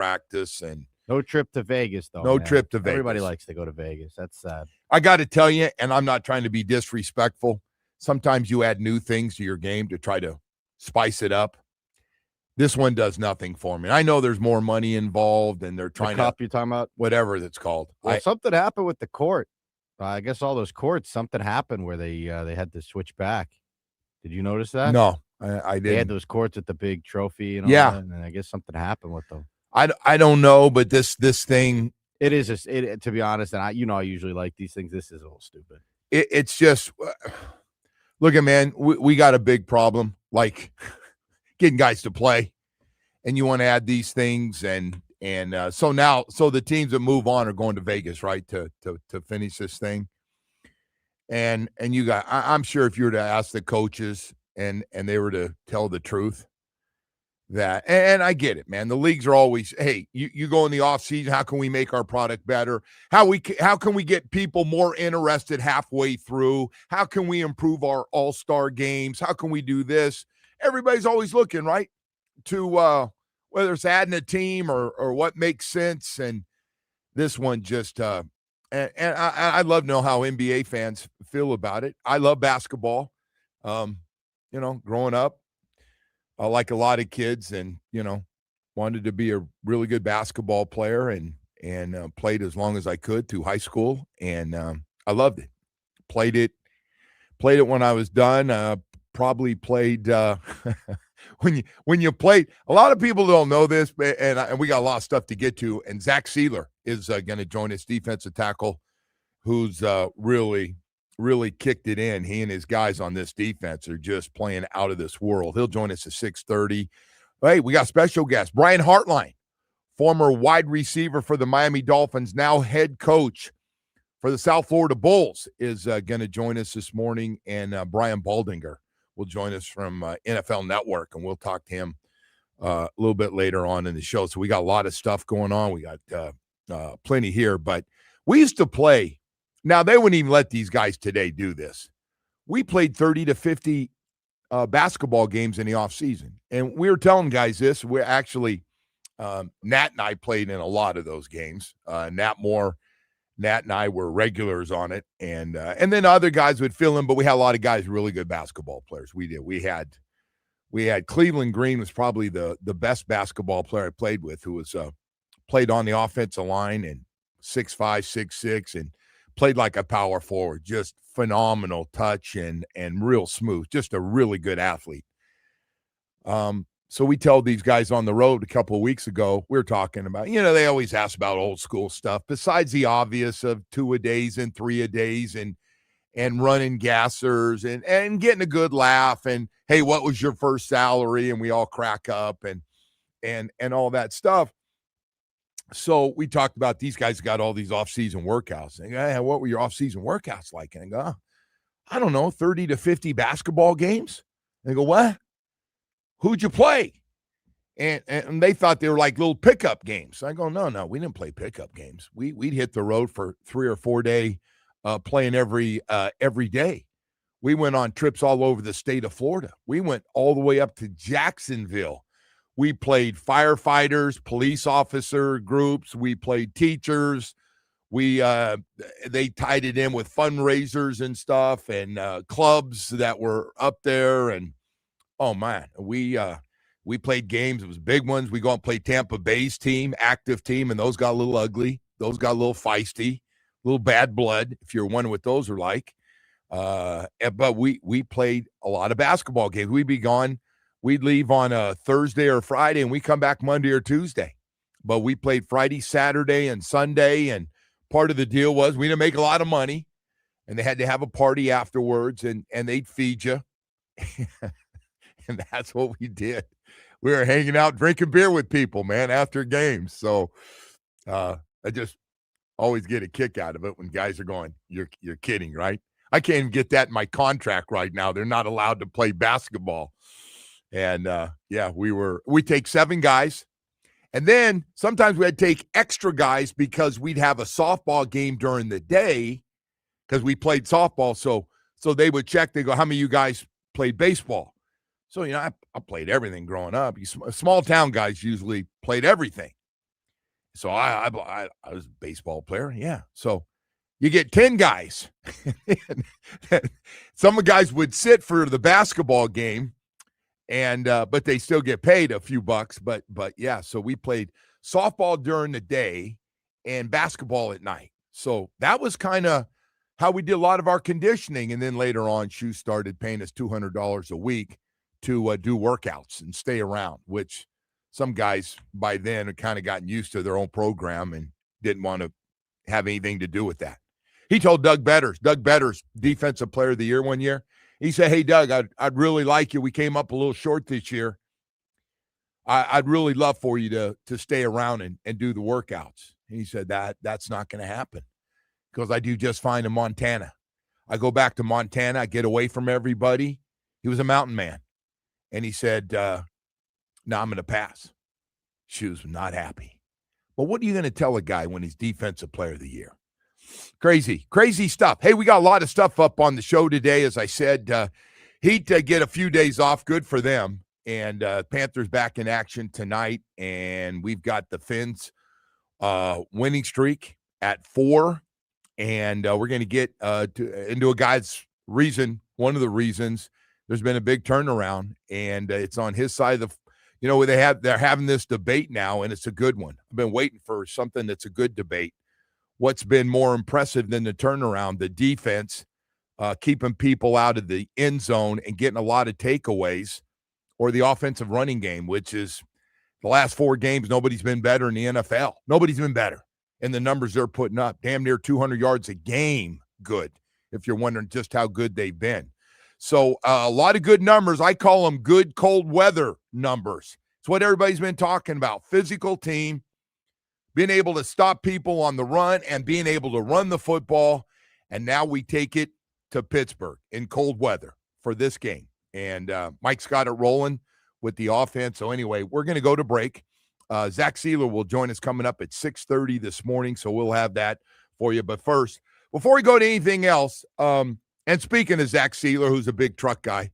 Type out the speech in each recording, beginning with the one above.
practice and no trip to Vegas, though. No man. trip to Vegas. Everybody likes to go to Vegas. That's sad. I got to tell you, and I'm not trying to be disrespectful, sometimes you add new things to your game to try to spice it up. This one does nothing for me. I know there's more money involved, and they're trying the cup you're talking about? Whatever it's called. Well, something happened with the court. I guess all those courts, something happened where they had to switch back. Did you notice that? No, I didn't. They had those courts with the big trophy and all yeah. that, and I guess something happened with them. I don't know, but this thing. It is, to be honest, and I usually like these things. This is a little stupid. It's just, look at, man, we got a big problem, like getting guys to play, and you want to add these things, and so the teams that move on are going to Vegas, right, to finish this thing, and you got, I'm sure if you were to ask the coaches and they were to tell the truth, that, and I get it, man. The leagues are always, hey, you go in the off season. How can we make our product better? How can we get people more interested halfway through? How can we improve our all-star games? How can we do this? Everybody's always looking, right, to whether it's adding a team or what makes sense. And this one just, and I'd love to know how NBA fans feel about it. I love basketball. Growing up, like a lot of kids, and wanted to be a really good basketball player, and played as long as I could through high school, and I loved it. Played it when I was done. Probably played when you played. A lot of people don't know this, and we got a lot of stuff to get to. And Zach Sieler is going to join us, defensive tackle, who's really kicked it in. He and his guys on this defense are just playing out of this world. He'll join us at 6:30. Hey, we got special guest, Brian Hartline, former wide receiver for the Miami Dolphins, now head coach for the South Florida Bulls, is going to join us this morning. And Brian Baldinger will join us from NFL Network, and we'll talk to him a little bit later on in the show. So we got a lot of stuff going on. We got plenty here, but we used to play. Now, they wouldn't even let these guys today do this. We played 30 to 50 basketball games in the offseason. And we were telling guys this. We're actually, Nat and I played in a lot of those games. Nat and I were regulars on it. And then other guys would fill in, but we had a lot of guys, really good basketball players. We did. We had Cleveland Green was probably the best basketball player I played with, who was played on the offensive line, and 6'5", 6'6", and played like a power forward, just phenomenal touch and real smooth, just a really good athlete. So we told these guys on the road a couple of weeks ago, we were talking about, they always ask about old school stuff, besides the obvious of 2-a-days and 3-a-days and running gassers and getting a good laugh, and, hey, what was your first salary? And we all crack up and all that stuff. So we talked about these guys got all these off-season workouts. And hey, what were your off-season workouts like? And I go, I don't know, 30 to 50 basketball games. And they go, what? Who'd you play? And they thought they were like little pickup games. I go, no, we didn't play pickup games. We'd hit the road for 3 or 4 day playing every day. We went on trips all over the state of Florida. We went all the way up to Jacksonville. We played firefighters, police officer groups. We played teachers. They tied it in with fundraisers and stuff, and clubs that were up there. And oh man, we played games. It was big ones. We go and play Tampa Bay's team, active team, and those got a little ugly. Those got a little feisty, a little bad blood, if you're wondering what those are like. But we played a lot of basketball games. We'd be gone. We'd leave on a Thursday or Friday, and we come back Monday or Tuesday. But we played Friday, Saturday, and Sunday, and part of the deal was we didn't make a lot of money, and they had to have a party afterwards, and they'd feed you. And that's what we did. We were hanging out, drinking beer with people, man, after games. So I just always get a kick out of it when guys are going, you're kidding, right? I can't even get that in my contract right now. They're not allowed to play basketball. And, we take 7 guys. And then sometimes we had to take extra guys because we'd have a softball game during the day because we played softball. So they would check. They go, how many of you guys played baseball? So, I played everything growing up. Small town guys usually played everything. So I was a baseball player. Yeah. So you get 10 guys. Some guys would sit for the basketball game and but they still get paid a few bucks. But yeah, so we played softball during the day and basketball at night. So that was kind of how we did a lot of our conditioning. And then later on, Shoe started paying us $200 a week to do workouts and stay around, which some guys by then had kind of gotten used to their own program and didn't want to have anything to do with that. He told Doug Betters, Defensive Player of the Year one year, he said, "Hey, Doug, I'd really like you. We came up a little short this year. I'd really love for you to stay around and do the workouts." And he said, that's not going to happen because I do just fine in Montana. I go back to Montana. I get away from everybody. He was a mountain man. And he said, no, I'm going to pass. Shoes not happy. But what are you going to tell a guy when he's Defensive Player of the Year? Crazy stuff. Hey, we got a lot of stuff up on the show today. As I said, Heat get a few days off. Good for them. And Panthers back in action tonight. And we've got the Fins winning streak at 4. And we're going to get into a guy's reason, one of the reasons there's been a big turnaround. And it's on his side of the, they're having this debate now, and it's a good one. I've been waiting for something that's a good debate. What's been more impressive than the turnaround? The defense, keeping people out of the end zone and getting a lot of takeaways, or the offensive running game, which is the last 4 games, nobody's been better in the NFL. Nobody's been better. And the numbers they're putting up, damn near 200 yards a game, good, if you're wondering just how good they've been. So a lot of good numbers. I call them good cold weather numbers. It's what everybody's been talking about. Physical team, being able to stop people on the run and being able to run the football. And now we take it to Pittsburgh in cold weather for this game. And Mike's got it rolling with the offense. So anyway, we're going to go to break. Zach Sieler will join us coming up at 6:30 this morning. So we'll have that for you. But first, before we go to anything else, and speaking of Zach Sieler, who's a big truck guy,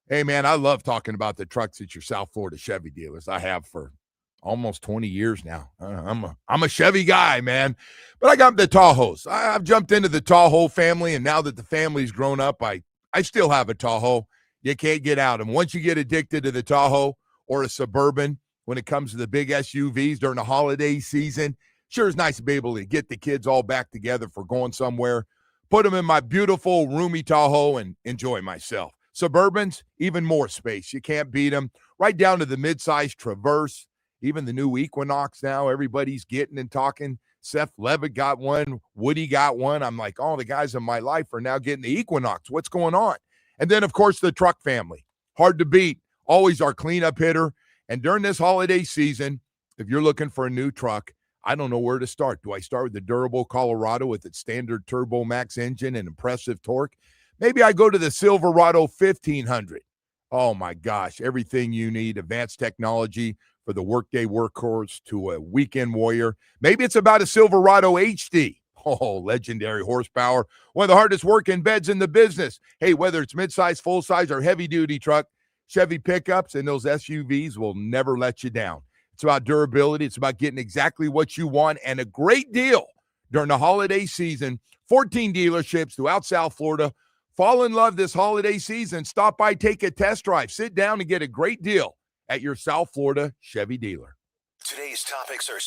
hey, man, I love talking about the trucks at your South Florida Chevy dealers. I have for almost 20 years now. I'm a Chevy guy, man. But I got the Tahoes. I've jumped into the Tahoe family, and now that the family's grown up, I still have a Tahoe. You can't get out. And once you get addicted to the Tahoe or a Suburban, when it comes to the big SUVs during the holiday season, sure is nice to be able to get the kids all back together for going somewhere, put them in my beautiful, roomy Tahoe, and enjoy myself. Suburbans, even more space. You can't beat them. Right down to the midsize Traverse, even the new Equinox now, everybody's getting and talking. Seth Levitt got one. Woody got one. I'm like, all the guys in my life are now getting the Equinox. What's going on? And then, of course, the truck family. Hard to beat. Always our cleanup hitter. And during this holiday season, if you're looking for a new truck, I don't know where to start. Do I start with the durable Colorado with its standard Turbo Max engine and impressive torque? Maybe I go to the Silverado 1500. Oh, my gosh. Everything you need. Advanced technology for the workday workhorse to a weekend warrior. Maybe it's about a Silverado HD. Oh, legendary horsepower. One of the hardest working beds in the business. Hey, whether it's midsize, full-size, or heavy-duty truck, Chevy pickups and those SUVs will never let you down. It's about durability. It's about getting exactly what you want and a great deal during the holiday season. 14 dealerships throughout South Florida. Fall in love this holiday season. Stop by, take a test drive, sit down, and get a great deal at your South Florida Chevy dealer. Today's topics are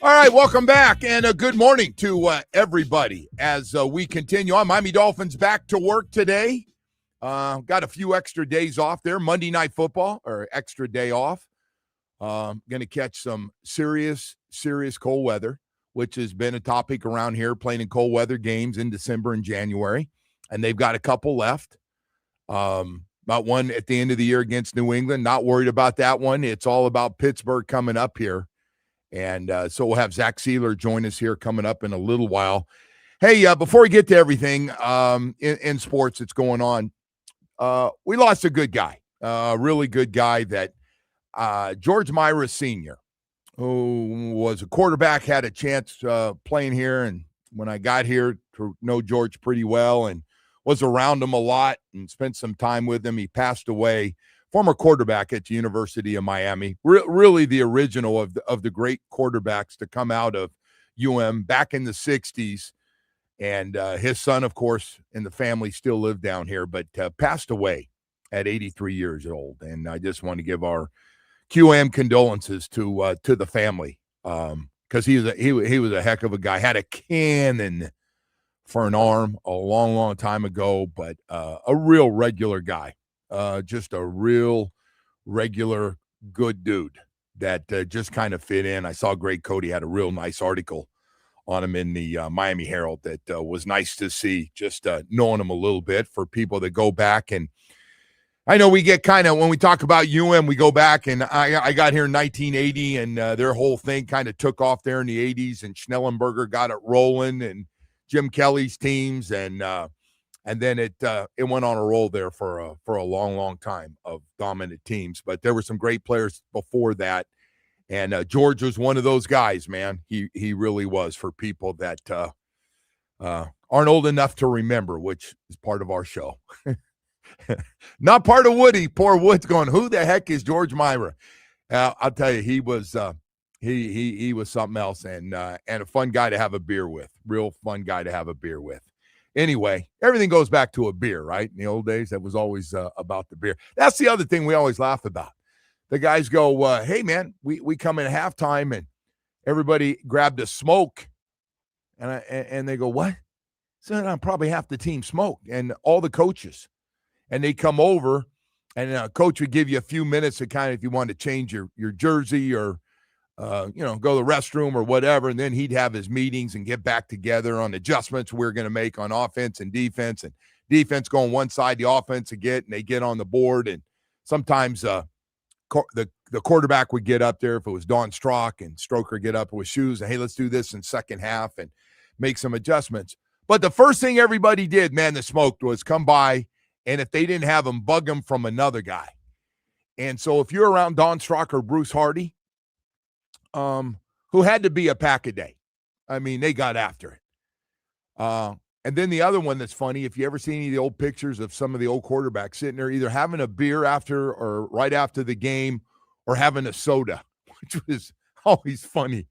All right, welcome back, and a good morning to everybody as we continue on. Miami Dolphins back to work today. Got a few extra days off there. Monday Night Football, or extra day off. Going to catch some serious cold weather, which has been a topic around here, playing in cold weather games in December and January. And they've got a couple left. About one at the end of the year against New England. Not worried about that one. It's all about Pittsburgh coming up here. And so we'll have Zach Sieler join us here coming up in a little while. Hey, before we get to everything in sports that's going on, we lost a good guy, a really good guy that George Mira Sr., who was a quarterback, had a chance playing here. And when I got here to know George pretty well and was around him a lot and spent some time with him, he passed away. Former quarterback at the University of Miami, really the original of the great quarterbacks to come out of UM back in the 60s. And his son, of course, and the family still live down here, but passed away at 83 years old. And I just want to give our QM condolences to the family because he was a heck of a guy. Had a cannon for an arm a long time ago, but a real regular guy. Just a real regular good dude that just kind of fit in. I saw Greg Cody had a real nice article on him in the Miami Herald that was nice to see, just knowing him a little bit for people that go back. And I know we get kind of, when we talk about UM, we go back, and I got here in 1980, and their whole thing kind of took off there in the 80s, and Schnellenberger got it rolling, and Jim Kelly's teams, and then it went on a roll there for a long time of dominant teams. But there were some great players before that, and George was one of those guys, man. He really was, for people that aren't old enough to remember, which is part of our show. Not part of Woody. Poor Wood's going, who the heck is George Mira? I'll tell you, he was he was something else, and a fun guy to have a beer with. Real fun guy to have a beer with. Anyway, everything goes back to a beer, right? In the old days, that was always about the beer. That's the other thing we always laugh about. The guys go, hey, man, we come in at halftime, and everybody grabbed a smoke. And they go, what? So probably half the team smoked, and all the coaches. And they come over, and a coach would give you a few minutes to kind of, if you wanted to change your jersey or, go to the restroom or whatever, and then he'd have his meetings and get back together on adjustments we're going to make on offense and defense going one side, the offense and they get on the board. And sometimes the quarterback would get up there if it was Don Strock, and Stroker get up with shoes and, hey, let's do this in second half and make some adjustments. But the first thing everybody did, man, that smoked, was come by, and if they didn't have them, bug them from another guy. And so if you're around Don Strock or Bruce Hardy, who had to be a pack a day, I mean, they got after it. And then the other one that's funny, if you ever see any of the old pictures of some of the old quarterbacks sitting there either having a beer after or right after the game or having a soda, which was always funny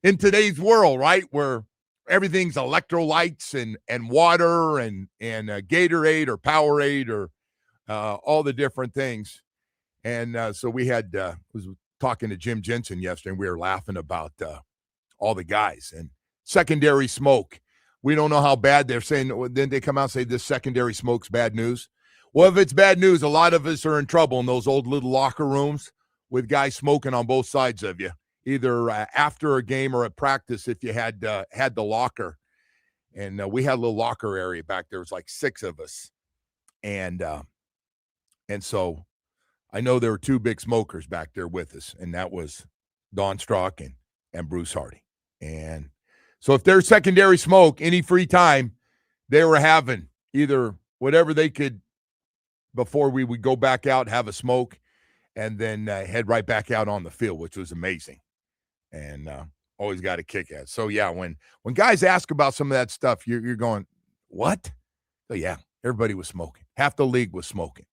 in today's world, right, where everything's electrolytes and water and Gatorade or Powerade or all the different things. And so we had was talking to Jim Jensen yesterday, and we were laughing about all the guys and secondary smoke. We don't know how bad they're saying. Then they come out and say this secondary smoke's bad news. Well, if it's bad news, a lot of us are in trouble in those old little locker rooms with guys smoking on both sides of you, either after a game or at practice if you had the locker. And we had a little locker area back there. It was like 6 of us. And so I know there were 2 big smokers back there with us, and that was Don Strock and Bruce Hardy. And so if there's secondary smoke, any free time, they were having either whatever they could before we would go back out, have a smoke, and then head right back out on the field, which was amazing. And always got a kick at it. So, yeah, when guys ask about some of that stuff, you're going, what? So, yeah, everybody was smoking. Half the league was smoking.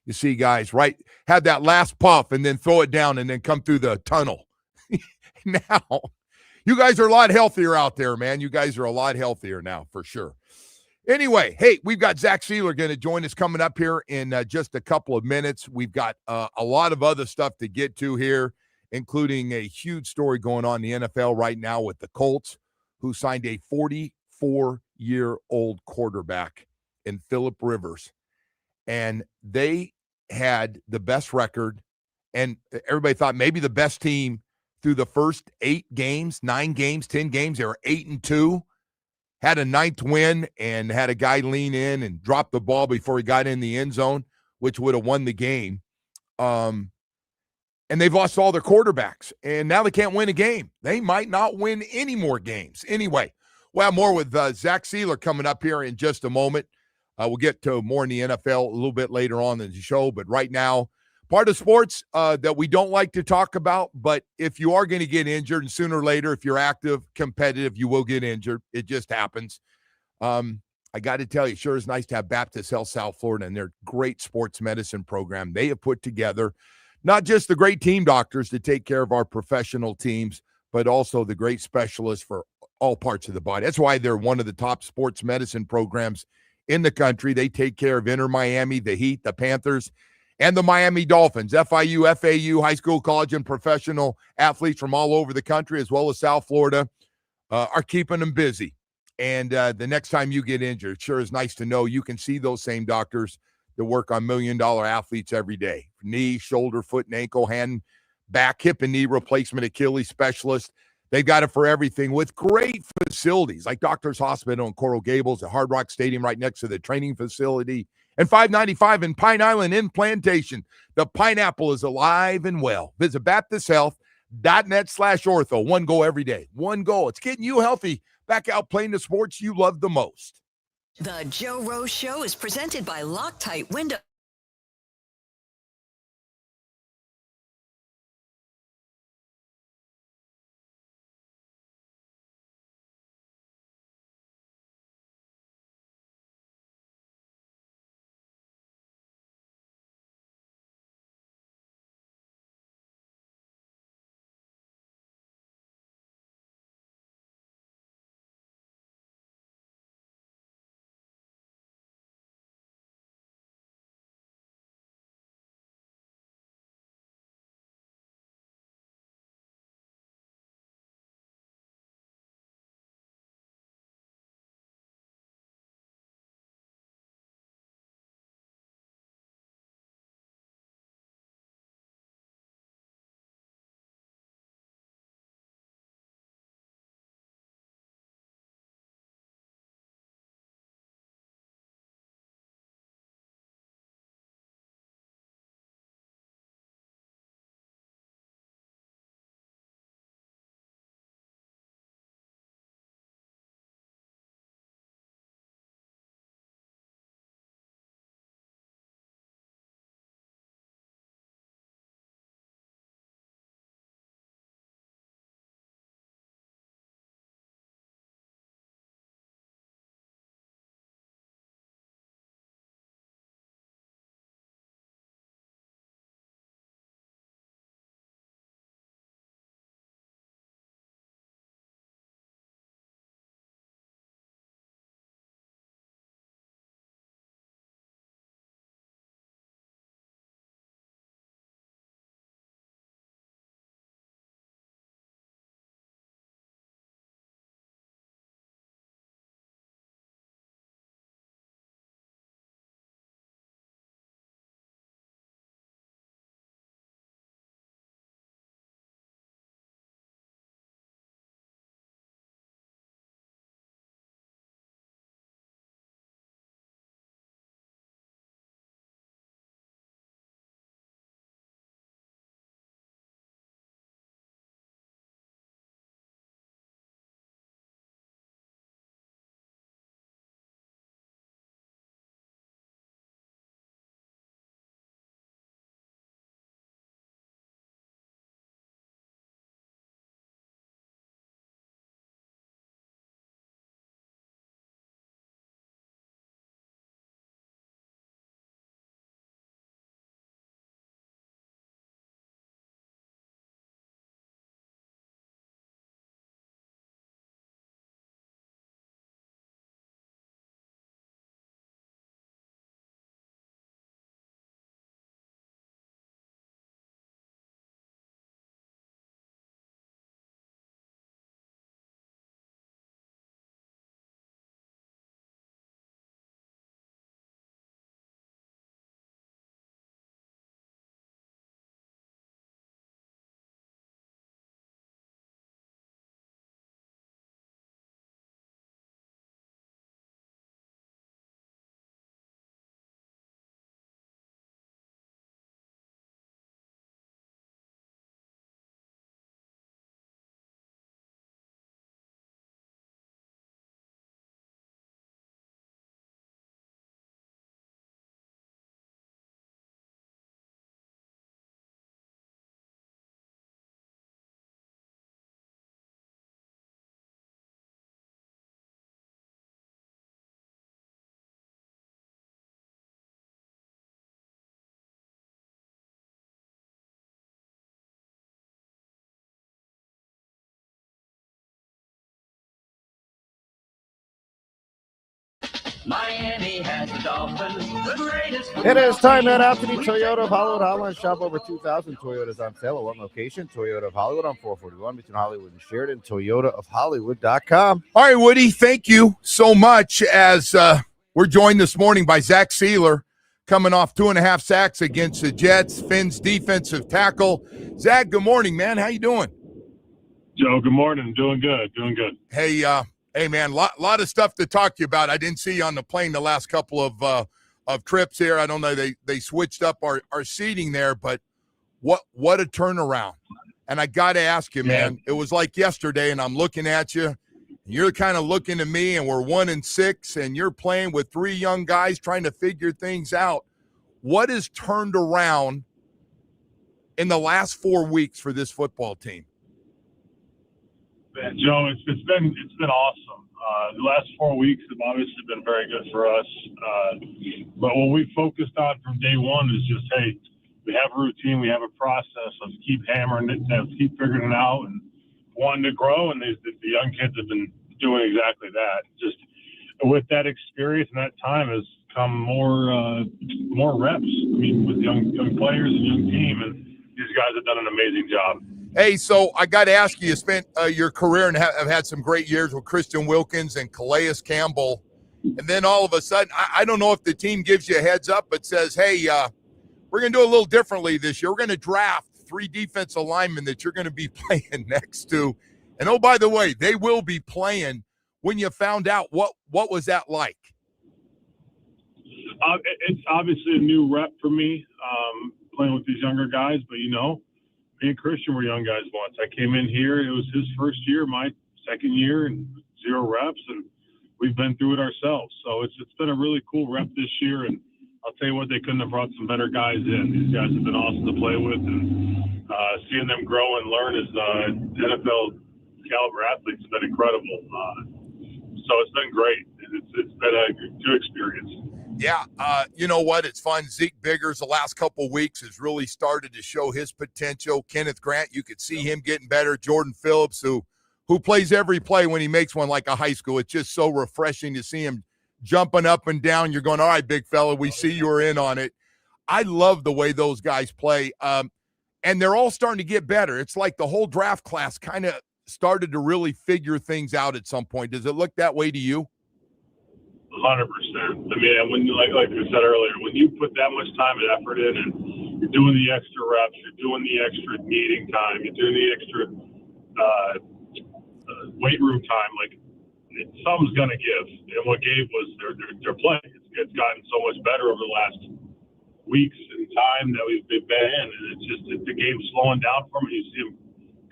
You see guys, right, have that last puff and then throw it down and then come through the tunnel. Now, you guys are a lot healthier out there, man. You guys are a lot healthier now, for sure. Anyway, hey, we've got Zach Sieler going to join us coming up here in just a couple of minutes. We've got a lot of other stuff to get to here including a huge story going on in the NFL right now with the Colts, who signed a 44-year-old quarterback in Phillip Rivers. And they had the best record, and everybody thought maybe the best team through the first 8 games, 9 games, 10 games. They were 8-2, had a 9th win, and had a guy lean in and drop the ball before he got in the end zone, which would have won the game. And they've lost all their quarterbacks, and now they can't win a game. They might not win any more games. Anyway, we'll have more with Zach Sieler coming up here in just a moment. We'll get to more in the NFL a little bit later on in the show, but right now, part of sports that we don't like to talk about, but if you are going to get injured, and sooner or later, if you're active, competitive, you will get injured. It just happens. I got to tell you, sure is nice to have Baptist Health South Florida and their great sports medicine program. They have put together not just the great team doctors to take care of our professional teams, but also the great specialists for all parts of the body. That's why they're one of the top sports medicine programs in the country. They take care of Inter Miami, the Heat, the Panthers, and the Miami Dolphins. FIU, FAU, high school, college, and professional athletes from all over the country, as well as South Florida, are keeping them busy. And the next time you get injured, it sure is nice to know you can see those same doctors that work on million-dollar athletes every day. Knee, shoulder, foot, and ankle, hand, back, hip, and knee replacement, Achilles specialist. They've got it for everything with great facilities like Doctors Hospital in Coral Gables, the Hard Rock Stadium right next to the training facility, and 595 in Pine Island in Plantation. The pineapple is alive and well. Visit BaptistHealth.net/ortho. One goal every day. One goal. It's getting you healthy, back out playing the sports you love the most. The Joe Rose Show is presented by Loctite Window. Miami has the Dolphins, the greatest. It is time at Anthony Toyota of Hollywood. Online shop over 2,000 Toyotas on sale at one location. Toyota of Hollywood on 441 between Hollywood and Sheridan. ToyotaofHollywood.com. All right, Woody, thank you so much. As we're joined this morning by Zach Sieler, coming off 2.5 sacks against the Jets, Finn's defensive tackle. Zach, good morning, man. How you doing? Joe, good morning. Doing good. Hey, man, lot of stuff to talk to you about. I didn't see you on the plane the last couple of trips here. I don't know, they switched up our seating there, but what a turnaround. And I got to ask you, man, it was like yesterday, and I'm looking at you, and you're kind of looking at me, and we're 1-6, and you're playing with 3 young guys trying to figure things out. What has turned around in the last 4 weeks for this football team? Man, Joe, it's been awesome. The last 4 weeks have obviously been very good for us. But what we focused on from day one is just, hey, we have a routine, we have a process. Let's keep hammering it, let's keep figuring it out, and wanting to grow. And the young kids have been doing exactly that. Just with that experience and that time has come more reps. I mean, with young players and young team, and these guys have done an amazing job. Hey, so I got to ask you spent your career and have had some great years with Christian Wilkins and Calais Campbell. And then all of a sudden, I don't know if the team gives you a heads up, but says, hey, we're going to do a little differently this year. We're going to draft 3 defensive linemen that you're going to be playing next to. And, oh, by the way, they will be playing. When you found out, what was that like? It's obviously a new rep for me, playing with these younger guys, but, me and Christian were young guys once. I came in here. It was his first year, my second year, and 0 reps, and we've been through it ourselves. So it's been a really cool rep this year, and I'll tell you what, they couldn't have brought some better guys in. These guys have been awesome to play with, and seeing them grow and learn as NFL caliber athletes has been incredible. So it's been great. It's been a good experience. Yeah, you know what? It's fun. Zeke Biggers the last couple of weeks has really started to show his potential. Kenneth Grant, you could see him getting better. Jordan Phillips, who plays every play when he makes one like a high school. It's just so refreshing to see him jumping up and down. You're going, all right, big fella, we see you're in on it. I love the way those guys play, and they're all starting to get better. It's like the whole draft class kind of started to really figure things out at some point. Does it look that way to you? 100%. I mean, when like we said earlier, when you put that much time and effort in, and you're doing the extra reps, you're doing the extra meeting time, you're doing the extra weight room time, something's gonna give. And what gave was their play. It's gotten so much better over the last weeks and time that we've been in, and it's just the game's slowing down for me. You see them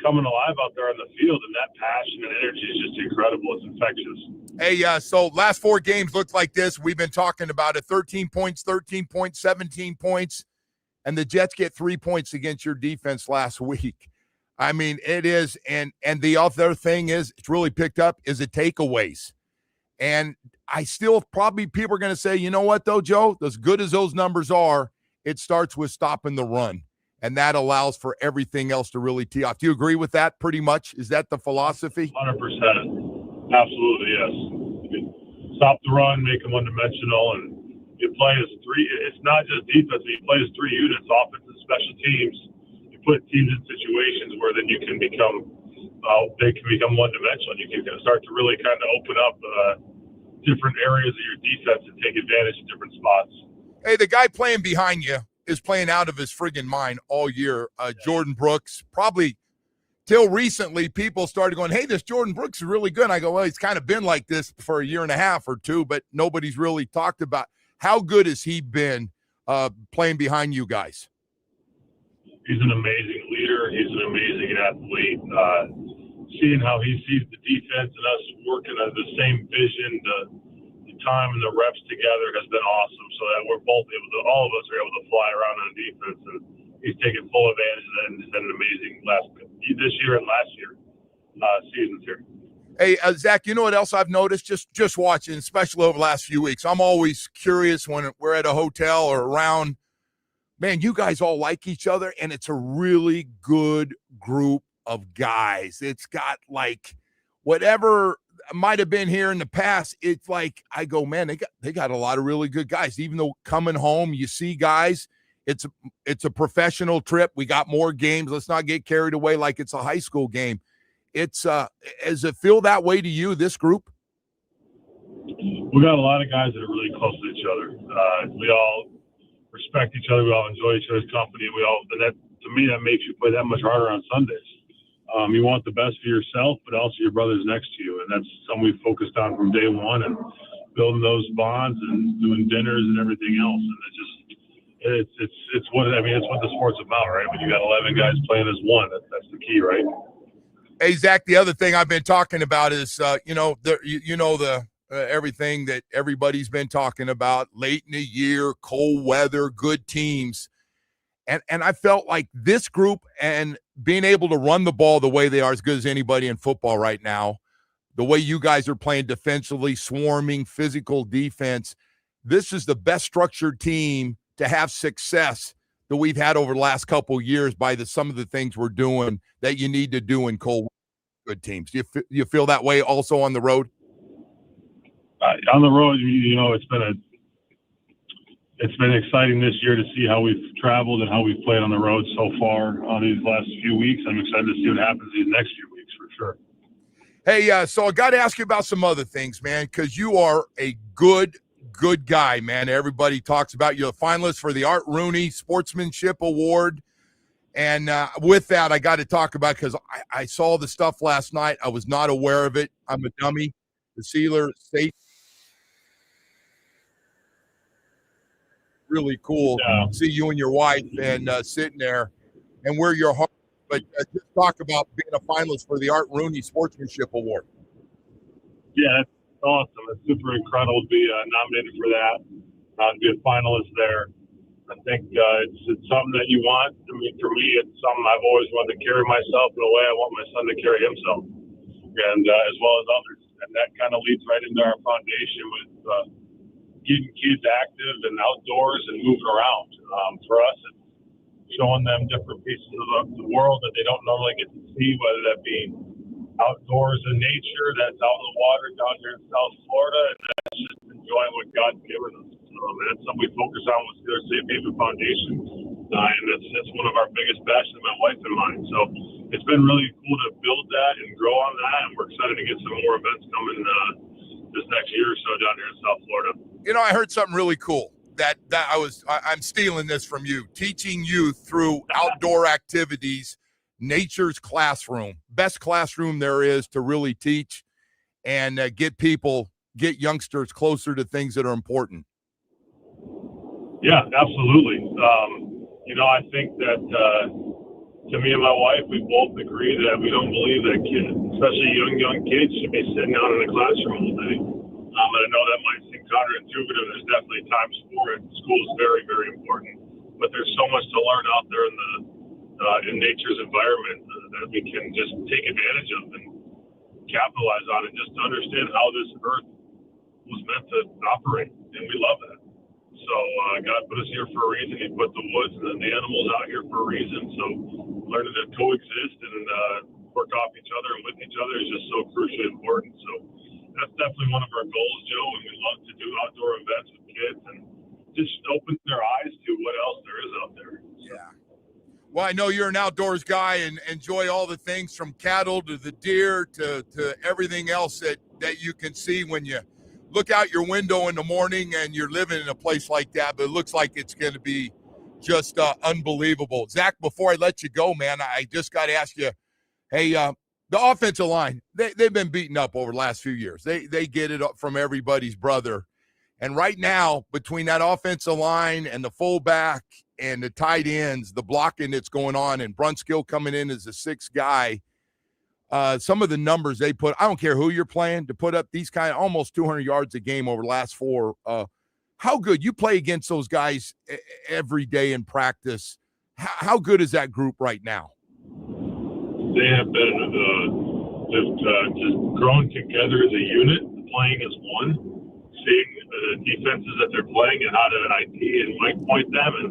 coming alive out there on the field, and that passion and energy is just incredible. It's infectious. Hey, so last 4 games looked like this. We've been talking about it. 13 points, 17 points, and the Jets get 3 points against your defense last week. I mean, it is, and the other thing is, it's really picked up, is the takeaways. And I still probably people are going to say, you know what, though, Joe? As good as those numbers are, it starts with stopping the run. And that allows for everything else to really tee off. Do you agree with that pretty much? Is that the philosophy? 100%. Absolutely, yes. Stop the run, make them one-dimensional, and you play as 3. It's not just defense. You play as 3 units, offense and special teams. You put teams in situations where then you can become one-dimensional. You can start to really kind of open up different areas of your defense and take advantage of different spots. Hey, the guy playing behind you is playing out of his friggin' mind all year. Jordan Brooks, probably till recently, people started going, hey, this Jordan Brooks is really good. And I go, well, he's kind of been like this for a year and a half or 2, but nobody's really talked about how good has he been playing behind you guys. He's an amazing leader. He's an amazing athlete. Seeing how he sees the defense and us working on the same vision, the time and the reps together has been awesome. So that we're both able to, all of us are able to fly around on defense, and he's taking full advantage of that, and it's been an amazing this year and last year seasons here. Hey, Zach, you know what else I've noticed just watching, especially over the last few weeks? I'm always curious when we're at a hotel or around. Man, you guys all like each other, and it's a really good group of guys. It's got like whatever might have been here in the past, it's like I go, man, they got a lot of really good guys. Even though coming home, you see guys, it's a professional trip. We got more games. Let's not get carried away like it's a high school game. It's does it feel that way to you, this group? We got a lot of guys that are really close to each other. We all respect each other. We all enjoy each other's company. And that, to me, that makes you play that much harder on Sundays. You want the best for yourself, but also your brothers next to you, and that's something we focused on from day one, and building those bonds and doing dinners and everything else. And it's what the sport's about, right? When you got 11 guys playing as one, that's the key, right? Hey, Zach, the other thing I've been talking about is everything that everybody's been talking about late in the year, cold weather, good teams. And I felt like this group and being able to run the ball the way they are, as good as anybody in football right now, the way you guys are playing defensively, swarming, physical defense, this is the best structured team to have success that we've had over the last couple of years by some of the things we're doing that you need to do in cold good teams. Do you feel that way also on the road? On the road, it's been exciting this year to see how we've traveled and how we've played on the road so far on these last few weeks. I'm excited to see what happens these next few weeks for sure. Hey, so I got to ask you about some other things, man, because you are a good guy, man. Everybody talks about you. You're a finalist for the Art Rooney Sportsmanship Award. And with that, I got to talk about, because I saw the stuff last night. I was not aware of it. I'm a dummy. The Sieler State. Really cool. See you and your wife and sitting there and where your heart. But just talk about being a finalist for the Art Rooney Sportsmanship Award. Yeah, that's awesome. It's super incredible to be nominated for that, to be a finalist there. I think it's something that you want. I mean, for me, it's something I've always wanted to carry myself in a way I want my son to carry himself, and as well as others. And that kind of leads right into our foundation with keeping kids active and outdoors and moving around. For us, it's showing them different pieces of the world that they don't normally get to see, whether that be outdoors in nature, that's out in the water down here in South Florida, and that's just enjoying what God's given us. That's something we focus on with the Safe Haven Foundation, and that's one of our biggest passions, my wife and mine. So it's been really cool to build that and grow on that, and we're excited to get some more events coming this next year or so down here in South Florida. You know, I heard something really cool that I'm stealing this from you, teaching youth through outdoor activities, nature's classroom, best classroom there is to really teach and get youngsters closer to things that are important. Yeah, absolutely. I think that to me and my wife, we both agree that we don't believe that kids, especially young kids, should be sitting down in a classroom all day. And I know that might seem counterintuitive. There's definitely times for it. School is very, very important. But there's so much to learn out there in nature's environment that we can just take advantage of and capitalize on, and just to understand how this earth was meant to operate. And we love that. So God put us here for a reason. He put the woods and the animals out here for a reason. So learning to coexist and work off each other and with each other is just so crucially important. So that's definitely one of our goals, Joe. And we love to do outdoor events with kids and just open their eyes to what else there is out there. Yeah. Well, I know you're an outdoors guy and enjoy all the things from cattle to the deer to everything else that you can see when you look out your window in the morning and you're living in a place like that. But it looks like it's going to be just unbelievable. Zach, before I let you go, man, I just got to ask you, hey, the offensive line, they've been beaten up over the last few years. They get it up from everybody's brother. And right now, between that offensive line and the fullback and the tight ends, the blocking that's going on, and Brunskill coming in as the sixth guy, some of the numbers they put, I don't care who you're playing, to put up these kind of almost 200 yards a game over the last four. How good you play against those guys every day in practice? How good is that group right now? They have been just grown together as a unit, playing as one, seeing the defenses that they're playing and how to IT and Mike point them and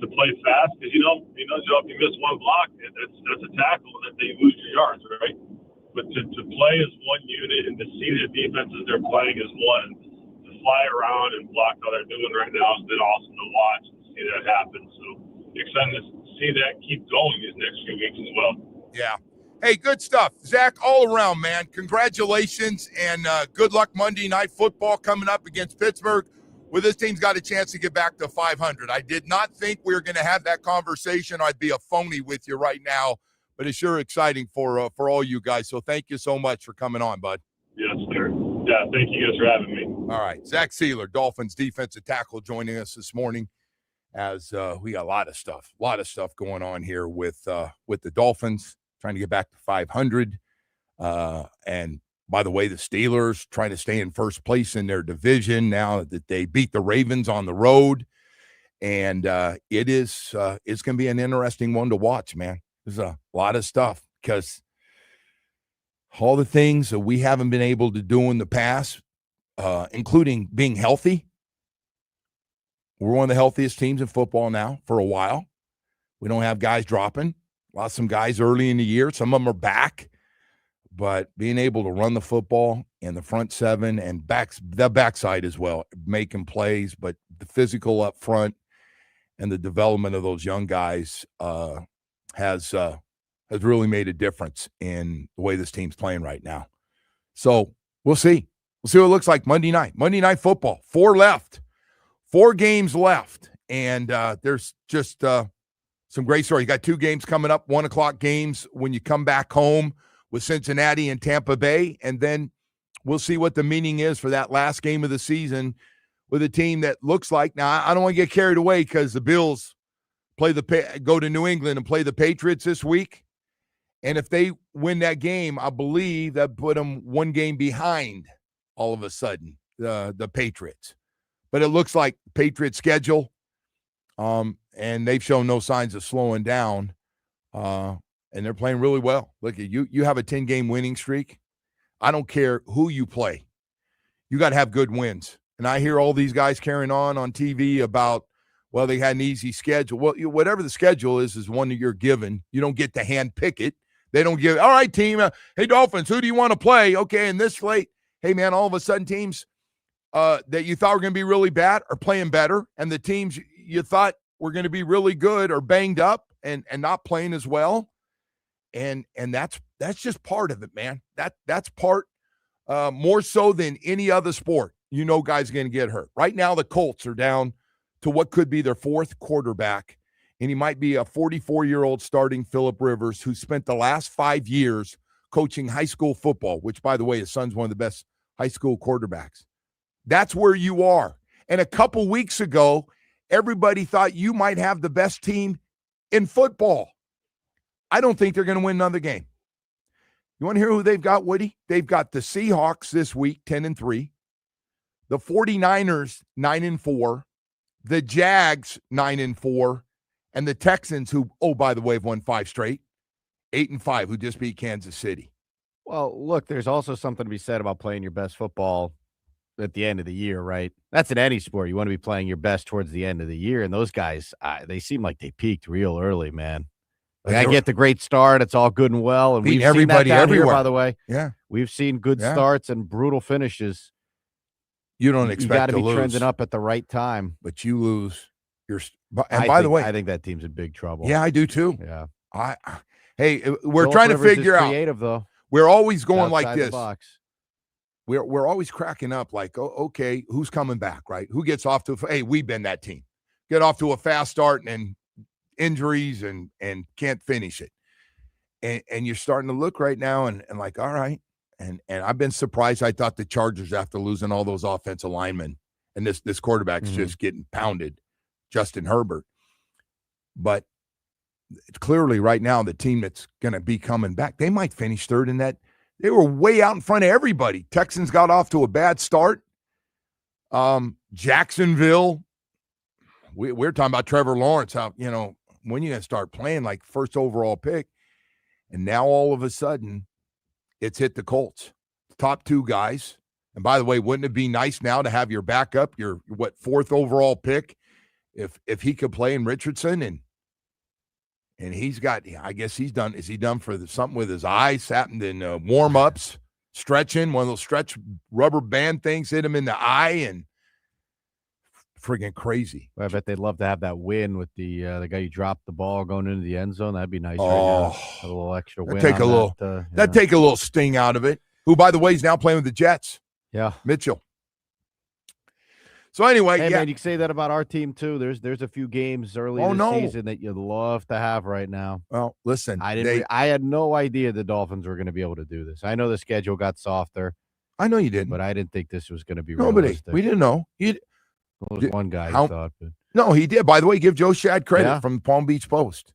to play fast. Because Joe, if you miss one block, that's a tackle and then you lose your yards, right? But to play as one unit and to see the defenses they're playing as one, to fly around and block how they're doing right now has been awesome to watch and see that happen. So excited to see that keep going these next few weeks as well. Yeah. Hey, good stuff. Zach, all around, man. Congratulations and good luck Monday Night Football coming up against Pittsburgh, where this team's got a chance to get back to 500. I did not think we were going to have that conversation. I'd be a phony with you right now, but it's sure exciting for all you guys. So thank you so much for coming on, bud. Yes, sir. Yeah, thank you guys for having me. All right. Zach Sieler, Dolphins defensive tackle, joining us this morning as we got a lot of stuff going on here with the Dolphins trying to get back to 500. And by the way, the Steelers trying to stay in first place in their division now that they beat the Ravens on the road. And it's going to be an interesting one to watch, man. There's a lot of stuff because all the things that we haven't been able to do in the past, including being healthy. We're one of the healthiest teams in football now for a while. We don't have guys dropping. Lost some guys early in the year. Some of them are back. But being able to run the football in the front seven and the backside as well, making plays, but the physical up front and the development of those young guys has really made a difference in the way this team's playing right now. So we'll see. We'll see what it looks like Monday Night Football. 4 games left. And there's just some great stories. You got 2 games coming up, 1:00 games when you come back home with Cincinnati and Tampa Bay. And then we'll see what the meaning is for that last game of the season with a team that looks like, now I don't want to get carried away because the Bills go to New England and play the Patriots this week. And if they win that game, I believe that put them 1 game behind all of a sudden, the Patriots. But it looks like Patriots schedule, and they've shown no signs of slowing down, and they're playing really well. Look, you have a 10-game winning streak. I don't care who you play. You got to have good wins. And I hear all these guys carrying on TV about, well, they had an easy schedule. Well, whatever the schedule is one that you're given. You don't get to hand pick it. They don't give, all right, team, hey, Dolphins, who do you want to play? Okay, in this slate, hey, man, all of a sudden teams that you thought were going to be really bad are playing better, and the teams you thought were going to be really good are banged up and not playing as well. And that's just part of it, man. That's part more so than any other sport. Guys are going to get hurt. Right now, the Colts are down to what could be their 4th quarterback, and he might be a 44-year-old starting Phillip Rivers who spent the last 5 years coaching high school football, which, by the way, his son's one of the best high school quarterbacks. That's where you are. And a couple weeks ago, everybody thought you might have the best team in football. I don't think they're going to win another game. You want to hear who they've got, Woody? They've got the Seahawks this week, 10-3. The 49ers, 9-4. The Jags, 9-4. And the Texans, who, oh, by the way, have won 5 straight, 8-5, who just beat Kansas City. Well, look, there's also something to be said about playing your best football at the end of the year, right? That's in any sport. You want to be playing your best towards the end of the year. And those guys, they seem like they peaked real early, man. Like, I get the great start. It's all good and well. And we've seen that down everywhere, by the way. Yeah. We've seen good starts and brutal finishes. You don't expect to lose. You got to be trending up at the right time. But you lose. By the way, I think that team's in big trouble. Yeah, I do too. Yeah. We're trying to figure out. Creative, though. We're always going like this. We're always cracking up like, oh, okay, who's coming back, right? Who gets off to, hey, we've been that team. Get off to a fast start and injuries and can't finish it. And you're starting to look right now and like, all right. And I've been surprised. I thought the Chargers, after losing all those offensive linemen, and this quarterback's just getting pounded, Justin Herbert. But it's clearly right now the team that's going to be coming back, they might finish third in that. They were way out in front of everybody. Texans got off to a bad start. Jacksonville, we're talking about Trevor Lawrence, how, when you going to start playing like first overall pick. And now all of a sudden, it's hit the Colts. Top 2 guys. And by the way, wouldn't it be nice now to have your backup, your 4th overall pick, if he could play in Richardson? And And he's got, I guess he's done, is he done for something with his eyes? Happened in warm-ups, stretching, one of those stretch rubber band things hit him in the eye, and friggin' crazy. I bet they'd love to have that win with the guy you dropped the ball going into the end zone. That'd be nice. Oh, right now. A little extra win. take a little, that'd take a little sting out of it. Who, by the way, is now playing with the Jets. Yeah. Mitchell. So anyway, hey, yeah. man, you can say that about our team too. There's a few games early this season that you'd love to have right now. Well, listen, I had no idea the Dolphins were going to be able to do this. I know the schedule got softer. I know you didn't, but I didn't think this was going to be nobody. Realistic. We didn't know. There was one guy who thought, but no, he did. By the way, give Joe Shad credit from the Palm Beach Post,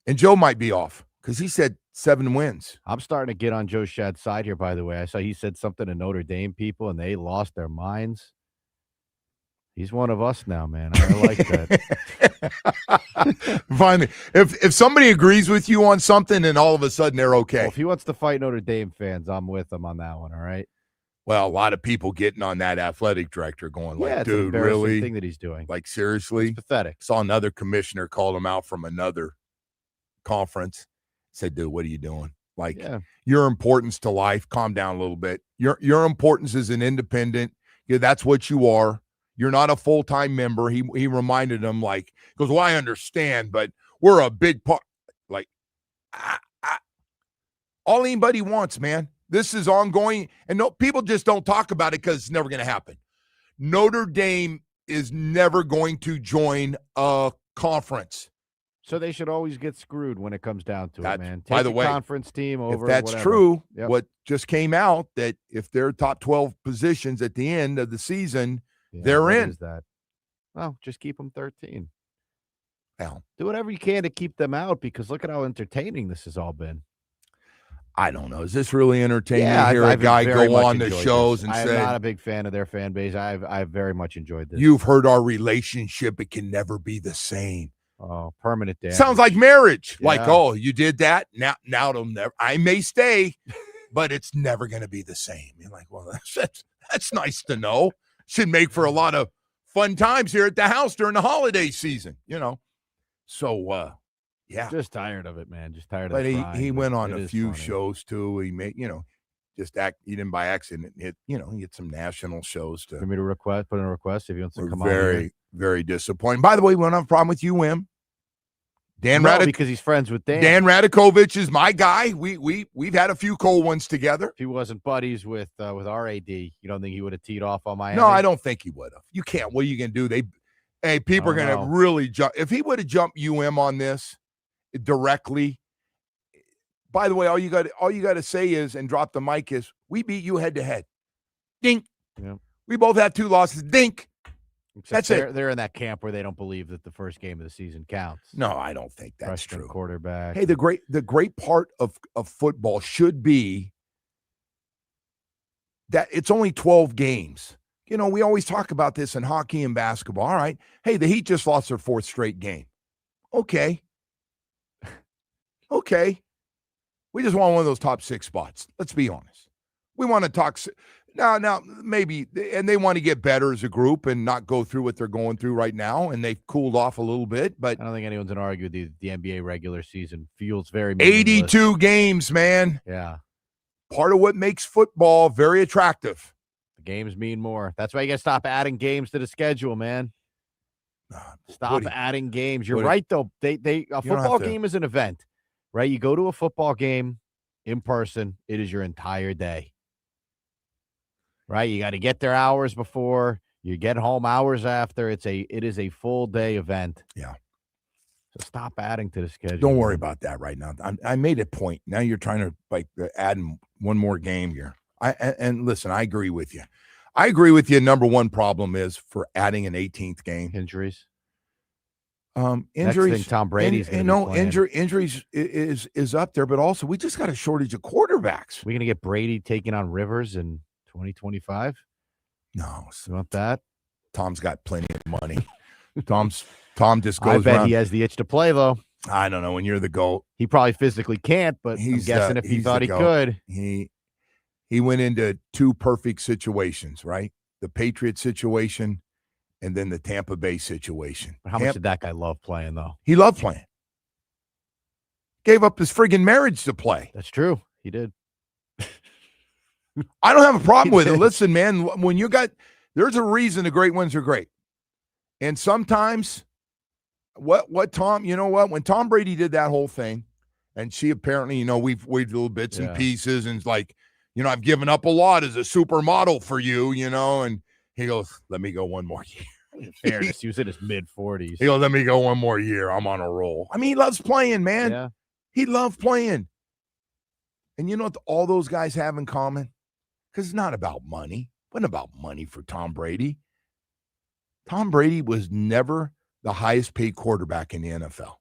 and Joe might be off because he said 7 wins. I'm starting to get on Joe Shad's side here. By the way, I saw he said something to Notre Dame people, and they lost their minds. He's one of us now, man. I like that. Finally, if somebody agrees with you on something, and all of a sudden they're okay. Well, if he wants to fight Notre Dame fans, I'm with him on that one. All right. Well, a lot of people getting on that athletic director, going like, it's "Dude, an really?" thing that he's doing. Like, seriously, it's pathetic. Saw another commissioner called him out from another conference. Said, "Dude, what are you doing? Like, your importance to life. Calm down a little bit. Your importance as an independent. Yeah, that's what you are. You're not a full-time member." He reminded him, like, he goes, "Well, I understand, but we're a big part." Like, all anybody wants, man. This is ongoing, and no, people just don't talk about it because it's never going to happen. Notre Dame is never going to join a conference. So they should always get screwed when it comes down to it, man. Take by the way, conference team over. If that's true, what just came out, that if they're top 12 positions at the end of the season, they're in. Is that? Well, just keep them 13. Well, do whatever you can to keep them out, because look at how entertaining this has all been. I don't know. Is this really entertaining to hear a guy go on the shows and say, I'm not a big fan of their fan base. I've very much enjoyed this. You've heard our relationship. It can never be the same. Oh, permanent damage. Sounds like marriage. Yeah. Like, oh, you did that. Now it'll never, I may stay, but it's never going to be the same. You're like, well, that's nice to know. Should make for a lot of fun times here at the house during the holiday season, So, yeah. Just tired of it, man. Just tired but of it. But he went on a few shows too. He made, he didn't by accident hit, he hit some national shows to. For me to put in a request if he wants to come on. Very, very disappointing. By the way, we don't have a problem with you, Wim. Because he's friends with Dan. Dan Radakovich is my guy. We've had a few cold ones together. If he wasn't buddies with our AD, you don't think he would have teed off on Miami? No, I don't think he would have. You can't. What are you gonna do? People are gonna really jump. If he would have jumped on this directly. By the way, all you got to say is, and drop the mic, is, we beat you head to head. Dink. Yeah. We both have 2 losses. Dink. Except they're in that camp where they don't believe that the first game of the season counts. No, I don't think that's Freshman true. Quarterback. Hey, the great part of football should be that it's only 12 games. We always talk about this in hockey and basketball. All right. Hey, the Heat just lost their 4th straight game. Okay. Okay. We just want one of those top 6 spots. Let's be honest. We want to talk. Now, maybe, and they want to get better as a group and not go through what they're going through right now, and they've cooled off a little bit. But I don't think anyone's going to argue the NBA regular season feels very 82 games, man. Yeah. Part of what makes football very attractive. The games mean more. That's why you got to stop adding games to the schedule, man. Stop adding games. You're right, though. A football game is an event, right? You go to a football game in person, it is your entire day. Right? You got to get there hours before, you get home hours after. It is a full day event. Yeah. So stop adding to the schedule. Don't worry about that right now. I made a point. Now you're trying to add one more game here. And listen, I agree with you. Number one problem is for adding an 18th game. Injuries. Injuries. Next thing, Tom Brady's injuries is up there, but also we just got a shortage of quarterbacks. We're gonna get Brady taking on Rivers in 2025. No, you want that? Tom's got plenty of money. Tom just goes. I bet around. He has the itch to play, though. I don't know. When you're the GOAT, he probably physically can't, but I'm guessing if he thought he could, he went into 2 perfect situations, right? The Patriots situation, and then the Tampa Bay situation. How much did that guy love playing, though? He loved playing. Gave up his friggin' marriage to play. That's true. He did. I don't have a problem He with it. did. Listen, man, when you got, there's a reason the great ones are great. And sometimes what Tom, you know what, when Tom Brady did that whole thing, and she apparently, you know, we've waited little bits and pieces, and it's like, you know, I've given up a lot as a supermodel for you, you know, and he goes, let me go one more year. In fairness, he was in his mid-40s. He goes, let me go one more year. I'm on a roll. I mean, he loves playing, man. Yeah. He loved playing. And you know what all those guys have in common? Because it's not about money. It wasn't about money for Tom Brady. Tom Brady was never the highest paid quarterback in the NFL.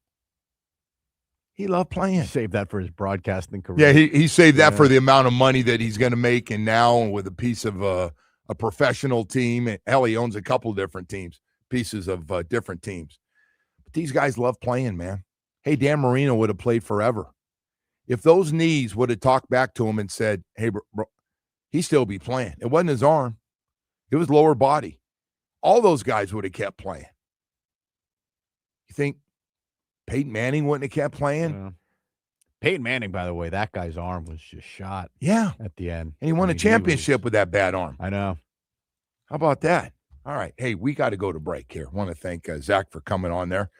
He loved playing. Save that for his broadcasting career. Yeah, he saved that for the amount of money that he's going to make, and now with a piece of a professional team. And hell, he owns a couple different teams, pieces of different teams. But these guys love playing, man. Hey, Dan Marino would have played forever. If those knees would have talked back to him and said, hey, bro, he'd still be playing. It wasn't his arm. It was lower body. All those guys would have kept playing. You think Peyton Manning wouldn't have kept playing? Yeah. Peyton Manning, by the way, that guy's arm was just shot. Yeah. At the end. And he won a championship with that bad arm. I know. How about that? All right. Hey, we got to go to break here. I want to thank Zach for coming on there.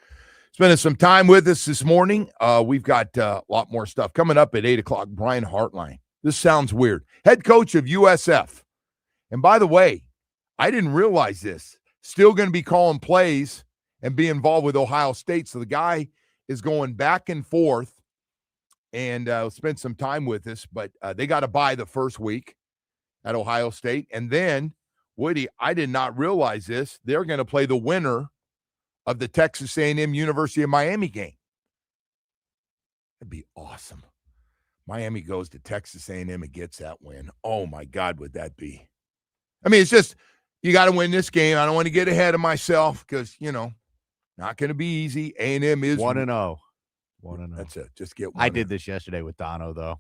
Spending some time with us this morning. We've got a lot more stuff coming up at 8 o'clock. Brian Hartline. This sounds weird. Head coach of USF. And by the way, I didn't realize this. Still going to be calling plays and be involved with Ohio State. So the guy is going back and forth and spend some time with us. But they got to bye the first week at Ohio State. And then, Woody, I did not realize this. They're going to play the winner of the Texas A&M University of Miami game. That'd be awesome. Miami goes to Texas A&M and gets that win. Oh, my God, would that be? I mean, it's just, you got to win this game. I don't want to get ahead of myself because, you know, not going to be easy. A&M is 1-0. 1-0. That's it. Just get one. I did this yesterday with Dono, though.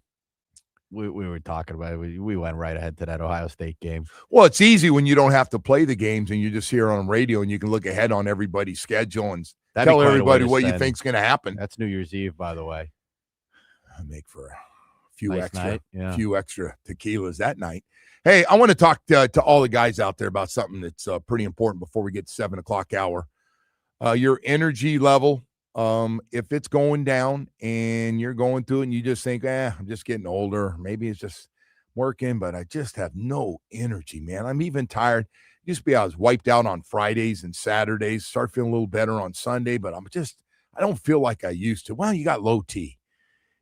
We were talking about it. We went right ahead to that Ohio State game. Well, it's easy when you don't have to play the games and you just hear on radio and you can look ahead on everybody's schedule and tell everybody what you think's going to happen. That's New Year's Eve, by the way. I make for a few Nice night, yeah. few extra tequilas that night. Hey, I want to talk to all the guys out there about something that's pretty important before we get to 7 o'clock hour. Your energy level, if it's going down and you're going through it and you just think, I'm just getting older. Maybe it's just working, but I just have no energy, man. I'm even tired. Used to be I was wiped out on Fridays and Saturdays, start feeling a little better on Sunday, but I don't feel like I used to. Well, you got low T.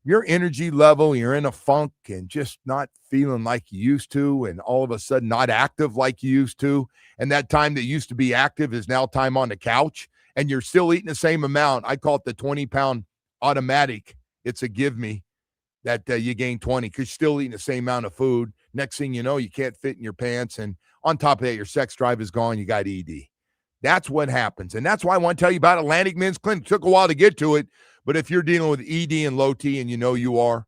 Your energy level, you're in a funk and just not feeling like you used to, and all of a sudden not active like you used to. And that time that used to be active is now time on the couch, and you're still eating the same amount. I call it the 20-pound automatic. It's a give me that you gain 20 because you're still eating the same amount of food. Next thing you know, you can't fit in your pants. And on top of that, your sex drive is gone. You got ED. That's what happens. And that's why I want to tell you about Atlantic Men's Clinic. It took a while to get to it. But if you're dealing with ED and low T, and you know you are,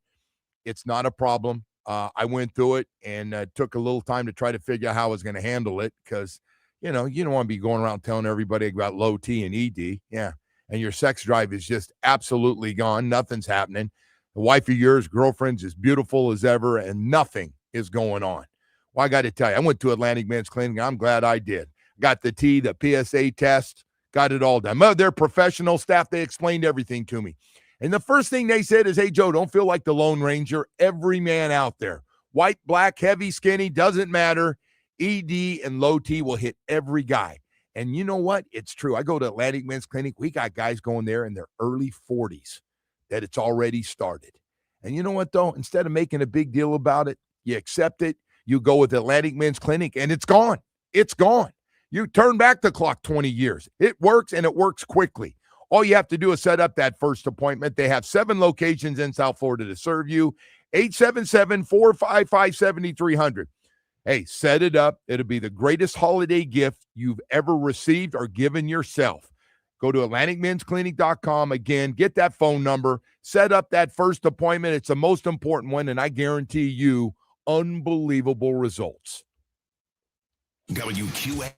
it's not a problem. I went through it and took a little time to try to figure out how I was going to handle it because, you know, you don't want to be going around telling everybody about low T and ED. Yeah. And your sex drive is just absolutely gone. Nothing's happening. The wife of yours, girlfriend's as beautiful as ever, and nothing is going on. Well, I got to tell you, I went to Atlantic Men's Clinic. I'm glad I did. Got the T, the PSA test. Got it all done. They're professional staff. They explained everything to me. And the first thing they said is, hey, Joe, don't feel like the Lone Ranger. Every man out there, white, black, heavy, skinny, doesn't matter. ED and low T will hit every guy. And you know what? It's true. I go to Atlantic Men's Clinic. We got guys going there in their early 40s that it's already started. And you know what, though? Instead of making a big deal about it, you accept it. You go with Atlantic Men's Clinic, and it's gone. It's gone. You turn back the clock 20 years. It works, and it works quickly. All you have to do is set up that first appointment. They have 7 locations in South Florida to serve you. 877-455-7300. Hey, set it up. It'll be the greatest holiday gift you've ever received or given yourself. Go to AtlanticMen'sClinic.com. Again, get that phone number. Set up that first appointment. It's the most important one, and I guarantee you unbelievable results. WQA.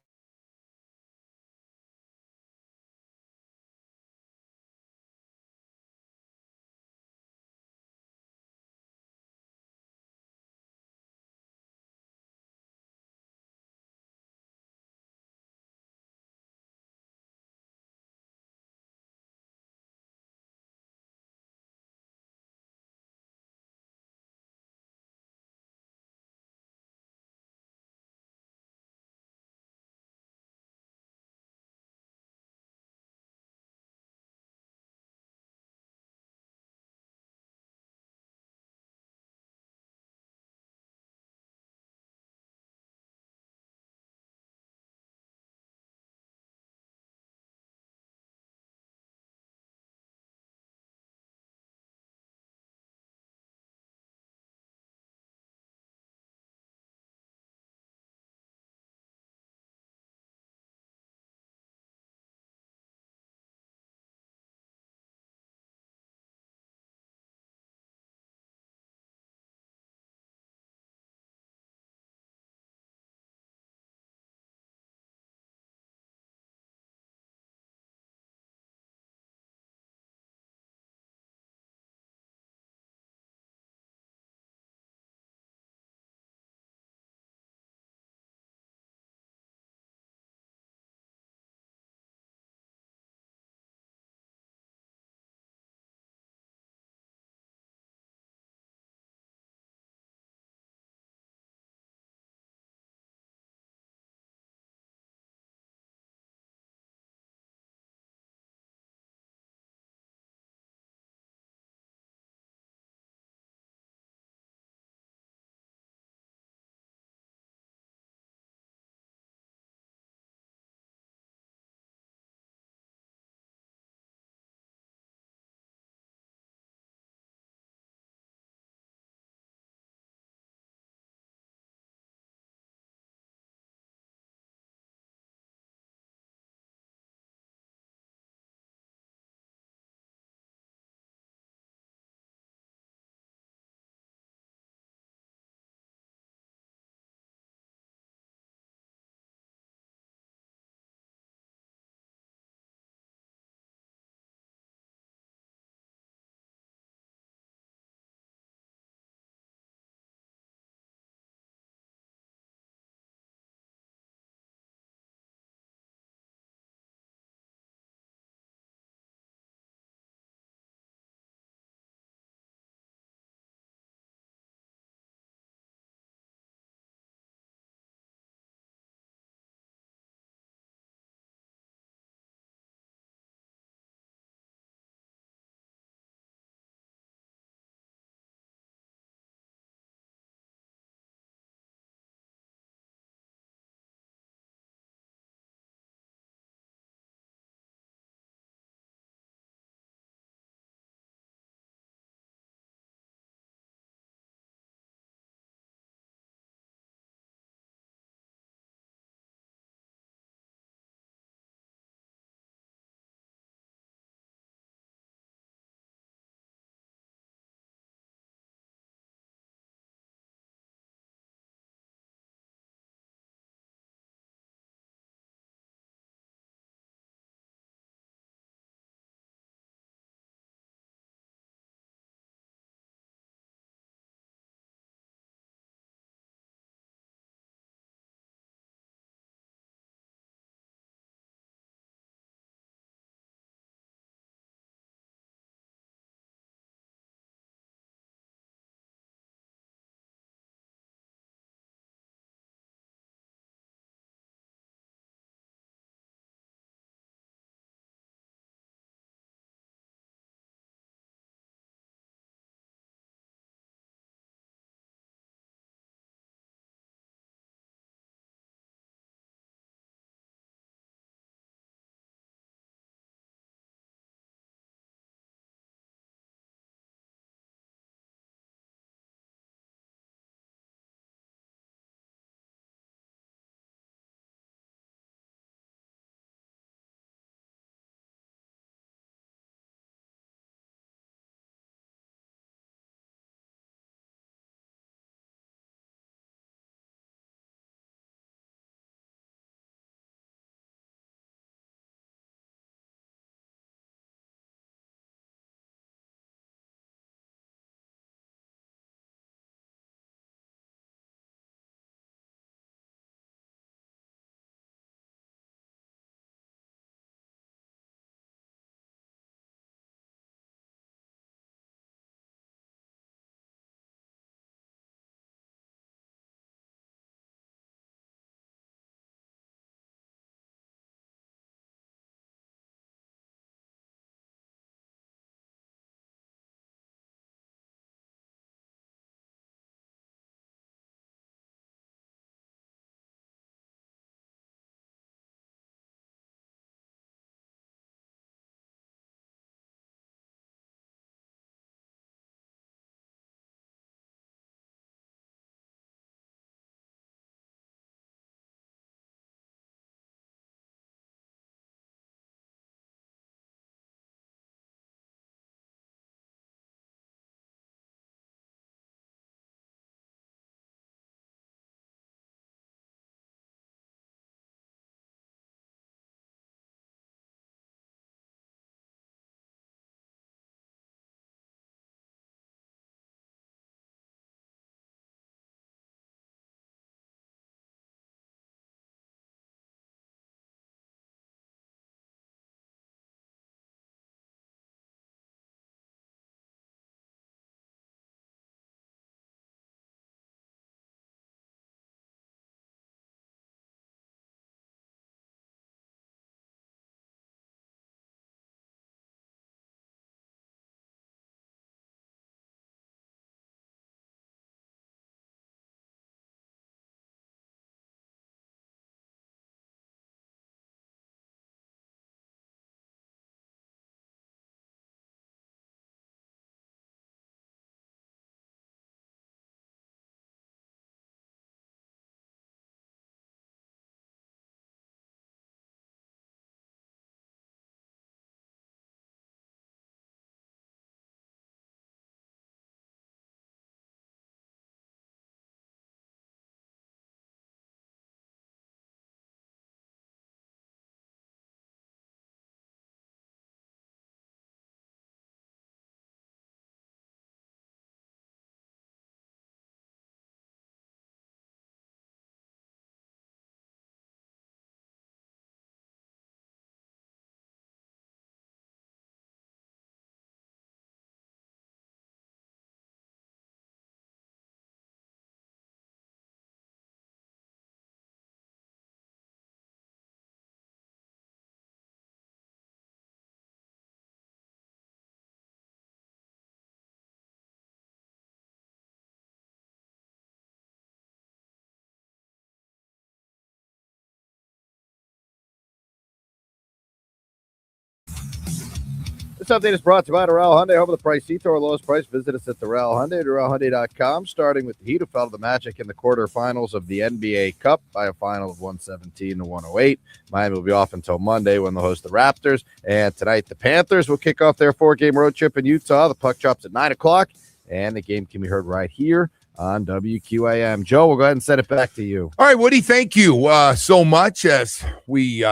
This update is brought to you by Doral Hyundai. Home of the price, seat our lowest price. Visit us at Doral Hyundai, DoralHyundai.com. Starting with the Heat, who fell to the Magic in the quarterfinals of the NBA Cup by a final of 117-108. Miami will be off until Monday when they'll host the Raptors. And tonight, the Panthers will kick off their 4-game road trip in Utah. The puck drops at 9 o'clock, and the game can be heard right here on WQAM. Joe, we'll go ahead and send it back to you. All right, Woody, thank you so much as we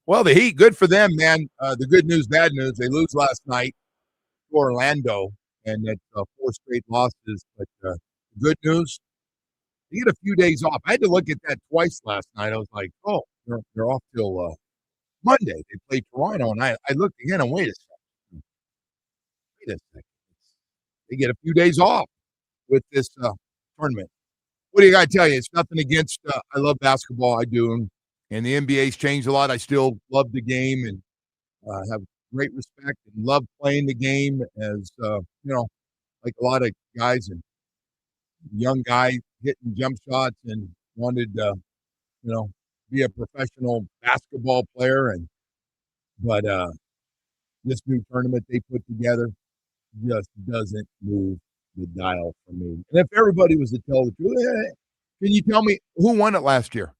well, the Heat, good for them, man. The good news, bad news, they lose last night to Orlando, and that's 4 straight losses. But good news, they get a few days off. I had to look at that twice last night. I was like, oh, they're off till Monday. They play Toronto, and I looked again and wait a second. They get a few days off with this tournament. What do you got to tell you? It's nothing against I love basketball. I do. And the NBA's changed a lot. I still love the game and have great respect and love playing the game as, like a lot of guys and young guy hitting jump shots and wanted to, be a professional basketball player. But this new tournament they put together just doesn't move the dial for me. And if everybody was to tell the truth, can you tell me who won it last year?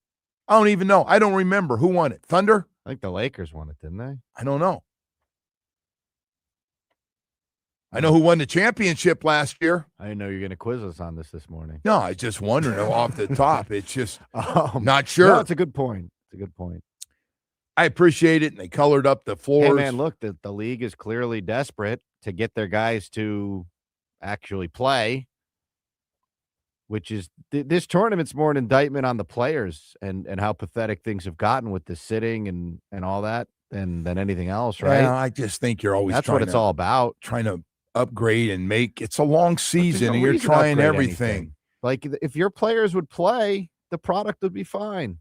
I don't even know. I don't remember who won it. Thunder? I think the Lakers won it, didn't they? I don't know. I know who won the championship last year. I didn't know you were going to quiz us on this morning. No, I just wondering off the top. It's just not sure. No, it's a good point. I appreciate it, and they colored up the floors. Hey, man, look, the league is clearly desperate to get their guys to actually play, which is this tournament's more an indictment on the players and how pathetic things have gotten with the sitting and all that than anything else, right? Yeah, I just think you're always that's what it's all about. Trying to upgrade and make it's a long season, and you're trying everything. Anything. Like if your players would play, the product would be fine.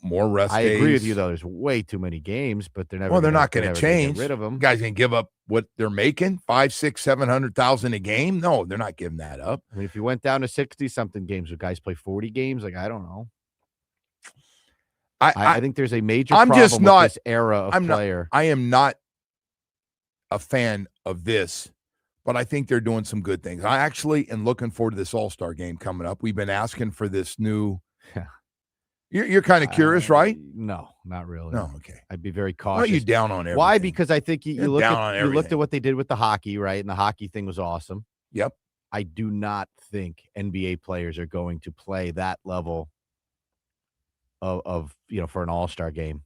More rest I days. agree with you, though. There's way too many games, but they're never. Well, they're not going to change. Get rid of them. You guys can give up what they're making, 500,000, 600,000, 700,000 a game. No, they're not giving that up. I mean, if you went down to 60-something games, would guys play 40 games? Like, I don't know. I think there's a major problem with this era of player. I am not a fan of this, but I think they're doing some good things. I actually am looking forward to this All-Star game coming up. We've been asking for this new. You're kind of curious, right? No, not really. No, okay. I'd be very cautious. Why are you down on everything? Why? Because I think you looked at what they did with the hockey, right? And the hockey thing was awesome. Yep. I do not think NBA players are going to play that level of for an All-Star game.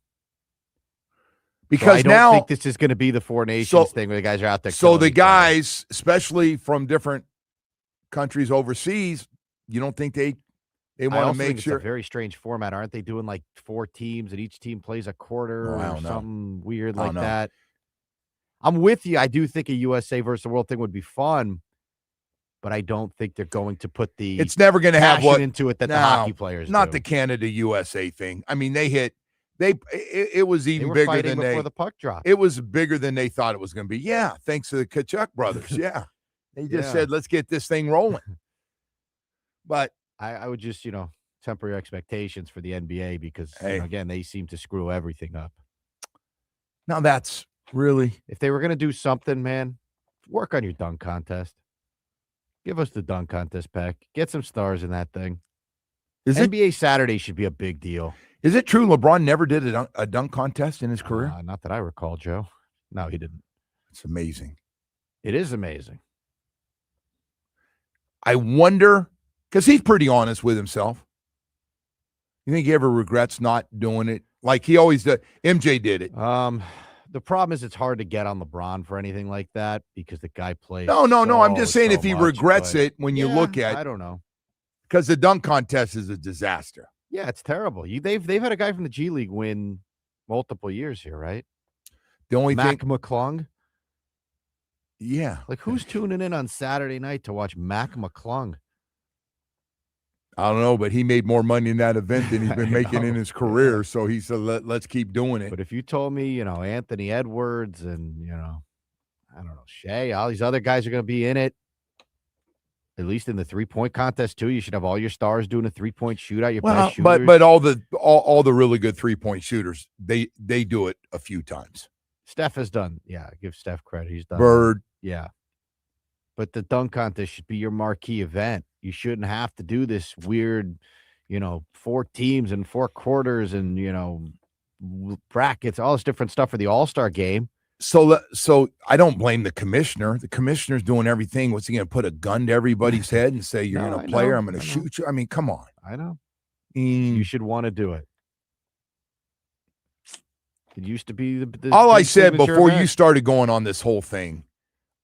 Because so I don't think this is going to be the Four Nations thing where the guys are out there. So the guys, especially from different countries overseas, you don't think they want to make sure. It's a very strange format. Aren't they doing like 4 teams and each team plays a quarter or something weird like that? I'm with you. I do think a USA versus the world thing would be fun, but I don't think they're going to put the it's never going to have what into it that the hockey players not do. The Canada USA thing. I mean, it was even bigger than before the puck dropped. It was bigger than they thought it was going to be. Yeah, thanks to the Kachuk brothers. Yeah, they just said let's get this thing rolling. But I would just temper your expectations for the NBA because again they seem to screw everything up. Now that's really if they were going to do something, man, work on your dunk contest. Give us the dunk contest pack. Get some stars in that thing. NBA Saturday should be a big deal. Is it true LeBron never did a dunk contest in his career? Not that I recall, Joe. No, he didn't. It's amazing. It is amazing. I wonder, because he's pretty honest with himself. You think he ever regrets not doing it? Like he always did. MJ did it. The problem is it's hard to get on LeBron for anything like that because the guy plays. No. I'm just saying if he regrets it when you look at. I don't know. Because the dunk contest is a disaster. Yeah, it's terrible. They've had a guy from the G League win multiple years here, right? The only Mac McClung. Yeah. Like who's tuning in on Saturday night to watch Mac McClung? I don't know, but he made more money in that event than he's been making in his career. So he said, let's keep doing it. But if you told me, Anthony Edwards and, I don't know, Shea, all these other guys are going to be in it, at least in the 3-point contest too, you should have all your stars doing a 3-point shootout. Your best shooters. But all the really good 3-point shooters, they do it a few times. Steph has done. Yeah, give Steph credit. He's done. Bird. Yeah. But the dunk contest should be your marquee event. You shouldn't have to do this weird, 4 teams and 4 quarters and, brackets, all this different stuff for the All-Star game. So I don't blame the commissioner. The commissioner's doing everything. What's he going to put a gun to everybody's head and say, you're going to play or I'm going to shoot you? I mean, come on. I know. You should want to do it. It used to be the all I said before event. You started going on this whole thing,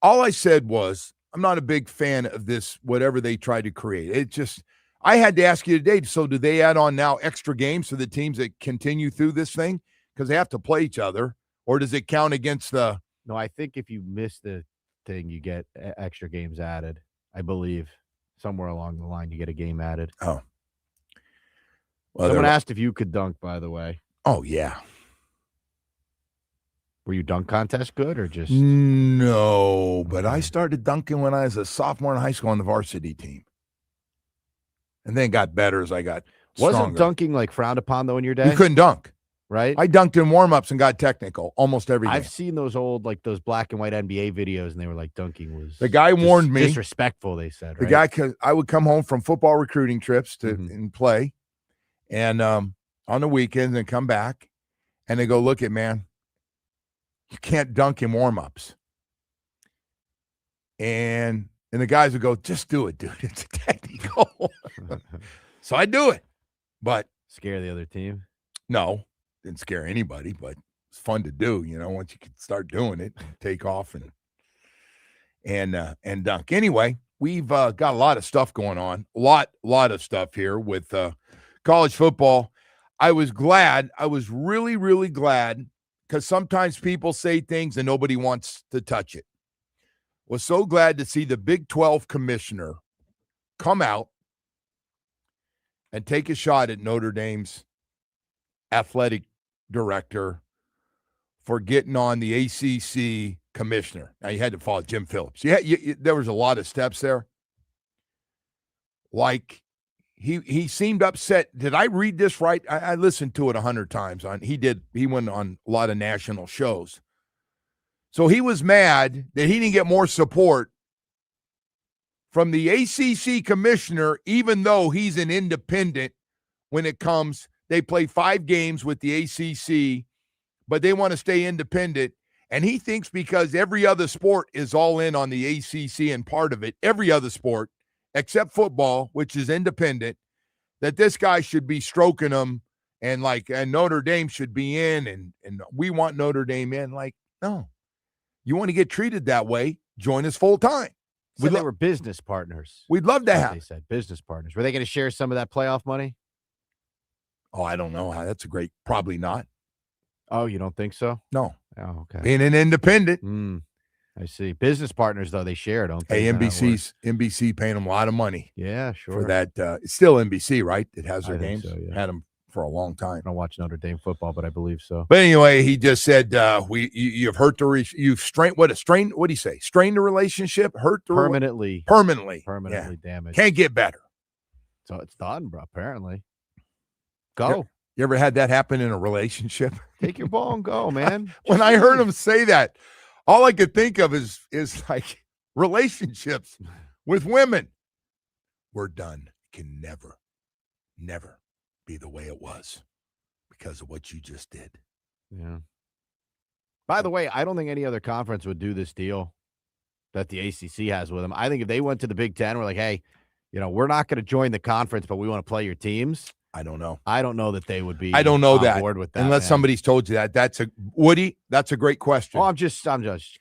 all I said was, I'm not a big fan of this, whatever they tried to create. It just, I had to ask you today, so do they add on now extra games for the teams that continue through this thing? Because they have to play each other. Or does it count against the? No, I think if you miss the thing, you get extra games added. I believe somewhere along the line, you get a game added. Oh. Well, someone asked if you could dunk, by the way. Oh, yeah. Were you dunk contest good or just? No, but I started dunking when I was a sophomore in high school on the varsity team. And then got better as I got stronger. Wasn't dunking like frowned upon though in your day? You couldn't dunk. Right? I dunked in warm-ups and got technical almost every game. I've seen those old, like those black and white NBA videos, and they were like dunking was. The guy warned me. Disrespectful, they said. The right? guy, I would come home from football recruiting trips to and play, and on the weekends and come back, and they go, look at man, you can't dunk in warm-ups. And the guys would go, just do it, dude. It's technical. So I do it, but scare the other team. No. Didn't scare anybody, but it's fun to do, once you can start doing it, take off and dunk. Anyway, we've got a lot of stuff going on, a lot of stuff here with college football. I was really, really glad, because sometimes people say things and nobody wants to touch it. Was so glad to see the Big 12 commissioner come out and take a shot at Notre Dame's athletic director for getting on the ACC commissioner. Now, you had to follow Jim Phillips. Yeah, there was a lot of steps there. Like, he seemed upset. Did I read this right? I listened to it 100 times. He went on a lot of national shows. So he was mad that he didn't get more support from the ACC commissioner, even though he's an independent when it comes. They play 5 games with the ACC, but they want to stay independent. And he thinks because every other sport is all in on the ACC and part of it, every other sport, except football, which is independent, that this guy should be stroking them and Notre Dame should be in and we want Notre Dame in. Like, no. You want to get treated that way, join us full time. So they were business partners. We'd love to have. They said business partners. Were they going to share some of that playoff money? Oh, I don't know. That's probably not. Oh, you don't think so? No. Oh, okay. Being an independent. I see. Business partners, though, they share, don't they? Hey, NBC paying them a lot of money. Yeah, sure. For that. It's still NBC, right? It has their I think games. so, yeah. Had them for a long time. I don't watch Notre Dame football, but I believe so. But anyway, he just said, you've hurt you've strained, what do you say? Strained the relationship? Hurt the Permanently damaged. Can't get better. So it's done, bro, apparently. Go. You ever had that happen in a relationship? Take your ball and go, man. When I heard him say that, all I could think of is like relationships with women. We're done. Can never be the way it was because of what you just did. Yeah. By the way, I don't think any other conference would do this deal that the ACC has with them. I think if they went to the Big Ten, we're like, hey, we're not going to join the conference, but we want to play your teams. I don't know. I don't know that they would be. I don't know on board with that, unless somebody's told you that. That's a great question. Well, I'm just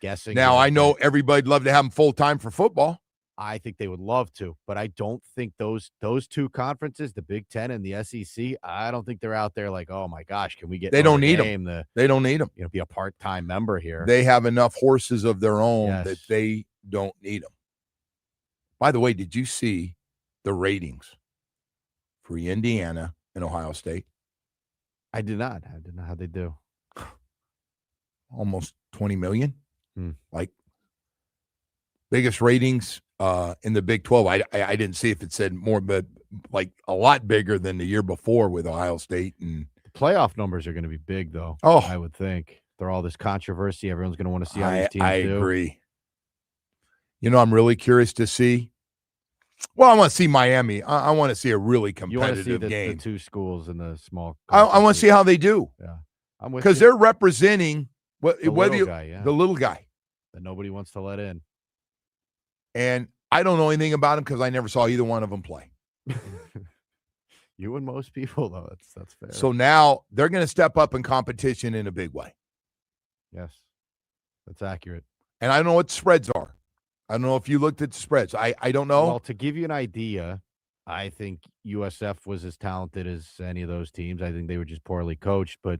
guessing. Now I know everybody'd love to have them full time for football. I think they would love to, but I don't think those 2 conferences, the Big Ten and the SEC, I don't think they're out there like, oh my gosh, can we get? They don't need them. They don't need them. Be a part-time member here. They have enough horses of their own Yes. that they don't need them. By the way, did you see the ratings for Indiana and Ohio State? I did not. How'd they do? Almost 20 million. Like biggest ratings in the Big 12. I didn't see if it said more, but like a lot bigger than the year before with Ohio State. And the playoff numbers are going to be big, though. Oh, I would think. They're all this controversy. Everyone's going to want to see how these teams I do. agree. You know, I'm really curious to see. Well, I want to see Miami. I want to see a really You want to see competitive the game. two schools in the small. I want to conferences. see how they do. Yeah, I'm with Because you. they're representing The whether little you guy, yeah. the little guy. That nobody wants to let in. And I don't know anything about him because I never saw either one of them play. You and most people, though. That's fair. So now they're going to step up in competition in a big way. yes, that's accurate. And I don't know what the spreads are. I don't know if you looked at the spreads. I don't know. Well, to give you an idea, I think USF was as talented as any of those teams. I think they were just poorly coached, but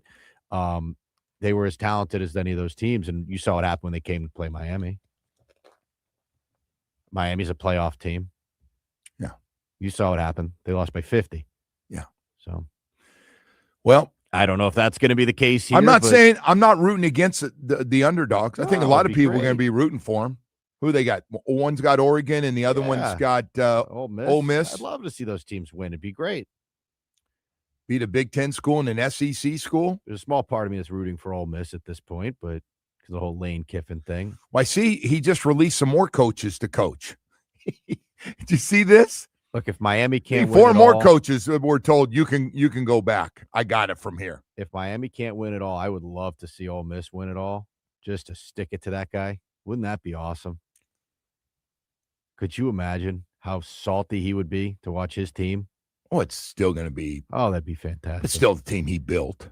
they were as talented as any of those teams. And you saw what happened when they came to play Miami. Miami's a playoff team. Yeah. You saw what happened. They lost by 50. Yeah. So, well, I don't know if that's going to be the case here. I'm not saying I'm not rooting against the underdogs. I think a No, lot it'd of be people are going to great. be rooting for them. Who they got? One's got Oregon and the other one's Yeah. got Ole Miss. Ole Miss. I'd love to see those teams win. It'd be great. beat a Big Ten school and an SEC school. There's a small part of me that's rooting for Ole Miss at this point, but because the whole Lane Kiffin thing. Well, I see he just released some more coaches to coach. Did you see this? Look, if Miami can't win Four it more all, coaches were told you can go back. I got it from here. if Miami can't win it all, I would love to see Ole Miss win it all, just to stick it to that guy. Wouldn't that be awesome? Could you imagine how salty he would be to watch his team? Oh, it's still going to be. Oh, that'd be fantastic. It's still the team he built.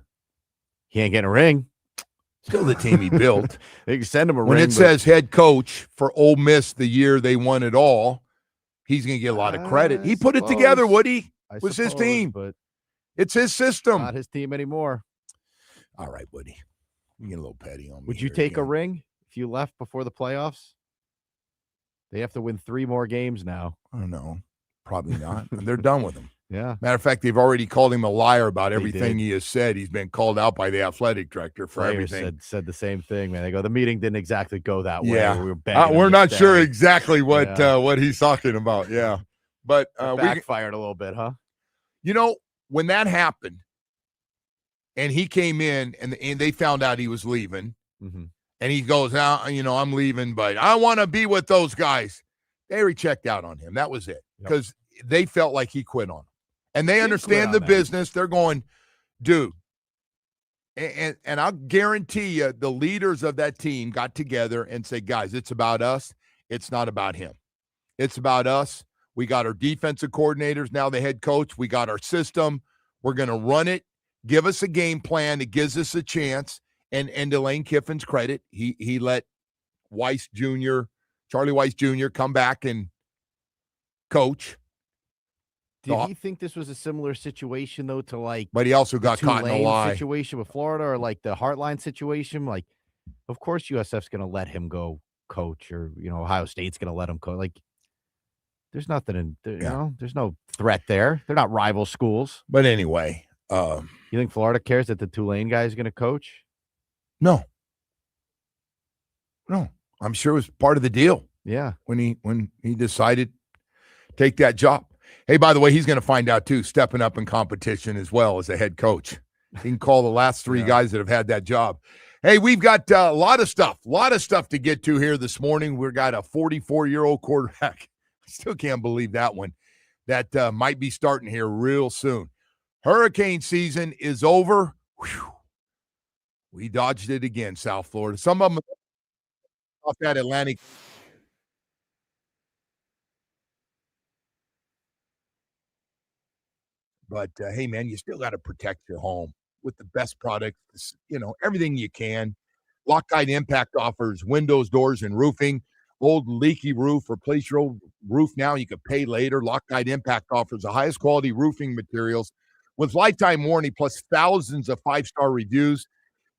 He ain't getting a ring. Still the team he built. They can send him a When ring. it says head coach for Ole Miss the year they won it all, he's going to get a lot of credit. He put it together, Woody. It was his team. But It's his system. not his team anymore. All right, Woody. You get a little petty on me. Would you here take a again. ring if you left before the playoffs? They have to win 3 more games now. I don't know. Probably not. They're done with him. Yeah. Matter of fact, they've already called him a liar about They everything did. he has said. He's been called out by the athletic director for Players everything. said the same thing, man. They go, the meeting didn't exactly go that way. Yeah. We were begging him We're to not stay." sure exactly what Yeah. what he's talking about. Yeah, but It we, backfired a little bit, huh? you know, when that happened, and he came in, and they found out he was leaving, Mm-hmm. and he goes, "Now, I'm leaving, but I want to be with those guys." They already checked out on him. That was it, Yep. because they felt like he quit on them, and they He quit understand on the them. business. They're going, dude. And I'll guarantee you the leaders of that team got together and said, guys, it's about us. It's not about him. It's about us. We got our defensive coordinators, now the head coach. We got our system. We're going to run it. Give us a game plan that gives us a chance. And to Lane Kiffin's credit, he let Charlie Weiss Jr. come back and coach. Did he think this was a similar situation, though, to like But he also the got caught in a Tulane lie. situation with Florida, or like the Hartline situation? Like, of course USF's going to let him go coach, or Ohio State's going to let him coach. Like, there's nothing in there, Yeah. there's no threat there. They're not rival schools. But anyway, You think Florida cares that the Tulane guy is going to coach? no. I'm sure it was part of the deal. Yeah. when he decided to take that job. Hey, by the way, he's going to find out too, stepping up in competition as well as a head coach. He can call the last 3 Yeah. guys that have had that job. Hey, we've got a lot of stuff to get to here this morning. We've got a 44-year-old quarterback. I still can't believe that one. That might be starting here real soon. Hurricane season is over. Whew. We dodged it again, South Florida. Some of them off that Atlantic. But, hey, man, you still got to protect your home with the best products, everything you can. Loctite Impact offers windows, doors, and roofing. Old leaky roof, replace your old roof now. You can pay later. Loctite Impact offers the highest quality roofing materials with lifetime warranty plus thousands of 5-star reviews.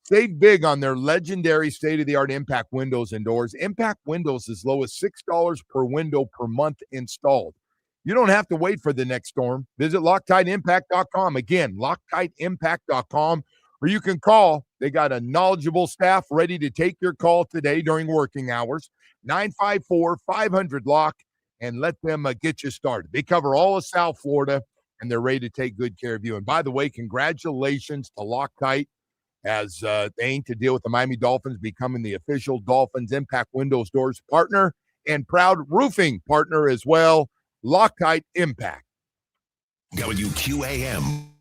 Save big on their legendary state-of-the-art Impact windows and doors. Impact windows as low as $6 per window per month installed. You don't have to wait for the next storm. Visit LoctiteImpact.com. Again, LoctiteImpact.com, or you can call. They got a knowledgeable staff ready to take your call today during working hours. 954-500-LOCK, and let them get you started. They cover all of South Florida, and they're ready to take good care of you. And by the way, congratulations to Loctite as they aim to deal with the Miami Dolphins becoming the official Dolphins Impact Windows Doors partner and proud roofing partner as well, Loctite Impact. WQAM.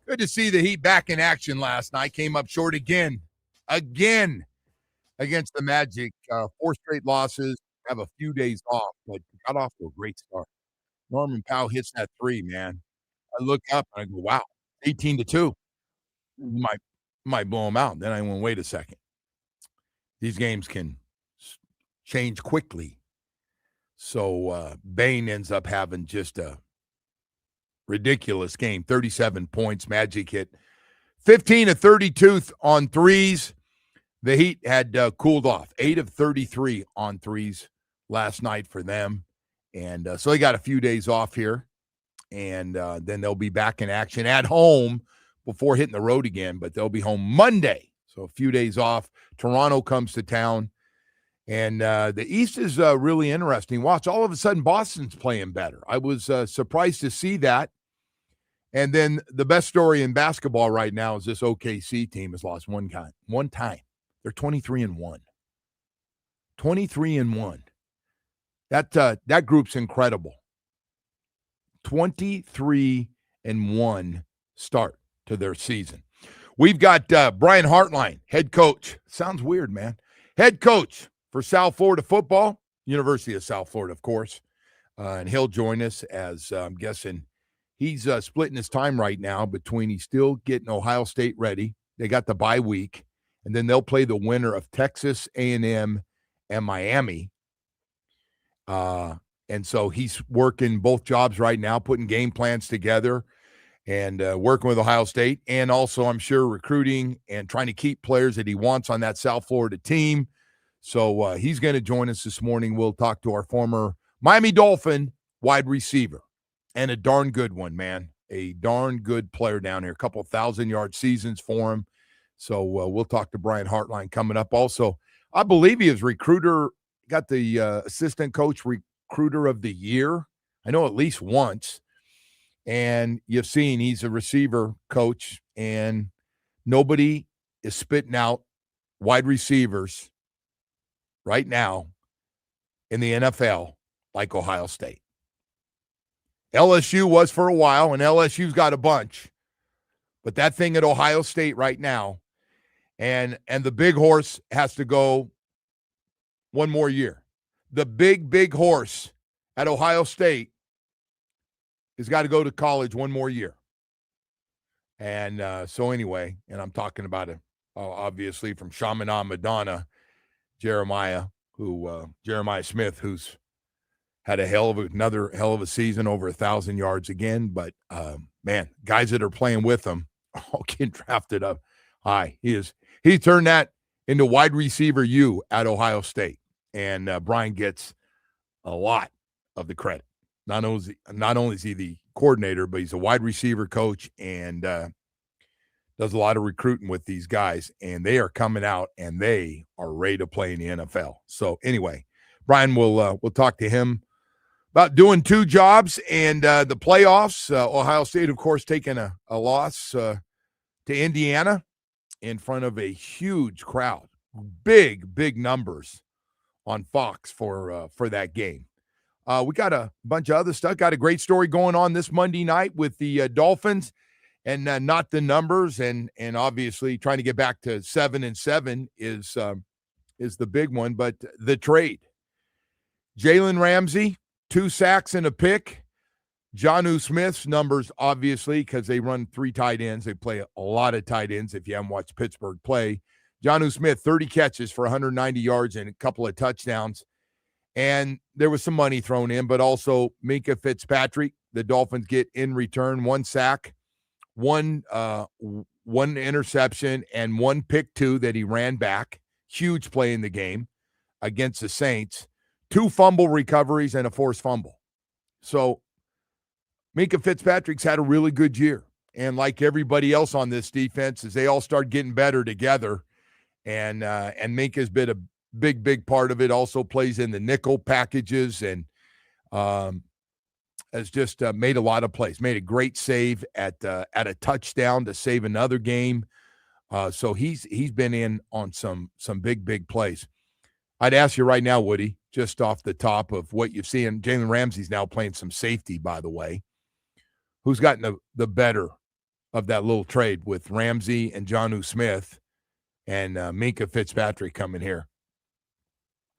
Good to see the Heat back in action last night. Came up short again against the Magic. 4 straight losses. Have a few days off, but got off to a great start. Norman Powell hits that 3, man. I look up and I go, wow, 18-2. Might blow them out. Then I went, wait a second. These games can change quickly. So Bain ends up having just a ridiculous game. 37 points. Magic hit 15 of 32 on threes. The Heat had cooled off. 8 of 33 on threes last night for them. And so they got a few days off here. And then they'll be back in action at home before hitting the road again. But they'll be home Monday. So a few days off. Toronto comes to town. And the East is really interesting. Watch, all of a sudden, Boston's playing better. I was surprised to see that. And then the best story in basketball right now is this OKC team has lost one time. They're 23-1. 23-1. That group's incredible. 23-1 start to their season. We've got Brian Hartline, head coach. Sounds weird, man. Head coach for South Florida football, University of South Florida, of course. And he'll join us as I'm guessing he's splitting his time right now between he's still getting Ohio State ready. They got the bye week. And then they'll play the winner of Texas A&M and Miami. And so he's working both jobs right now, putting game plans together and working with Ohio State. And also, I'm sure, recruiting and trying to keep players that he wants on that South Florida team. So he's going to join us this morning. We'll talk to our former Miami Dolphin wide receiver, and a darn good one, man. A darn good player down here. A couple 1,000-yard seasons for him. So we'll talk to Brian Hartline coming up. Also, I believe he is got the assistant coach recruiter of the year. I know at least once. And you've seen he's a receiver coach, and nobody is spitting out wide receivers right now in the NFL like Ohio State. LSU was for a while, and LSU's got a bunch. But that thing at Ohio State right now, and the big horse has to go one more year. The big horse at Ohio State has got to go to college one more year. And so anyway, and I'm talking about it, obviously, from Chaminade Madonna, Jeremiah Smith, who's had another hell of a season, over 1,000 yards again. But, man, guys that are playing with him all getting drafted up high. He turned that into wide receiver U at Ohio State. And Brian gets a lot of the credit. Not only is he the coordinator, but he's a wide receiver coach and does a lot of recruiting with these guys. And they are coming out, and they are ready to play in the NFL. So anyway, Brian, we'll talk to him about doing 2 jobs and the playoffs. Ohio State, of course, taking a loss to Indiana in front of a huge crowd. Big numbers on Fox for that game. We got a bunch of other stuff. Got a great story going on this Monday night with the Dolphins, and not the numbers, and obviously trying to get back to 7-7 is the big one, but the trade. Jalen Ramsey, 2 sacks and a pick. Jonnu Smith's numbers, obviously, because they run 3 tight ends. They play a lot of tight ends if you haven't watched Pittsburgh play. Jonnu Smith, 30 catches for 190 yards and a couple of touchdowns. And there was some money thrown in, but also Minka Fitzpatrick, the Dolphins get in return 1 sack, one interception, and 1 pick 2 that he ran back. Huge play in the game against the Saints. 2 fumble recoveries and a forced fumble. So Minka Fitzpatrick's had a really good year. And like everybody else on this defense, as they all start getting better together, and Minka's been a big part of it. Also plays in the nickel packages and has just made a lot of plays. Made a great save at a touchdown to save another game. So he's been in on some big plays. I'd ask you right now, Woody, just off the top of what you've seen. Jalen Ramsey's now playing some safety, by the way. Who's gotten the better of that little trade with Ramsey and Jonnu Smith and Minka Fitzpatrick coming here.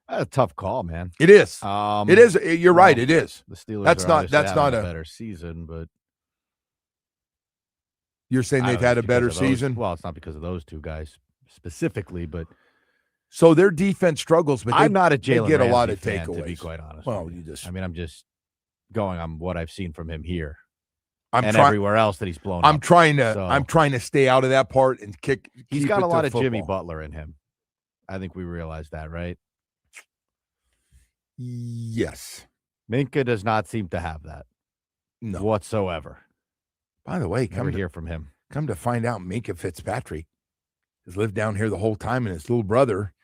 That's a tough call, man. It is. It It is. You're right. It is. The Steelers That's are not- obviously that's having not a a- better season, but You're saying I they've don't know, had a it's because better of those- season? Well, it's not because of those two guys specifically, but So their defense struggles, but I'm not a they Jalen get a Ramsey lot of fan, takeaways. to be quite honest. Well, with you just I mean, I'm just going on what I've seen from him here I'm and trying everywhere else that he's blown I'm up. trying to So- I'm trying to stay out of that part and He's keep got it a lot to of Jimmy football. Butler in him. I think we realize that, right? Yes. Minka does not seem to have that No. whatsoever. By the way, Never hear from him. come to find out, Minka Fitzpatrick has lived down here the whole time, and his little brother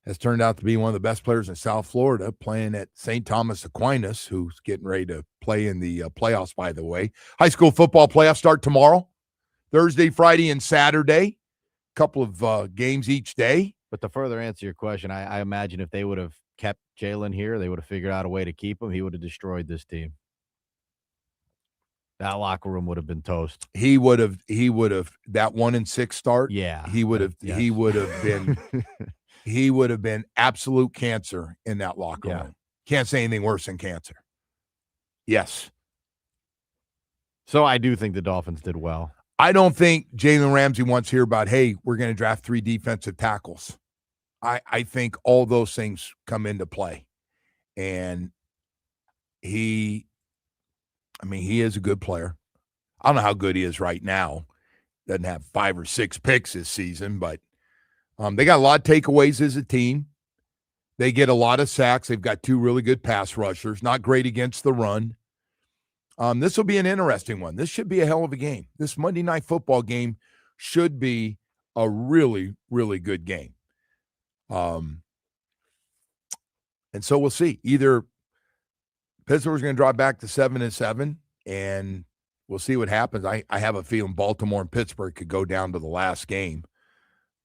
has turned out to be one of the best players in South Florida, playing at St. Thomas Aquinas, who's getting ready to play in the playoffs, by the way. High school football playoffs start tomorrow, Thursday, Friday, and Saturday. Couple of games each day. But to further answer your question, I imagine if they would have kept Jalen here, they would have figured out a way to keep him. He would have destroyed this team. That locker room would have been toast. He would have that 1-6 start. Yeah. He would have been he would have been absolute cancer in that locker Yeah. room. Can't say anything worse than cancer. Yes. So I do think the Dolphins did well. I don't think Jalen Ramsey wants to hear about, hey, we're going to draft 3 defensive tackles. I think all those things come into play. And he is a good player. I don't know how good he is right now. Doesn't have 5 or 6 picks this season, but they got a lot of takeaways as a team. They get a lot of sacks. They've got 2 really good pass rushers. Not great against the run. This will be an interesting one. This should be a hell of a game. This Monday Night Football game should be a really, really good game. And so we'll see. Either Pittsburgh's going to drop back to 7-7, and we'll see what happens. I have a feeling Baltimore and Pittsburgh could go down to the last game.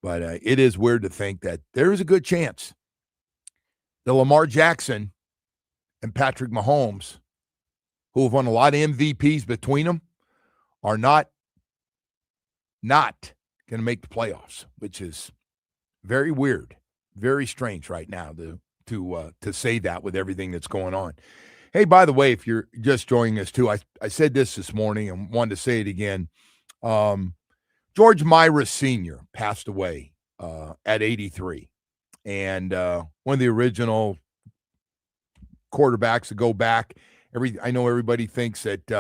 But it is weird to think that there is a good chance that Lamar Jackson and Patrick Mahomes, who have won a lot of MVPs between them, are not going to make the playoffs, which is very weird, very strange right now to say that with everything that's going on. Hey, by the way, if you're just joining us too, I said this morning and wanted to say it again. George Mira Sr. passed away at 83. And one of the original quarterbacks to go back. I know everybody thinks that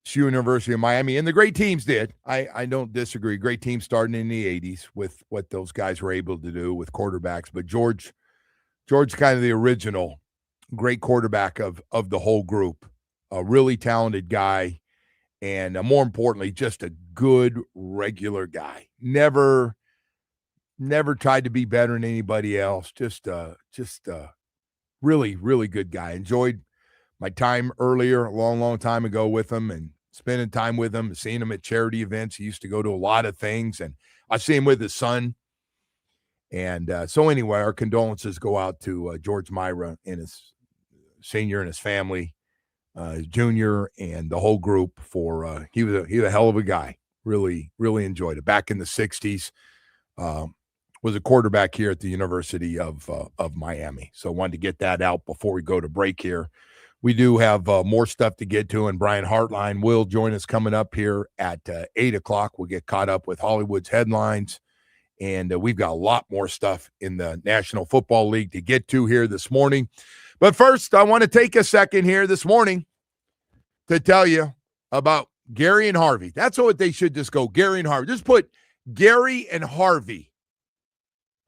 SU University of Miami, and the great teams did. I don't disagree. Great teams starting in the 80s with what those guys were able to do with quarterbacks. But George kind of the original great quarterback of the whole group. A really talented guy, and more importantly, just a good regular guy. Never tried to be better than anybody else. Just really, really good guy. Enjoyed my time earlier, a long time ago with him, and spending time with him, seeing him at charity events. He used to go to a lot of things, and I see him with his son. And so anyway, our condolences go out to George Mira and his senior and his family, his junior, and the whole group for he was a hell of a guy. Really, really enjoyed it. Back in the 60s, was a quarterback here at the University of Miami. So I wanted to get that out before we go to break here. We do have more stuff to get to, and Brian Hartline will join us coming up here at 8 o'clock. We'll get caught up with Hollywood's headlines, and we've got a lot more stuff in the National Football League to get to here this morning. But first, I want to take a second here this morning to tell you about Gary and Harvey. That's what they should just go, Gary and Harvey. Just put Gary and Harvey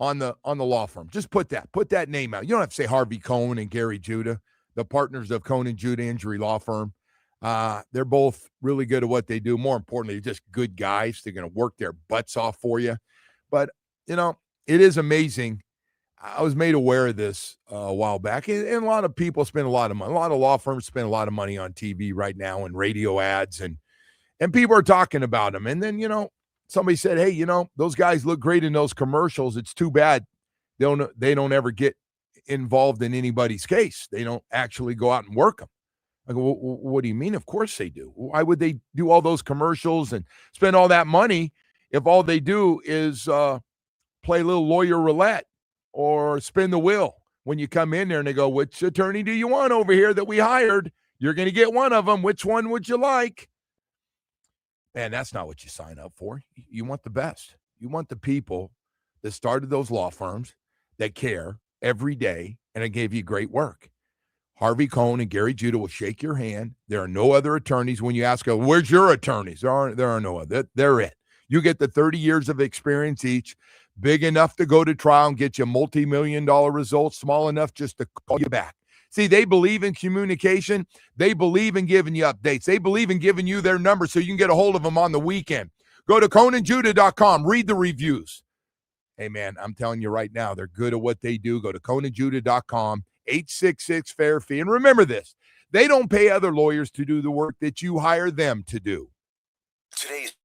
on the law firm. Just put that name out. You don't have to say Harvey Cohn and Gary Judah, the partners of Cohn and Judah Injury Law Firm. They're both really good at what they do. More importantly, just good guys. They're going to work their butts off for you. But, it is amazing. I was made aware of this a while back, and a lot of people spend a lot of money. A lot of law firms spend a lot of money on TV right now and radio ads, and people are talking about them. And then, somebody said, hey, those guys look great in those commercials. It's too bad they don't ever get involved in anybody's case. They don't actually go out and work them. I go, what do you mean? Of course they do. Why would they do all those commercials and spend all that money if all they do is play a little lawyer roulette or spin the wheel when you come in there and they go, which attorney do you want over here that we hired? You're going to get one of them. Which one would you like? Man, that's not what you sign up for. You want the best. You want the people that started those law firms that care every day and it gave you great work. Harvey Cohn and Gary Judah will shake your hand. There are no other attorneys. When you ask them, where's your attorneys? There are no other. They're it. You get the 30 years of experience each, big enough to go to trial and get you multi-million-dollar results, small enough just to call you back. See, they believe in communication. They believe in giving you updates. They believe in giving you their number so you can get a hold of them on the weekend. Go to ConanJudah.com. Read the reviews. Hey, man, I'm telling you right now, they're good at what they do. Go to ConanJudah.com. 866 fair fee. And remember this, they don't pay other lawyers to do the work that you hire them to do. Today's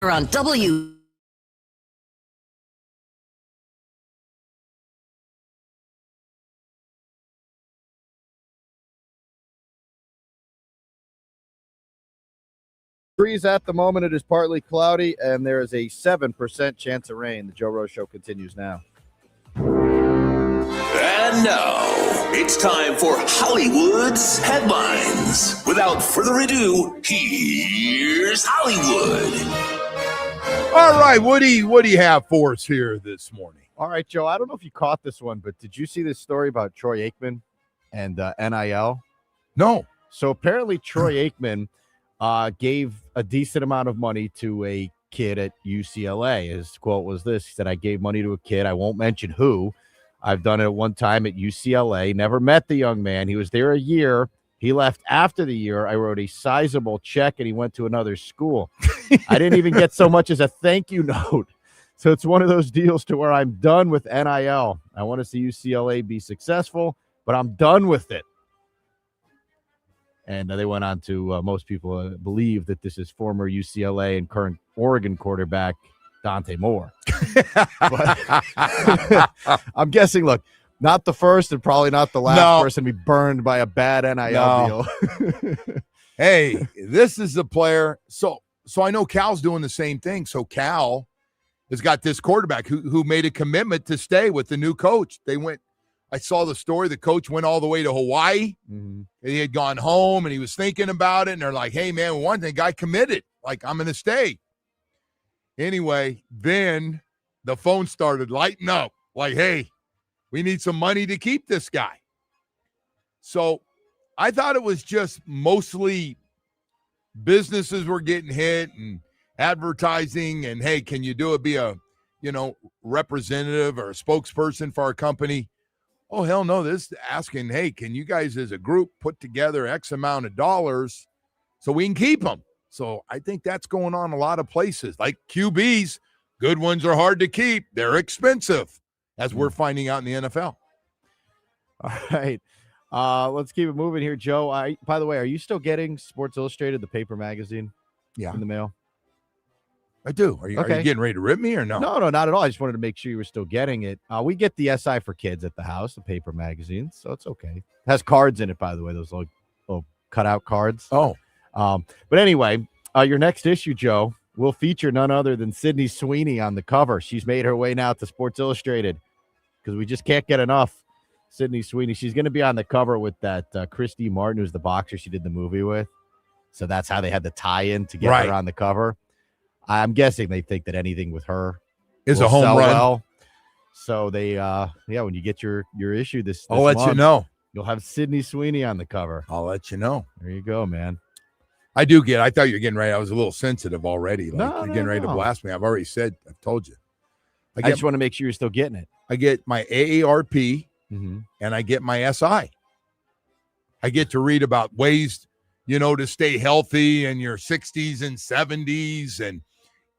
on W. Breeze at the moment. It is partly cloudy, and there is a 7% chance of rain. The Joe Rose Show continues now. And now, it's time for Hollywood's headlines. Without further ado, here's Hollywood. All right, what do you have for us here this morning? All right, Joe, I don't know if you caught this one, but did you see this story about Troy Aikman and NIL? No. So apparently Troy Aikman gave a decent amount of money to a kid at UCLA. His quote was this. He said, I gave money to a kid. I won't mention who. I've done it one time at UCLA. Never met the young man. He was there a year. He left after the year. I wrote a sizable check, and he went to another school. I didn't even get so much as a thank you note. So it's one of those deals to where I'm done with NIL. I want to see UCLA be successful, but I'm done with it. And they went on to, most people believe that this is former UCLA and current Oregon quarterback Dante Moore. But I'm guessing, look, not the first and probably not the last person to be burned by a bad NIL deal. Hey, this is the player. So I know Cal's doing the same thing. So Cal has got this quarterback who made a commitment to stay with the new coach. I saw the story. The coach went all the way to Hawaii. Mm-hmm. He had gone home and he was thinking about it. And they're like, hey, man, one thing, guy committed. Like, I'm going to stay. Anyway, then the phone started lighting up. Like, hey, we need some money to keep this guy. So I thought it was just mostly businesses were getting hit and advertising. And, hey, can you do it? Be a, representative or a spokesperson for our company. Oh, hell no. This is asking, hey, can you guys as a group put together X amount of dollars so we can keep them? So I think that's going on a lot of places. Like QBs, good ones are hard to keep. They're expensive, as we're finding out in the NFL. All right. Let's keep it moving here, Joe. By the way, are you still getting Sports Illustrated, the paper magazine? Yeah. In the mail? I do. Are you getting ready to rip me or no? No, not at all. I just wanted to make sure you were still getting it. We get the SI for Kids at the house, the paper magazine, so it's okay. It has cards in it, by the way, those little cutout cards. Oh. But anyway, your next issue, Joe, will feature none other than Sydney Sweeney on the cover. She's made her way now to Sports Illustrated because we just can't get enough Sydney Sweeney. She's going to be on the cover with that Christy Martin, who's the boxer she did the movie with. So that's how they had the tie-in to get her on the cover. I'm guessing they think that anything with her is a home run. Well. So they, when you get your issue this I'll let month, you know. You'll have Sydney Sweeney on the cover. I'll let you know. There you go, man. I thought you were getting ready. I was a little sensitive already. Like you're getting ready to blast me. I've told you. I just want to make sure you're still getting it. I get my AARP and I get my SI. I get to read about ways, to stay healthy in your 60s and 70s. And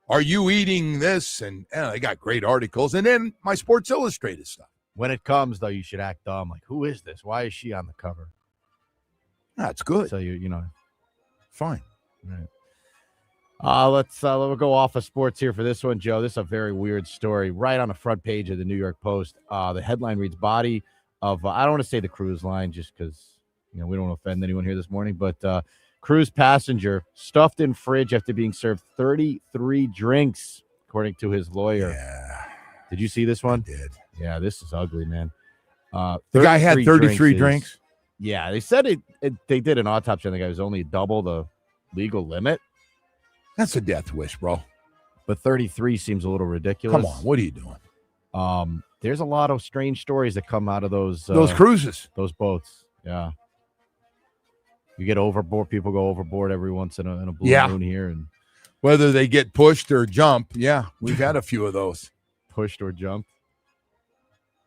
are you eating this? And I got great articles. And then my Sports Illustrated stuff. When it comes, though, you should act dumb. Like, who is this? Why is she on the cover? That's good. So, fine. All right. Let's go off of sports here for this one, Joe. This is a very weird story right on the front page of the New York Post. The headline reads, body of, I don't want to say the cruise line just because, we don't want to offend anyone here this morning, but cruise passenger stuffed in fridge after being served 33 drinks, according to his lawyer. Yeah. Did you see this one? I did. Yeah, this is ugly, man. The guy had 33 drinks. Yeah, they said they did an autopsy on the guy. It was only double the legal limit. That's a death wish, bro. But 33 seems a little ridiculous. Come on, what are you doing? There's a lot of strange stories that come out of those cruises, those boats. Yeah, you get overboard. People go overboard every once in a blue moon here, and whether they get pushed or jump. Yeah, we've had a few of those. Pushed or jumped.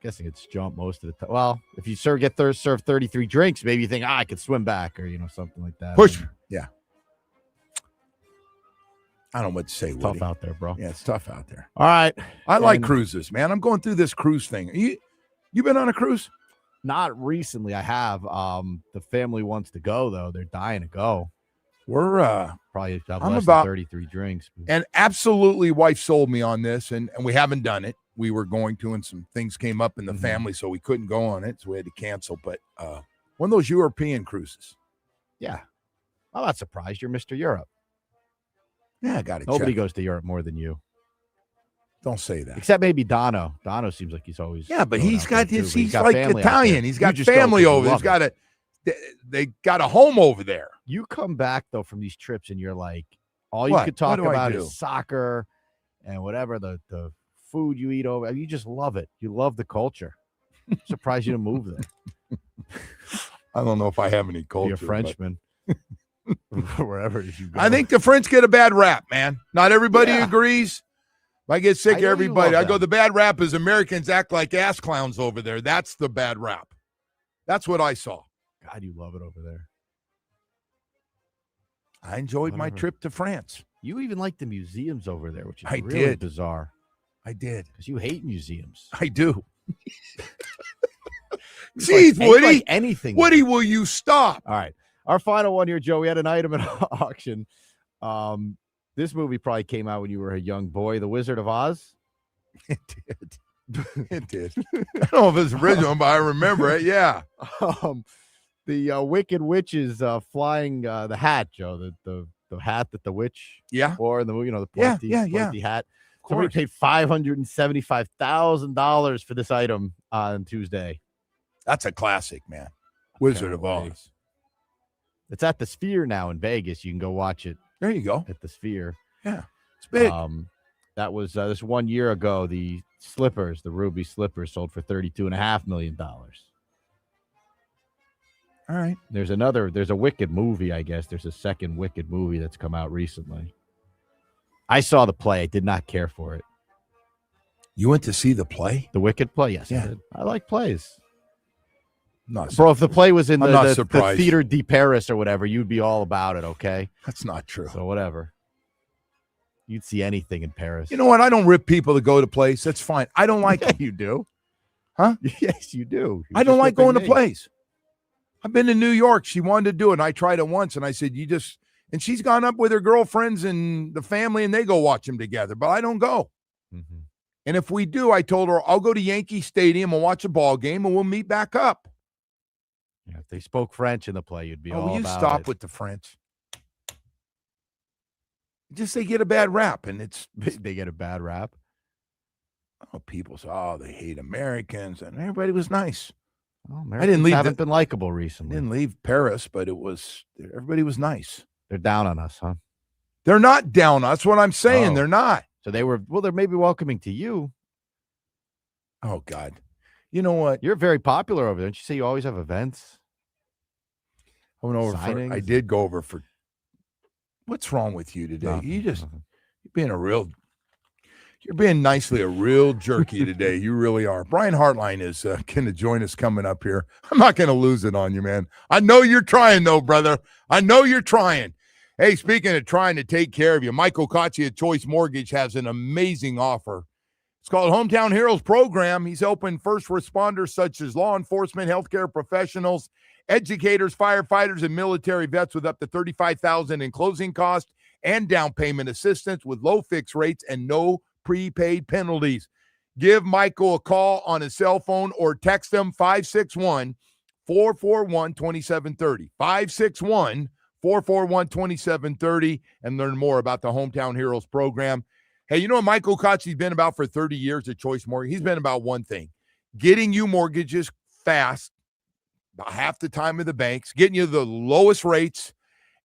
Guessing it's jump most of the time. Well, if you serve 33 drinks, maybe you think, I could swim back or, something like that. Push. Yeah. I don't know what to say. It's tough out there, bro. Yeah, it's tough out there. All right. I like cruises, man. I'm going through this cruise thing. You been on a cruise? Not recently. I have. The family wants to go, though. They're dying to go. We're Probably have I'm less about- than 33 drinks. and absolutely wife sold me on this, and we haven't done it. We were going to, and some things came up in the family, so we couldn't go on it, so we had to cancel. But one of those European cruises. Yeah. I'm not surprised. You're Mr. Europe. Yeah, I got it. Nobody goes to Europe more than you. Don't say that. Except maybe Dono. Dono seems like he's always. Yeah, but going he's out there got his. too, but He's like family out Italian. there. He's You got just go family 'cause you over there. love He's got a. They got a home over there. You come back though from these trips and you're like, all you What? could talk What do I about do? is soccer and whatever the food you eat over. You just love it. You love the culture. I'm surprised you didn't move there. I don't know if I have any culture. Be a Frenchman. Wherever you go. I think the French get a bad rap, man. Not everybody Yeah. agrees. I get sick I of know you everybody. love I go, them. the bad rap is Americans act like ass clowns over there. That's the bad rap. That's what I saw. God, you love it over there. I enjoyed my Whatever. trip to France. You even like the museums over there, which is I really did. bizarre I did. because you hate museums. I do. You Jeez, like- you Woody. like anything. Woody, there. will you stop? All right. Our final one here, Joe. We had an item at auction. This movie probably came out when you were a young boy, The Wizard of Oz. It did. It did. I don't know if it's original, but I remember it. Yeah. The Wicked Witch is flying the hat, Joe. The hat that the witch Yeah. wore in the movie, the Yeah, pointy hat. Of Somebody course. paid $575,000 for this item on Tuesday. That's a classic, man. Wizard of Apparently. Oz. It's at the Sphere now in Vegas. You can go watch it There you go. at the Sphere. Yeah. It's big. That was this 1 year ago. The slippers, the ruby slippers, sold for $32.5 million. All right. There's a Wicked movie, I guess. There's a second Wicked movie that's come out recently. I saw the play. I did not care for it. You went to see the play? The Wicked play? Yes, Yeah. I did. I like plays. Not Bro, if the play was in I'm the, not the surprised. Theater de Paris or whatever, you'd be all about it, okay? That's not true. So whatever. You'd see anything in Paris. You know what? I don't rip people to go to plays. That's fine. I don't like yeah, them. you do. Huh? Yes, you do. I don't like going to play. plays. I've been to New York. She wanted to do it. And I tried it once, and I said, and she's gone up with her girlfriends and the family, and they go watch them together. But I don't go. Mm-hmm. And if we do, I told her, I'll go to Yankee Stadium and watch a ball game, and we'll meet back up. Yeah, if they spoke French in the play, you'd be all Will you about stop it. with the French? Just they get a bad rap, and it's They get a bad rap. people say, they hate Americans, and everybody was nice. Oh, I didn't leave. Haven't been likable I recently. didn't leave Paris, but everybody was nice. They're down on us, huh? They're not down. That's what I'm saying. Oh. They're not. So they're maybe welcoming to you. Oh God, you know what? You're very popular over there. Don't you say you always have events? I went over. I Signings? did go over for. What's wrong with you today? Nothing, You're nothing. You're being nicely a real jerky today. You really are. Brian Hartline is going to join us coming up here. I'm not going to lose it on you, man. I know you're trying, though, brother. I know you're trying. Hey, speaking of trying to take care of you, Michael Kotze at Choice Mortgage has an amazing offer. It's called Hometown Heroes Program. He's helping first responders such as law enforcement, healthcare professionals, educators, firefighters, and military vets with up to $35,000 in closing costs and down payment assistance with low fixed rates and no prepaid penalties. Give Michael a call on his cell phone or text him 561-441-2730. 561-441-2730 and learn more about the Hometown Heroes Program. Hey, you know what Michael Kotze's been about for 30 years at Choice Mortgage? He's been about one thing, getting you mortgages fast, about half the time of the banks, getting you the lowest rates,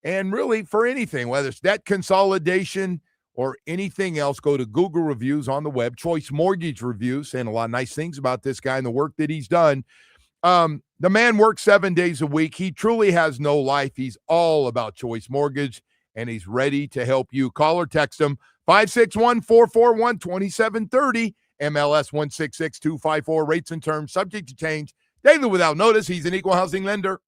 and really for anything, whether it's debt consolidation or anything else, go to Google reviews on the web, Choice Mortgage Reviews, saying a lot of nice things about this guy and the work that he's done. The man works 7 days a week. He truly has no life. He's all about Choice Mortgage, and he's ready to help you. Call or text him, 561-441-2730, MLS 166254, rates and terms subject to change, daily without notice. He's an equal housing lender.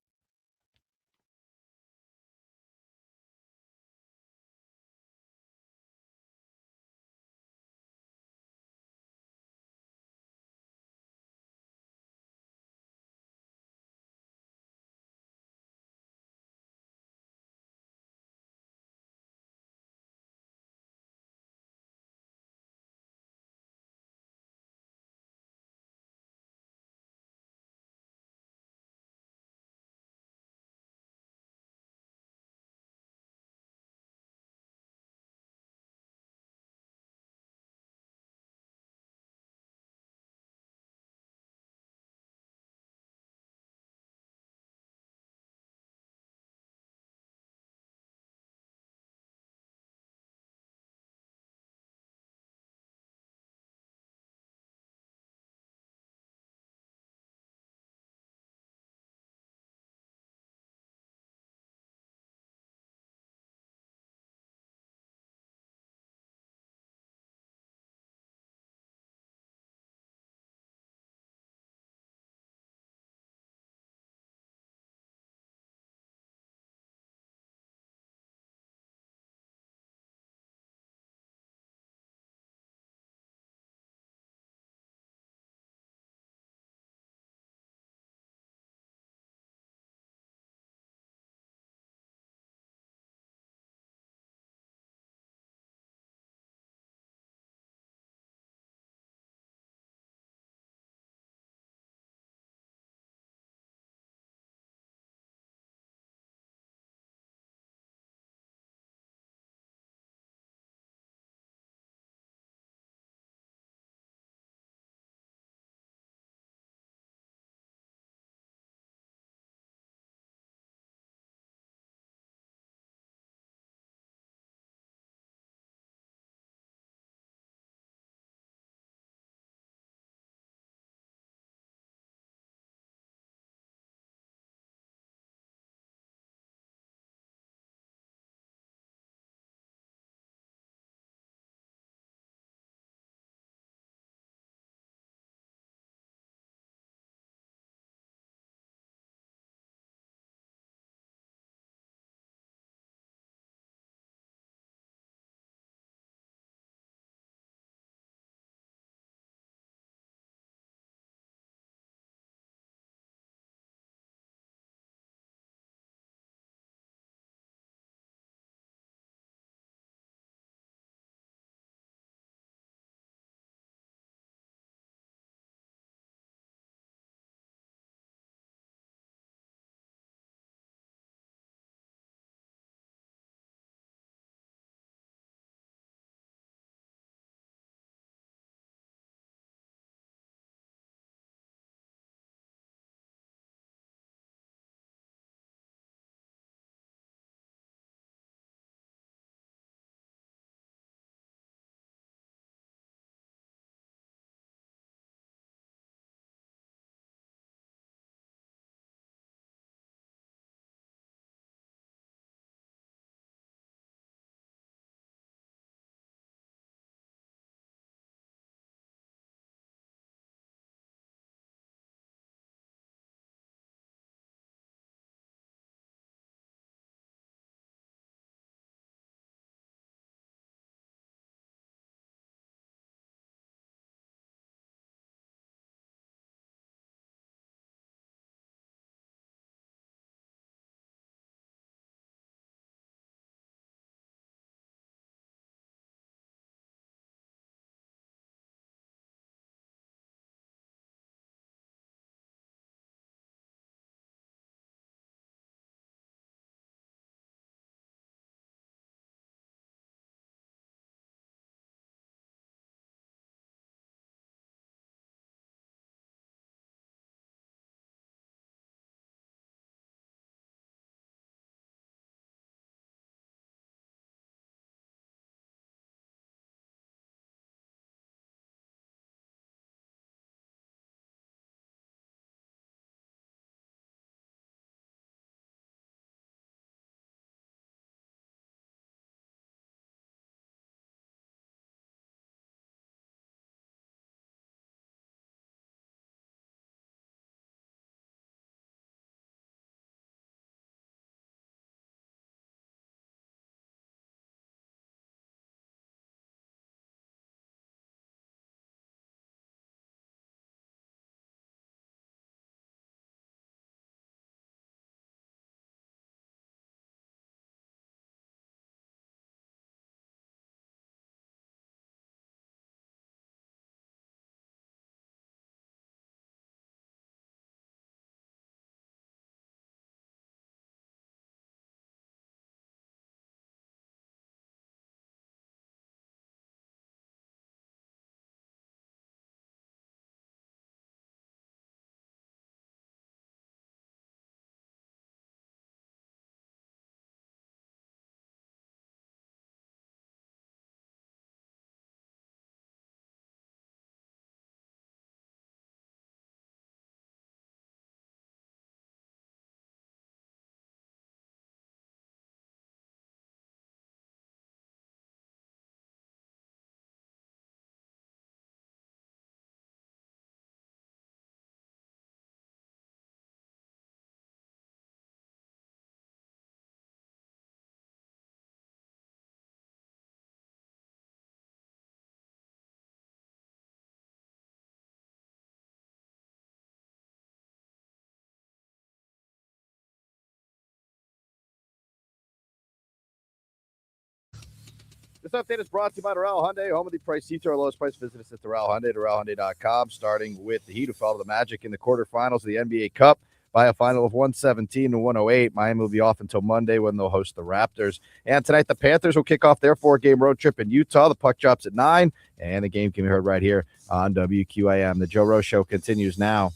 This update is brought to you by Doral Hyundai, home of the price seats, our lowest price. Visit us at Doral Hyundai, DoralHyundai.com, starting with the Heat, who fell to the Magic in the quarterfinals of the NBA Cup by a final of 117-108. Miami will be off until Monday when they'll host the Raptors. And tonight, the Panthers will kick off their 4-game road trip in Utah. The puck drops at 9, and the game can be heard right here on WQAM. The Joe Rose Show continues now.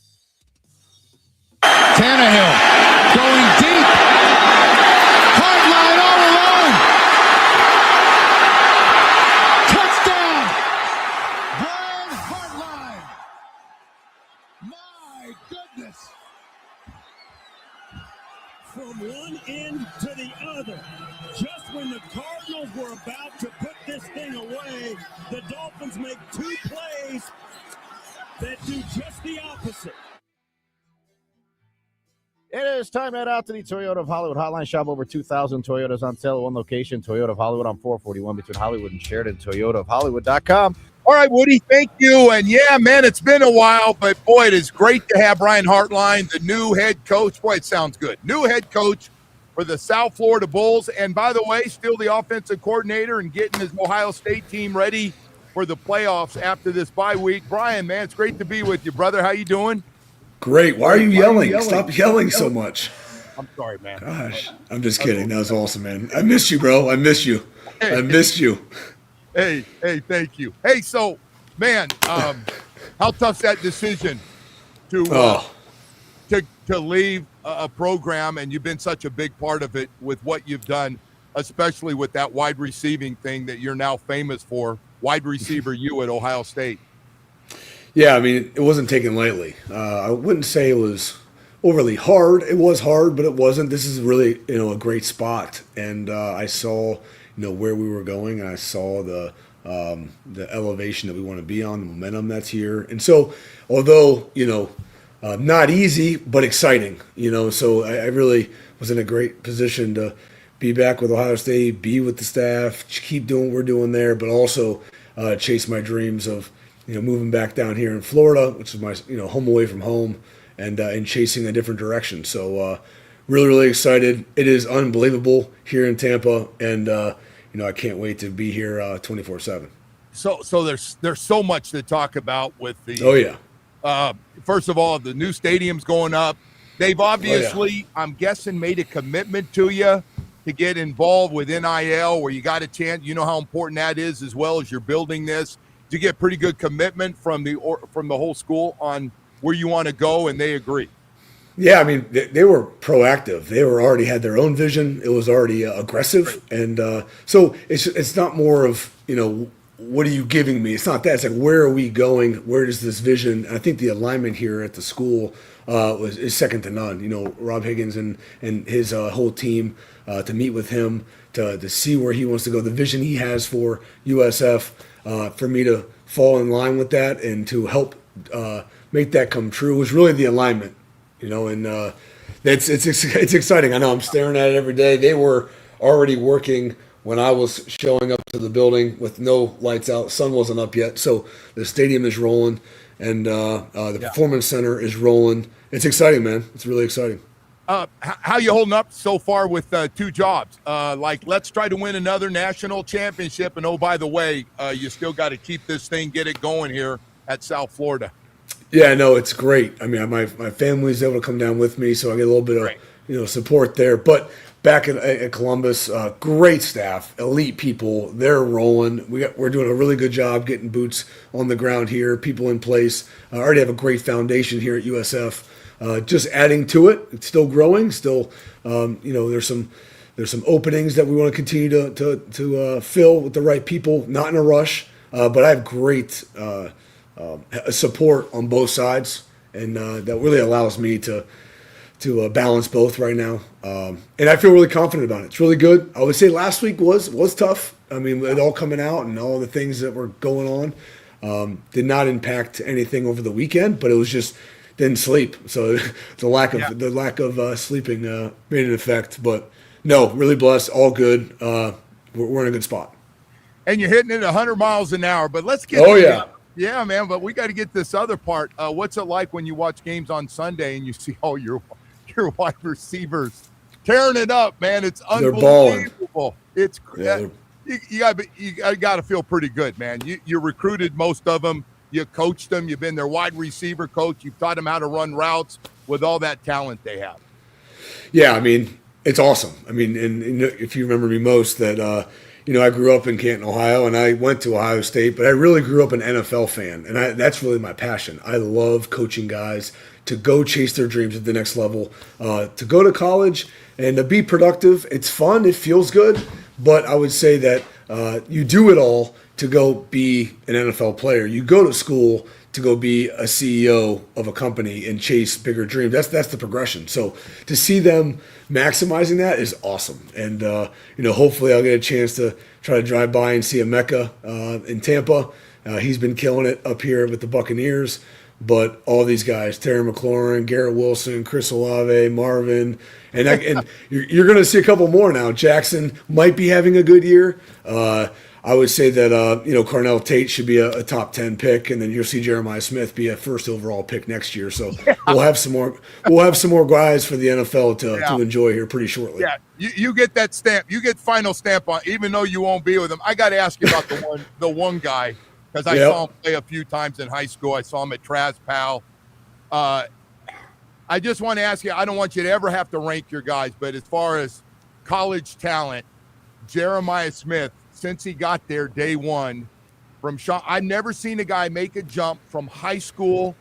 Tannehill going deep. Hartline all alone. Touchdown. Brian Hartline. My goodness. From one end to the other. Just when the Cardinals were about to put this thing away, the Dolphins make 2 plays that do just the opposite. It is time to head out to the Toyota of Hollywood hotline. Shop over 2,000 Toyotas on sale at one location. Toyota of Hollywood on 441 between Hollywood and Sheridan. ToyotaofHollywood.com. All right, Woody, thank you. And yeah, man, it's been a while, but boy, it is great to have Brian Hartline, the new head coach. Boy, it sounds good. New head coach for the South Florida Bulls. And by the way, still the offensive coordinator and getting his Ohio State team ready for the playoffs after this bye week. Brian, man, it's great to be with you, brother. How you doing? Great. Why are you yelling? Stop yelling so much. I'm sorry, man. Gosh, I'm just kidding. That was awesome, man. I missed you, bro. I missed you. I missed you. Hey, thank you. Hey, so, man, how tough's that decision to leave a program, and you've been such a big part of it with what you've done, especially with that wide receiving thing that you're now famous for, wide receiver you at Ohio State. Yeah, I mean, it wasn't taken lightly. I wouldn't say it was overly hard. It was hard, but it wasn't. This is really, a great spot. And I saw, where we were going, and I saw the elevation that we want to be on, the momentum that's here. And so, although, not easy, but exciting, so I really was in a great position to be back with Ohio State, be with the staff, keep doing what we're doing there, but also chase my dreams of, moving back down here in Florida, which is my, home away from home, and chasing a different direction. So really, really excited. It is unbelievable here in Tampa, and, I can't wait to be here 24/7. So there's so much to talk about with the. Oh, yeah. First of all, the new stadium's going up. They've obviously, I'm guessing, made a commitment to you to get involved with NIL, where you got a chance. You know how important that is, as well as you're building this. You get pretty good commitment from the whole school on where you want to go, and they agree. Yeah, I mean, they were proactive. They already had their own vision. It was already aggressive, and so it's not more of what are you giving me? It's not that. It's like, where are we going? Where does this vision? I think the alignment here at the school is second to none. Rob Higgins and his whole team, to meet with him, to see where he wants to go, the vision he has for USF. For me to fall in line with that and to help make that come true was really the alignment, and it's exciting. I know I'm staring at it every day. They were already working when I was showing up to the building with no lights out. Sun wasn't up yet, so the stadium is rolling and the Performance Center is rolling. It's exciting, man. It's really exciting. How you holding up so far with 2 jobs? Let's try to win another national championship. And, oh, by the way, you still got to keep this thing, get it going here at South Florida. Yeah, no, it's great. I mean, my family's able to come down with me, so I get a little bit of support there. But back at Columbus, great staff, elite people. They're rolling. We're doing a really good job getting boots on the ground here, people in place. I already have a great foundation here at USF. Just adding to it. It's still growing. Still, there's some openings that we want to continue to fill with the right people. Not in a rush, but I have great support on both sides, and that really allows me to balance both right now. And I feel really confident about it. It's really good. I would say last week was tough. I mean, it all coming out and all the things that were going on did not impact anything over the weekend, but it was just. Didn't sleep, so the lack of sleeping made an effect. But no, really blessed, all good. We're in a good spot. And you're hitting it 100 miles an hour. But let's get. Yeah, man. But we got to get this other part. What's it like when you watch games on Sunday and you see all your wide receivers tearing it up, man? It's unbelievable. It's you got to feel pretty good, man. You recruited most of them. You coached them. You've been their wide receiver coach. You've taught them how to run routes with all that talent they have. Yeah, I mean, it's awesome. I mean, and if you remember me most, that I grew up in Canton, Ohio, and I went to Ohio State, but I really grew up an NFL fan, and that's really my passion. I love coaching guys to go chase their dreams at the next level, to go to college and to be productive. It's fun. It feels good, but I would say that you do it all to go be an NFL player. You go to school to go be a CEO of a company and chase bigger dreams. That's the progression. So to see them maximizing that is awesome. And hopefully I'll get a chance to try to drive by and see Emeka in Tampa. He's been killing it up here with the Buccaneers. But all these guys, Terry McLaurin, Garrett Wilson, Chris Olave, Marvin, and you're going to see a couple more now. Jackson might be having a good year. I would say that Carnell Tate should be a top 10 pick, and then you'll see Jeremiah Smith be a first overall pick next year. So we'll have some more guys for the NFL to enjoy here pretty shortly. Yeah, you get that stamp. You get final stamp on, even though you won't be with them. I got to ask you about the one guy, because I saw him play a few times in high school. I saw him at Traz Powell. I just want to ask you, I don't want you to ever have to rank your guys, but as far as college talent, Jeremiah Smith, since he got there day one from Sean, I've never seen a guy make a jump from high school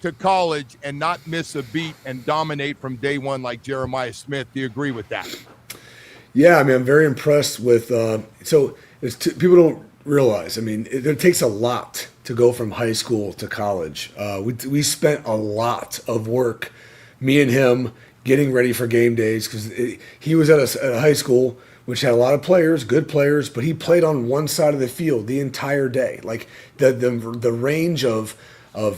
to college and not miss a beat and dominate from day one like Jeremiah Smith. Do you agree with that? Yeah, I mean, I'm very impressed with people don't realize, I mean, it takes a lot to go from high school to college. We spent a lot of work, me and him, getting ready for game days, because he was at a high school which had a lot of players, good players, but he played on one side of the field the entire day. Like the range of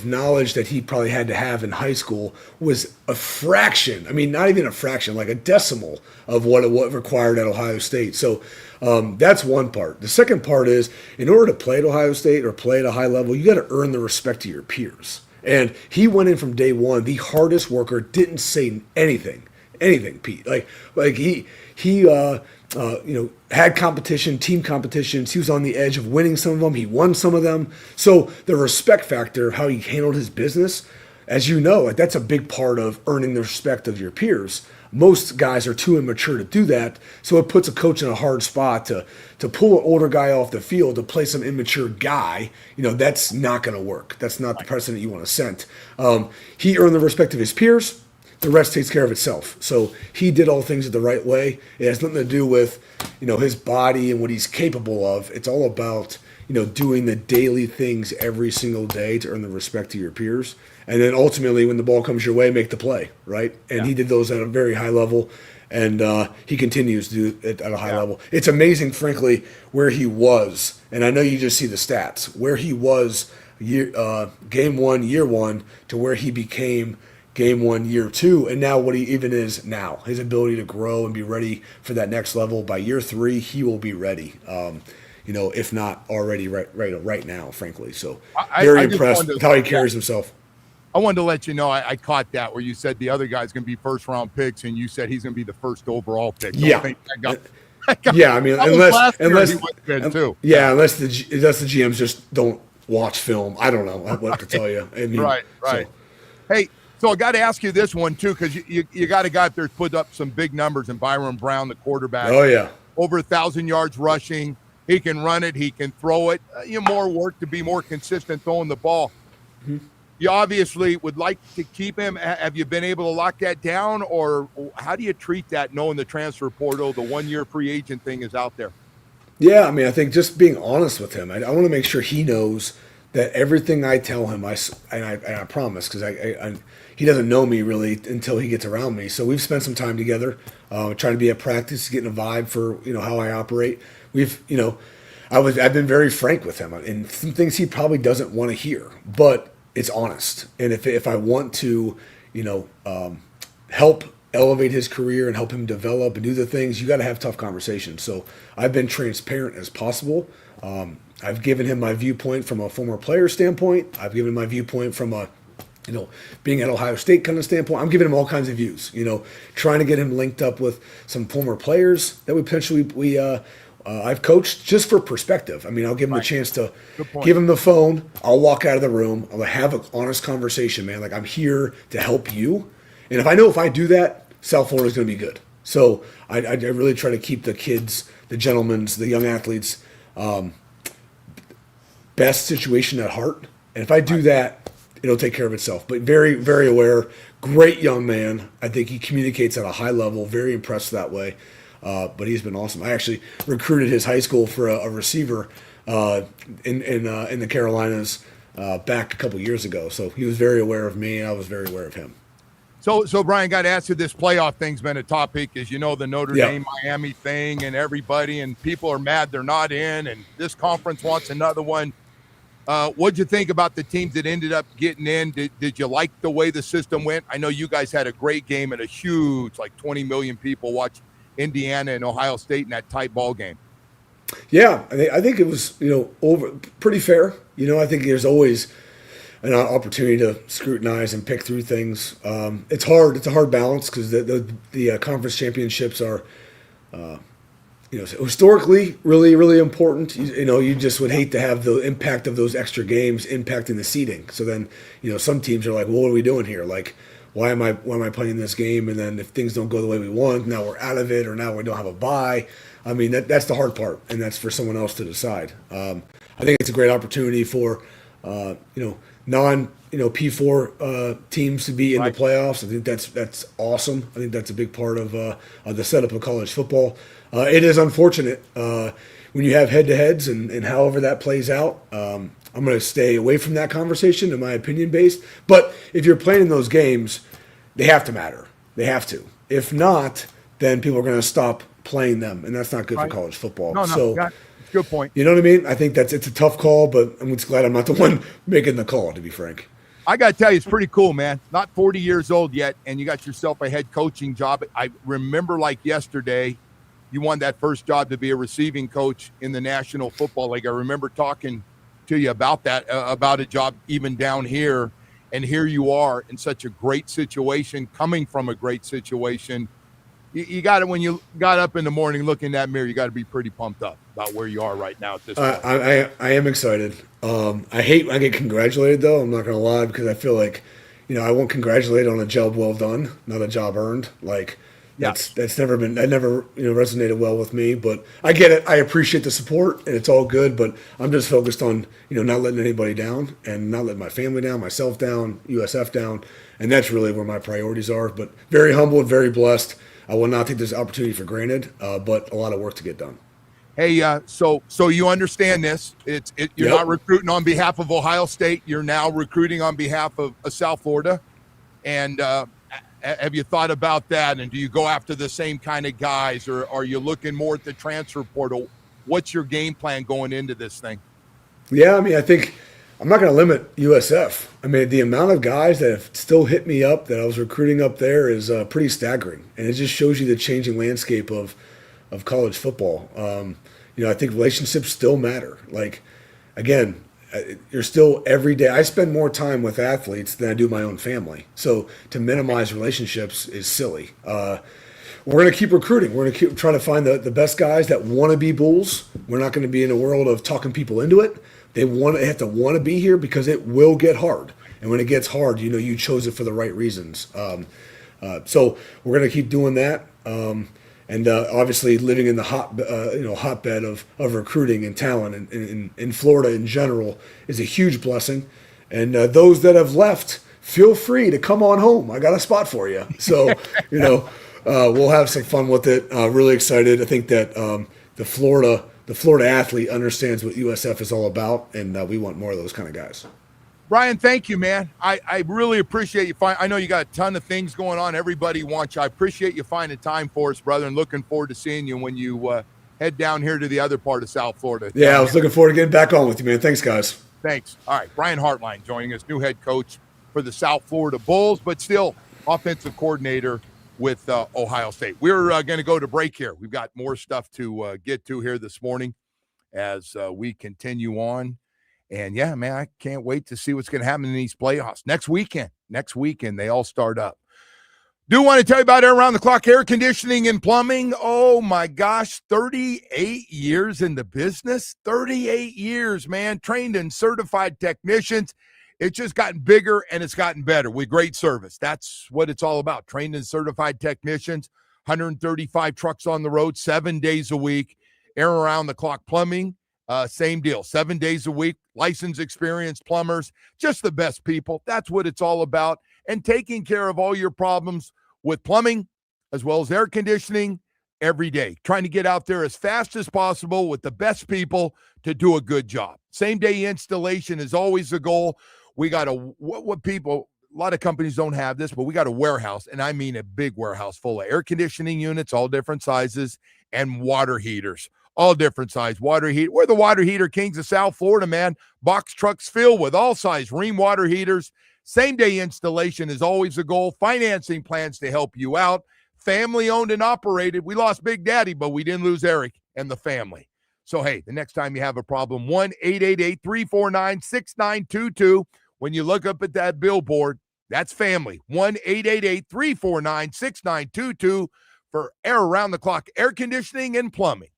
knowledge that he probably had to have in high school was a fraction. I mean, not even a fraction, like a decimal of what required at Ohio State. So that's one part. The second part is, in order to play at Ohio State or play at a high level, you got to earn the respect of your peers. And he went in from day one, the hardest worker, didn't say anything, Pete. Like he had competition, team competitions. He was on the edge of winning some of them. He won some of them. So the respect factor, how he handled his business, as you know, like that's a big part of earning the respect of your peers. Most guys are too immature to do that, so it puts a coach in a hard spot to pull an older guy off the field to play some immature guy. That's not going to work. That's not the precedent you want to set. He earned the respect of his peers. The rest takes care of itself. So he did all things the right way. It has nothing to do with, his body and what he's capable of. It's all about, doing the daily things every single day to earn the respect of your peers. And then ultimately, when the ball comes your way, make the play, right? And he did those at a very high level, and he continues to do it at a high level. It's amazing, frankly, where he was. And I know you just see the stats, where he was game one, year one, to where he became game one, year two, and now what he even is now. His ability to grow and be ready for that next level. By year three, he will be ready. If not already right now, frankly. So very impressed with how he carries himself. I wanted to let you know I caught that where you said the other guy's going to be first round picks, and you said he's going to be the first overall pick. Yeah. I mean, unless the GMs just don't watch film. I don't know what to tell you. I mean, right. So. Hey, so I got to ask you this one too, because you got a guy up there who's put up some big numbers in Byron Brown, the quarterback. Oh yeah, over 1,000 yards rushing. He can run it. He can throw it. More work to be more consistent throwing the ball. Mm-hmm. You obviously would like to keep him. Have you been able to lock that down, or how do you treat that, knowing the transfer portal, the 1-year free agent thing is out there? Yeah, I mean, I think just being honest with him. I want to make sure he knows that everything I tell him, I promise, because he doesn't know me really until he gets around me. So we've spent some time together, trying to be at practice, getting a vibe for how I operate. I've been very frank with him, and some things he probably doesn't want to hear, but it's honest. And if I want to, help elevate his career and help him develop and do the things, you got to have tough conversations. So I've been transparent as possible. I've given him my viewpoint from a former player standpoint. I've given him my viewpoint from a, being at Ohio State kind of standpoint. I'm giving him all kinds of views, trying to get him linked up with some former players that we potentially I've coached just for perspective. I mean, I'll give them a chance to Good point. give them the phone. I'll walk out of the room. I'll have an honest conversation, man. Like, I'm here to help you. And if I know if I do that, South Florida is going to be good. So I really try to keep the kids, the gentlemen, the young athletes, best situation at heart. And if I do that, it'll take care of itself. But very, very aware. Great young man. I think he communicates at a high level. Very impressed that way. But he's been awesome. I actually recruited his high school for a receiver in the Carolinas back a couple years ago. So he was very aware of me, and I was very aware of him. So Brian, got to ask you, this playoff thing's been a topic, as you know, the Notre Dame Miami thing, and everybody, and people are mad they're not in, and this conference wants another one. What'd you think about the teams that ended up getting in? Did you like the way the system went? I know you guys had a great game and a huge, like 20 million people watched Indiana and Ohio State in that tight ball game. Yeah, I think it was, pretty fair. I think there's always an opportunity to scrutinize and pick through things. It's hard. It's a hard balance because the conference championships are, historically really, really important. You just would hate to have the impact of those extra games impacting the seeding. So then, some teams are like, well, what are we doing here? Like, why am I playing this game? And then if things don't go the way we want, now we're out of it, or now we don't have a bye. I mean, that's the hard part, and that's for someone else to decide. I think it's a great opportunity for, non P4 teams to be in the playoffs. I think that's awesome. I think that's a big part of the setup of college football. It is unfortunate when you have head-to-heads and however that plays out. I'm going to stay away from that conversation, in my opinion based. But if you're playing those games, they have to matter. They have to. If not, then people are going to stop playing them, and that's not good for college football. Good point. You know what I mean? I think it's a tough call, but I'm just glad I'm not the one making the call, to be frank. I got to tell you, it's pretty cool, man. Not 40 years old yet, and you got yourself a head coaching job. I remember like yesterday, you won that first job to be a receiving coach in the National Football League. I remember talking to you about that, about a job even down here, and here you are in such a great situation, coming from a great situation. You got it when you got up in the morning, looking in that mirror. You got to be pretty pumped up about where you are right now at this point. I am excited. I hate when I get congratulated, though. I'm not going to lie, because I feel like, I won't congratulate on a job well done, not a job earned. Like, that's never resonated well with me. But I get it. I appreciate the support, and it's all good. But I'm just focused on not letting anybody down, and not letting my family down, myself down, USF down, and that's really where my priorities are. But very humble and very blessed. I will not take this opportunity for granted, but a lot of work to get done. Hey, so you understand this? You're not recruiting on behalf of Ohio State. You're now recruiting on behalf of South Florida. And have you thought about that? And do you go after the same kind of guys, or are you looking more at the transfer portal? What's your game plan going into this thing? Yeah, I mean, I think I'm not going to limit USF. I mean, the amount of guys that have still hit me up that I was recruiting up there is pretty staggering. And it just shows you the changing landscape of college football. I think relationships still matter. Like, again, you're still every day. I spend more time with athletes than I do my own family. So to minimize relationships is silly. We're going to keep recruiting. We're going to keep trying to find the best guys that want to be Bulls. We're not going to be in a world of talking people into it. They have to want to be here, because it will get hard. And when it gets hard, you chose it for the right reasons. So we're going to keep doing that. And obviously living in the hotbed of recruiting and talent in Florida in general is a huge blessing. And those that have left, feel free to come on home. I got a spot for you. So, we'll have some fun with it. Really excited. I think that the Florida athlete understands what USF is all about, and we want more of those kind of guys. Brian, thank you, man. I really appreciate you. I know you got a ton of things going on. Everybody wants you. I appreciate you finding time for us, brother, and looking forward to seeing you when you head down here to the other part of South Florida. Yeah, I was looking forward to getting back on with you, man. Thanks, guys. Thanks. All right, Brian Hartline joining us, new head coach for the South Florida Bulls, but still offensive coordinator with Ohio State. We're going to go to break here. We've got more stuff to get to here this morning as we continue on. And yeah, man, I can't wait to see what's going to happen in these playoffs next weekend. They all start up. Do want to tell you about around-the-clock air conditioning and plumbing. Oh, my gosh, 38 years in the business. 38 years, man. Trained and certified technicians. It's just gotten bigger and it's gotten better with great service. That's what it's all about. Trained and certified technicians, 135 trucks on the road, 7 days a week. Air around-the-clock plumbing, same deal, 7 days a week. Licensed, experienced plumbers, just the best people. That's what it's all about. And taking care of all your problems with plumbing as well as air conditioning every day. Trying to get out there as fast as possible with the best people to do a good job. Same day installation is always the goal. We got what people, a lot of companies don't have this, but we got a warehouse, and I mean a big warehouse full of air conditioning units, all different sizes, and water heaters. All different size water heat. We're the water heater kings of South Florida, man. Box trucks filled with all size Rheem water heaters. Same day installation is always a goal. Financing plans to help you out. Family owned and operated. We lost Big Daddy, but we didn't lose Eric and the family. So, hey, the next time you have a problem, 1-888-349-6922. When you look up at that billboard, that's family. 1-888-349-6922 for air around the clock, air conditioning and plumbing.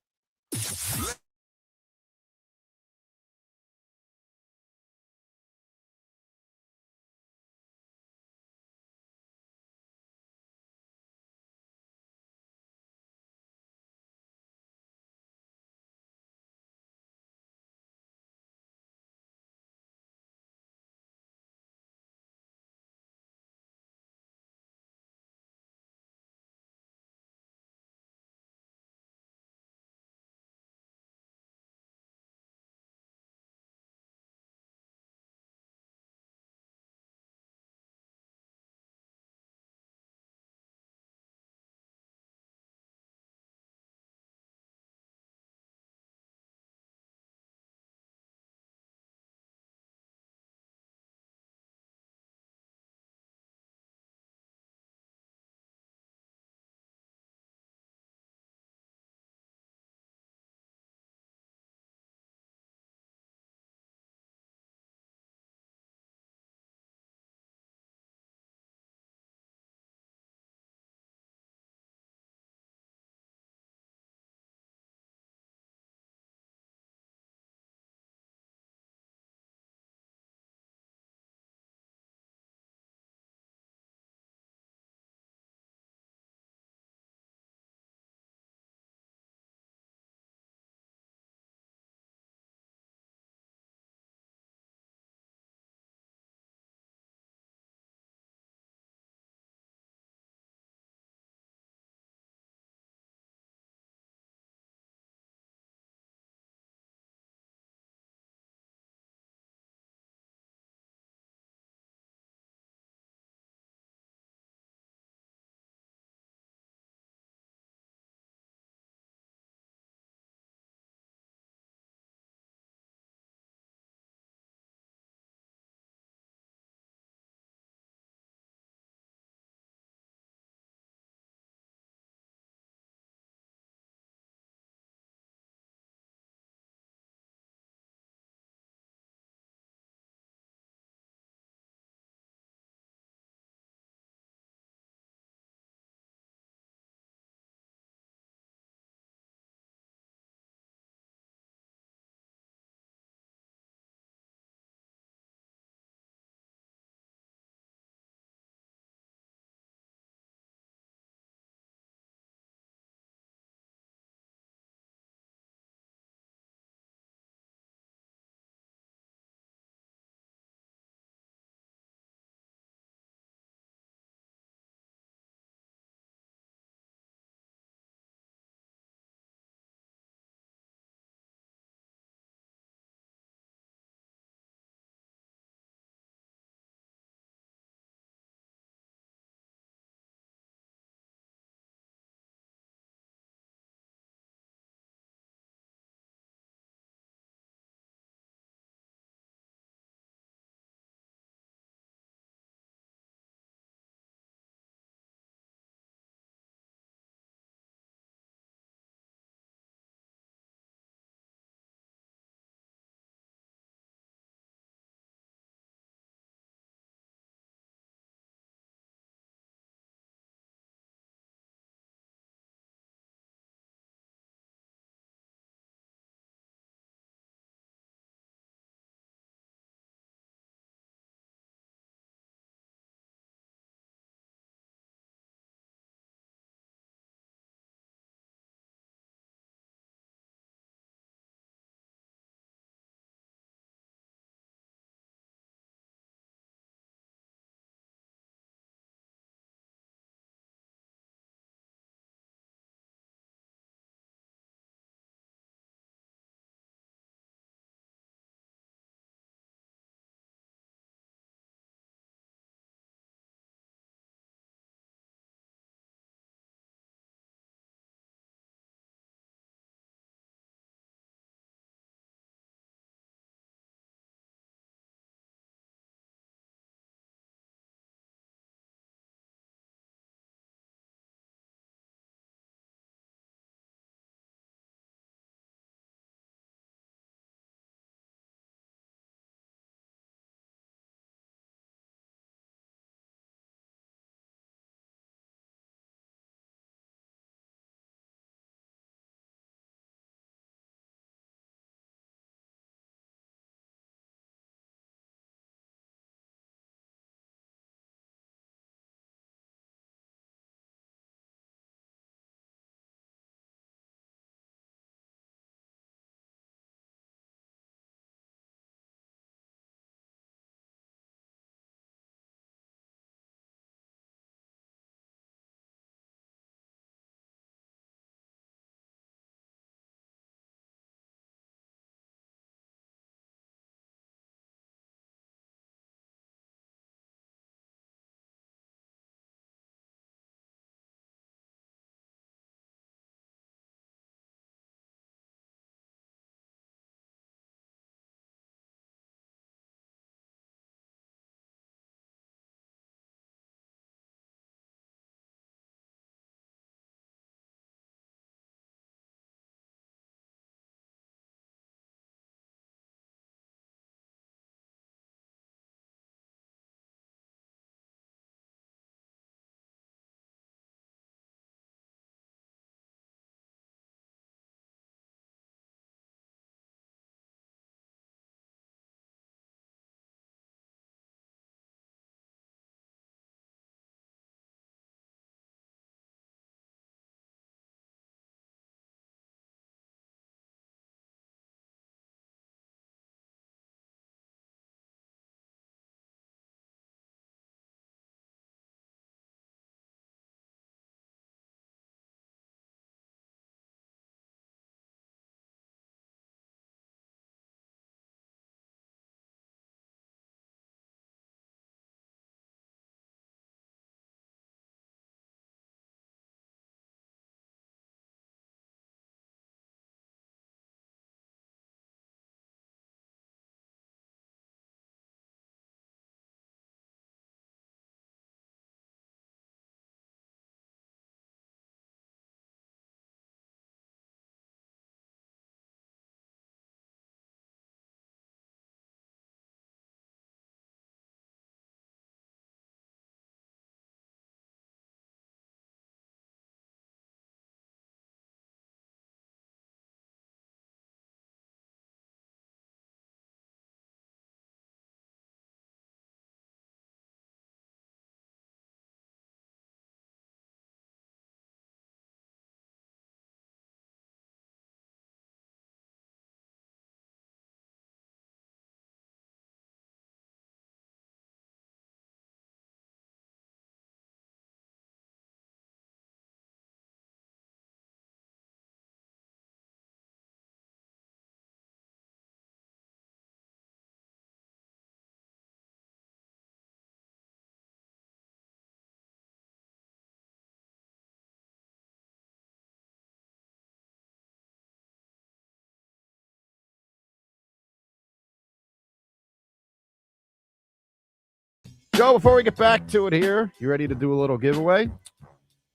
Joe, before we get back to it here, you ready to do a little giveaway?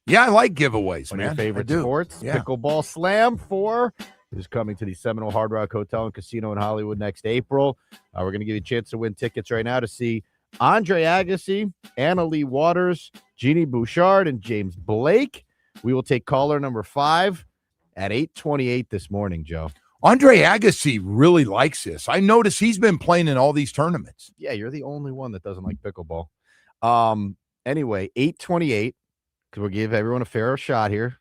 Yeah, I like giveaways, One man. of your favorite I do. sports. Yeah. Pickleball Slam 4 is coming to the Seminole Hard Rock Hotel and Casino in Hollywood next April. We're going to give you a chance to win tickets right now to see Andre Agassi, Anna Lee Waters, Jeannie Bouchard, and James Blake. We will take caller number 5 at 8:28 this morning, Joe. Andre Agassi really likes this. I notice he's been playing in all these tournaments. Yeah, you're the only one that doesn't like pickleball. Anyway, 8:28, because we'll give everyone a fair shot here.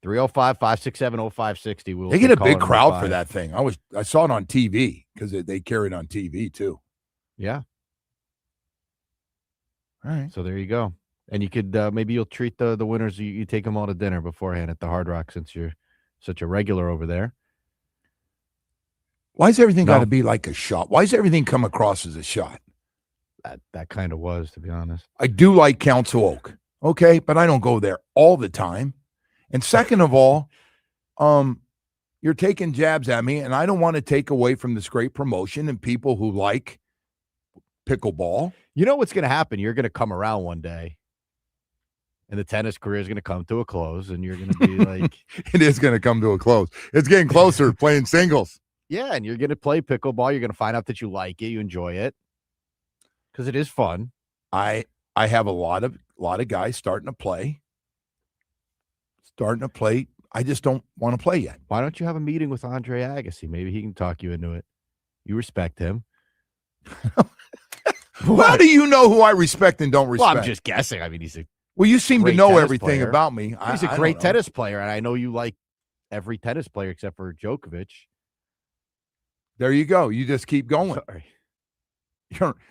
305-567-0560. They get a big crowd for that thing. I saw it on TV because they carry it on TV too. Yeah. All right. So there you go. And you could maybe you'll treat the winners. You take them all to dinner beforehand at the Hard Rock since you're such a regular over there. Why is everything got to be like a shot? Why does everything come across as a shot? That kind of was, to be honest. I do like Council Oak, okay, but I don't go there all the time. And second of all, you're taking jabs at me, and I don't want to take away from this great promotion and people who like pickleball. You know what's going to happen? You're going to come around one day, and the tennis career is going to come to a close, and you're going to be like... It is going to come to a close. It's getting closer playing singles. Yeah, and you're going to play pickleball. You're going to find out that you like it, you enjoy it, because it is fun. I have a lot of guys starting to play. I just don't want to play yet. Why don't you have a meeting with Andre Agassi? Maybe he can talk you into it. You respect him. How do you know who I respect and don't respect? Well, I'm just guessing. I mean, he's a Well, you seem to great know tennis everything player. about me. He's a I great don't know. tennis player, and I know you like every tennis player except for Djokovic. There you go. You just keep going. Sorry.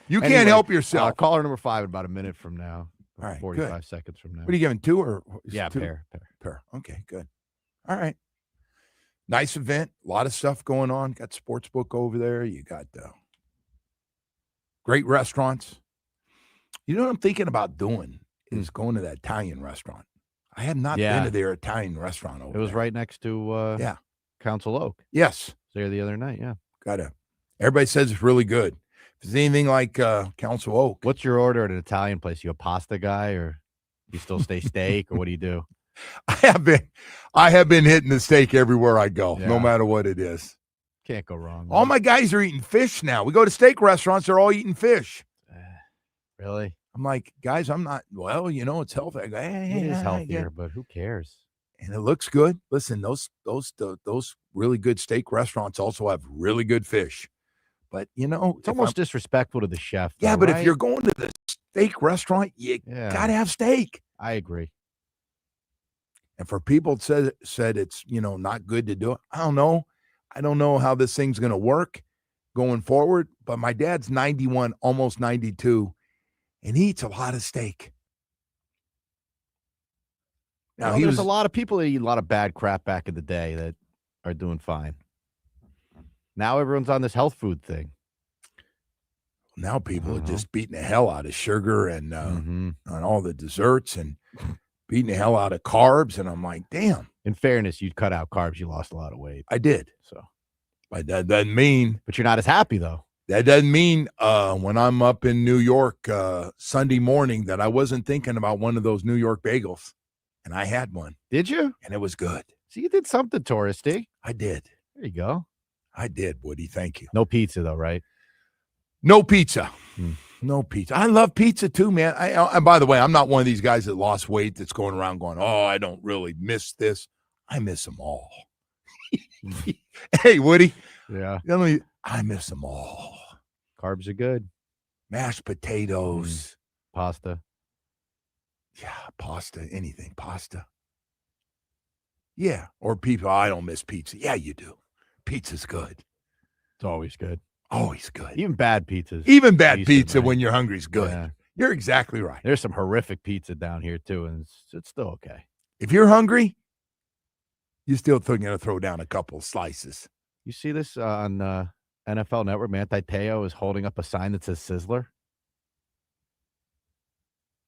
You can't help yourself. Caller number 5 in about a minute from now. All right, 45 good. seconds from now. What are you giving, 2 or? Yeah, two? pair. Okay, good. All right. Nice event. A lot of stuff going on. Got Sportsbook over there. You got great restaurants. You know what I'm thinking about doing is going to that Italian restaurant. I have not been to their Italian restaurant over there. It was right next to Council Oak. Yes. There the other night, yeah. Everybody says it's really good. If it's anything like Council Oak. What's your order at an Italian place? You a pasta guy, or you still stay steak, or what do you do? I have been hitting the steak everywhere I go, no matter what it is. Can't go wrong. All my guys are eating fish now. We go to steak restaurants, they're all eating fish. Really? I'm like, guys, I'm not, well, it's healthy. I go, It is healthier, but who cares? And it looks good. Listen, those really good steak restaurants also have really good fish. But, it's almost disrespectful to the chef. Yeah, though, but right? if you're going to the steak restaurant, you got to have steak. I agree. And for people that said it's, not good to do it, I don't know. I don't know how this thing's going to work going forward. But my dad's 91, almost 92, and he eats a lot of steak. Now, there's a lot of people that eat a lot of bad crap back in the day that are doing fine. Now everyone's on this health food thing. Now people are just beating the hell out of sugar and on all the desserts and beating the hell out of carbs. And I'm like, damn. In fairness, you cut out carbs. You lost a lot of weight. I did. So, but that doesn't mean. But you're not as happy, though. That doesn't mean when I'm up in New York Sunday morning that I wasn't thinking about one of those New York bagels. And I had one. Did you? And it was good. So you did something touristy. I did. There you go. I did, Woody. Thank you. No pizza, though, right? No pizza. No pizza. I love pizza too, man. And by the way, I'm not one of these guys that lost weight that's going around going, oh, I don't really miss this. I miss them all. Hey, Woody. Yeah. I miss them all. Carbs are good. Mashed potatoes. Pasta. Yeah, pasta, anything. Pasta. Yeah. Or people, I don't miss pizza. Yeah, you do. Pizza's good. It's always good. Always good. Even bad pizzas. Even bad decent, pizza right? when you're hungry is good. Yeah. You're exactly right. There's some horrific pizza down here, too, and it's still okay. If you're hungry, you're still going to throw down a couple slices. You see this on NFL Network? Manti Te'o is holding up a sign that says Sizzler.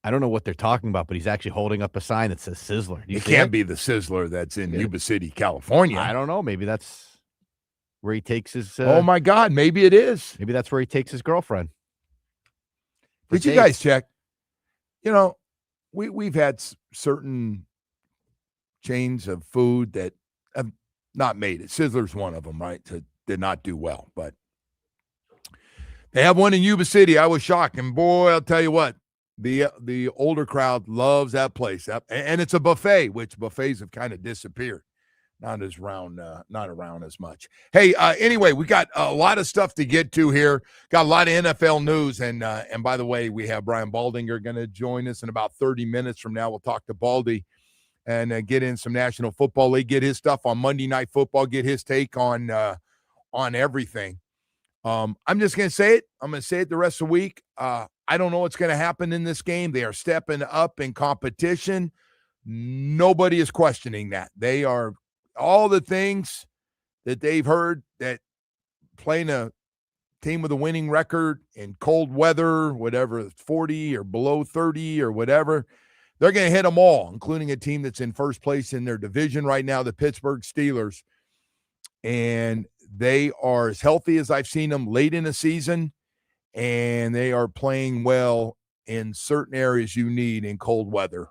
I don't know what they're talking about, but he's actually holding up a sign that says Sizzler. It can't be the Sizzler that's in Yuba City, California. I don't know. Maybe that's where he takes his. Oh, my God. Maybe it is. Maybe that's where he takes his girlfriend. Did you guys check? You know, we've had certain chains of food that have not made it. Sizzler's one of them, right? Did not do well, but they have one in Yuba City. I was shocked, and boy, I'll tell you what, the older crowd loves that place. And it's a buffet, which buffets have kind of disappeared. Not around as much. Hey, anyway, we got a lot of stuff to get to here. Got a lot of NFL news, and by the way, we have Brian Baldinger going to join us in about 30 minutes from now. We'll talk to Baldy and get in some National Football League, get his stuff on Monday Night Football, get his take on everything. I'm just going to say it. I'm going to say it the rest of the week. I don't know what's going to happen in this game. They are stepping up in competition. Nobody is questioning that. They are all the things that they've heard, that playing a team with a winning record in cold weather, whatever, 40 or below 30 or whatever, they're going to hit them all, including a team that's in first place in their division right now, the Pittsburgh Steelers. And they are as healthy as I've seen them late in the season, and they are playing well in certain areas you need in cold weather.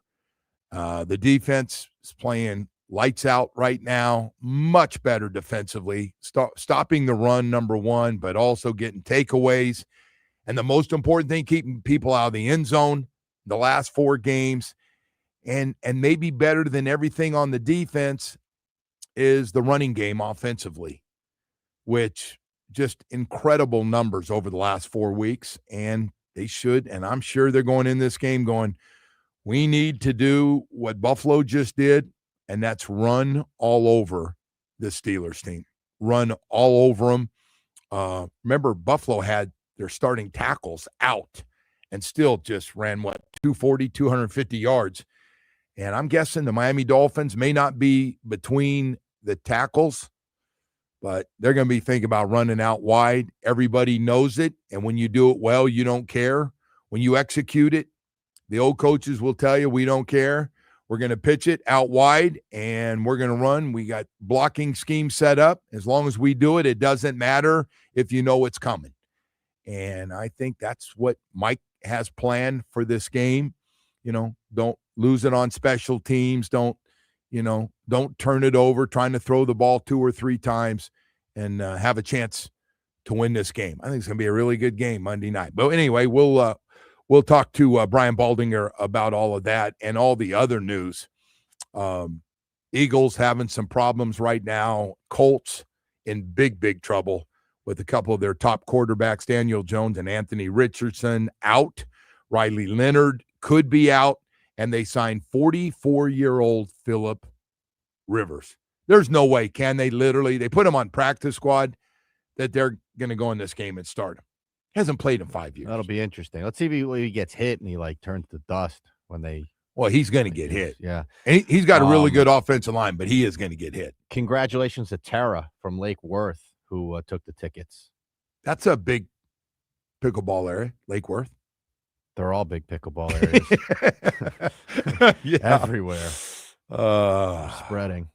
The defense is playing lights out right now, much better defensively, stopping the run, number one, but also getting takeaways. And the most important thing, keeping people out of the end zone the last 4 games. And maybe better than everything on the defense is the running game offensively, which just incredible numbers over the last 4 weeks. And they should, and I'm sure they're going in this game going, we need to do what Buffalo just did, and that's run all over the Steelers team. Run all over them. Remember, Buffalo had their starting tackles out and still just ran, 240, 250 yards. And I'm guessing the Miami Dolphins may not be between the tackles, but they're going to be thinking about running out wide. Everybody knows it, and when you do it well, you don't care. When you execute it, the old coaches will tell you, we don't care. We're going to pitch it out wide, and we're going to run. We got blocking scheme set up. As long as we do it, it doesn't matter if you know it's coming. And I think that's what Mike has planned for this game. You know, don't lose it on special teams. Don't turn it over trying to throw the ball 2 or 3 times and have a chance to win this game. I think it's going to be a really good game Monday night. But anyway, we'll talk to Brian Baldinger about all of that and all the other news. Eagles having some problems right now. Colts in big trouble with a couple of their top quarterbacks, Daniel Jones and Anthony Richardson, out. Riley Leonard could be out. And they signed 44-year-old Phillip Rivers. There's no way. They put him on practice squad, that they're going to go in this game and start him. Hasn't played in 5 years. That'll be interesting. Let's see if he gets hit and he turns to dust when they. Well, he's going to get hit. Yeah. And he's got a really good offensive line, but he is going to get hit. Congratulations to Tara from Lake Worth, who took the tickets. That's a big pickleball area, Lake Worth. They're all big pickleball areas. Yeah. Everywhere. Spreading.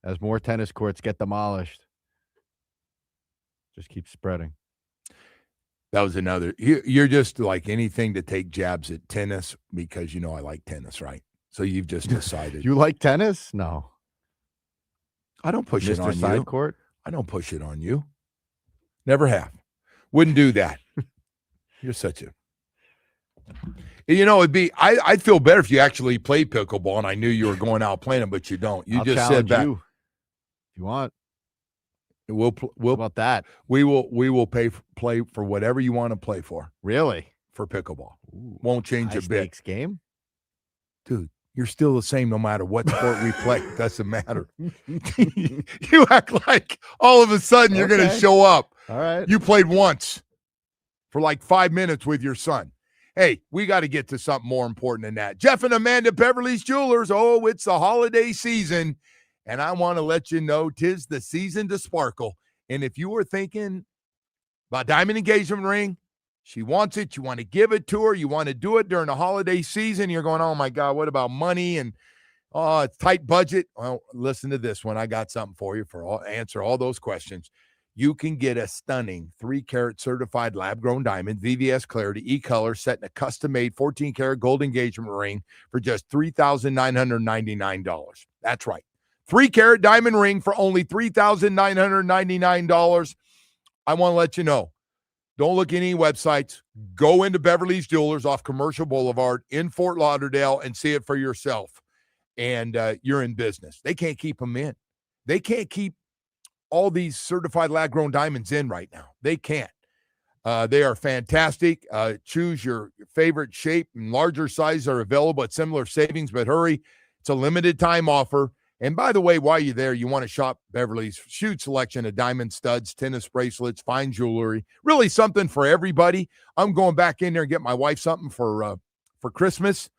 As more tennis courts get demolished, just keep spreading. That was another. You're just like anything to take jabs at tennis because I like tennis, right? So you've just decided. You like tennis? No. I don't push it on you. Side court? I don't push it on you. Never have. Wouldn't do that. You're such a. It'd be. I'd feel better if you actually played pickleball and I knew you were going out playing it, but you don't. You I'll just sit back. You, if you want. We'll How about that? We will play for whatever you want to play for. Really? For pickleball. Ooh, won't change a bit. Game? Dude, you're still the same no matter what sport we play. It doesn't matter. You act like all of a sudden you're going to show up. All right. You played once for 5 minutes with your son. Hey, we got to get to something more important than that. Jeff and Amanda Beverly's Jewelers. Oh, it's the holiday season. And I want to let you know 'tis the season to sparkle. And if you were thinking about diamond engagement ring, she wants it, you want to give it to her, you want to do it during the holiday season, you're going, oh my God, what about money? And it's tight budget. Well, listen to this one. I got something for you answer all those questions. you can get a stunning 3-carat certified lab-grown diamond, VVS Clarity, E-color, set in a custom-made 14-karat gold engagement ring for just $3,999. That's right. 3-carat diamond ring for only $3,999. I want to let you know, don't look at any websites. Go into Beverly's Jewelers off Commercial Boulevard in Fort Lauderdale and see it for yourself. And you're in business. They can't keep them in. They can't keep all these certified lab-grown diamonds in right now. They can't. They are fantastic. Choose your favorite shape, and larger sizes are available at similar savings, but hurry. It's a limited time offer. And by the way, while you're there, you want to shop Beverly's huge selection of diamond studs, tennis bracelets, fine jewelry, really something for everybody. I'm going back in there and get my wife something for Christmas,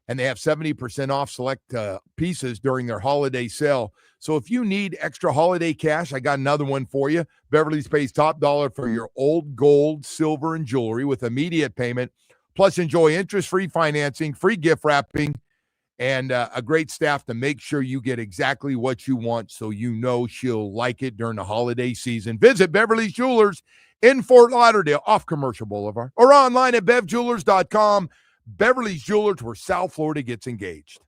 and they have 70% off select pieces during their holiday sale. So if you need extra holiday cash, I got another one for you. Beverly's pays top dollar for your old gold, silver, and jewelry with immediate payment. Plus, enjoy interest-free financing, free gift wrapping, and a great staff to make sure you get exactly what you want, so you know she'll like it during the holiday season. Visit Beverly's Jewelers in Fort Lauderdale off Commercial Boulevard or online at bevjewelers.com. Beverly's Jewelers, where South Florida gets engaged.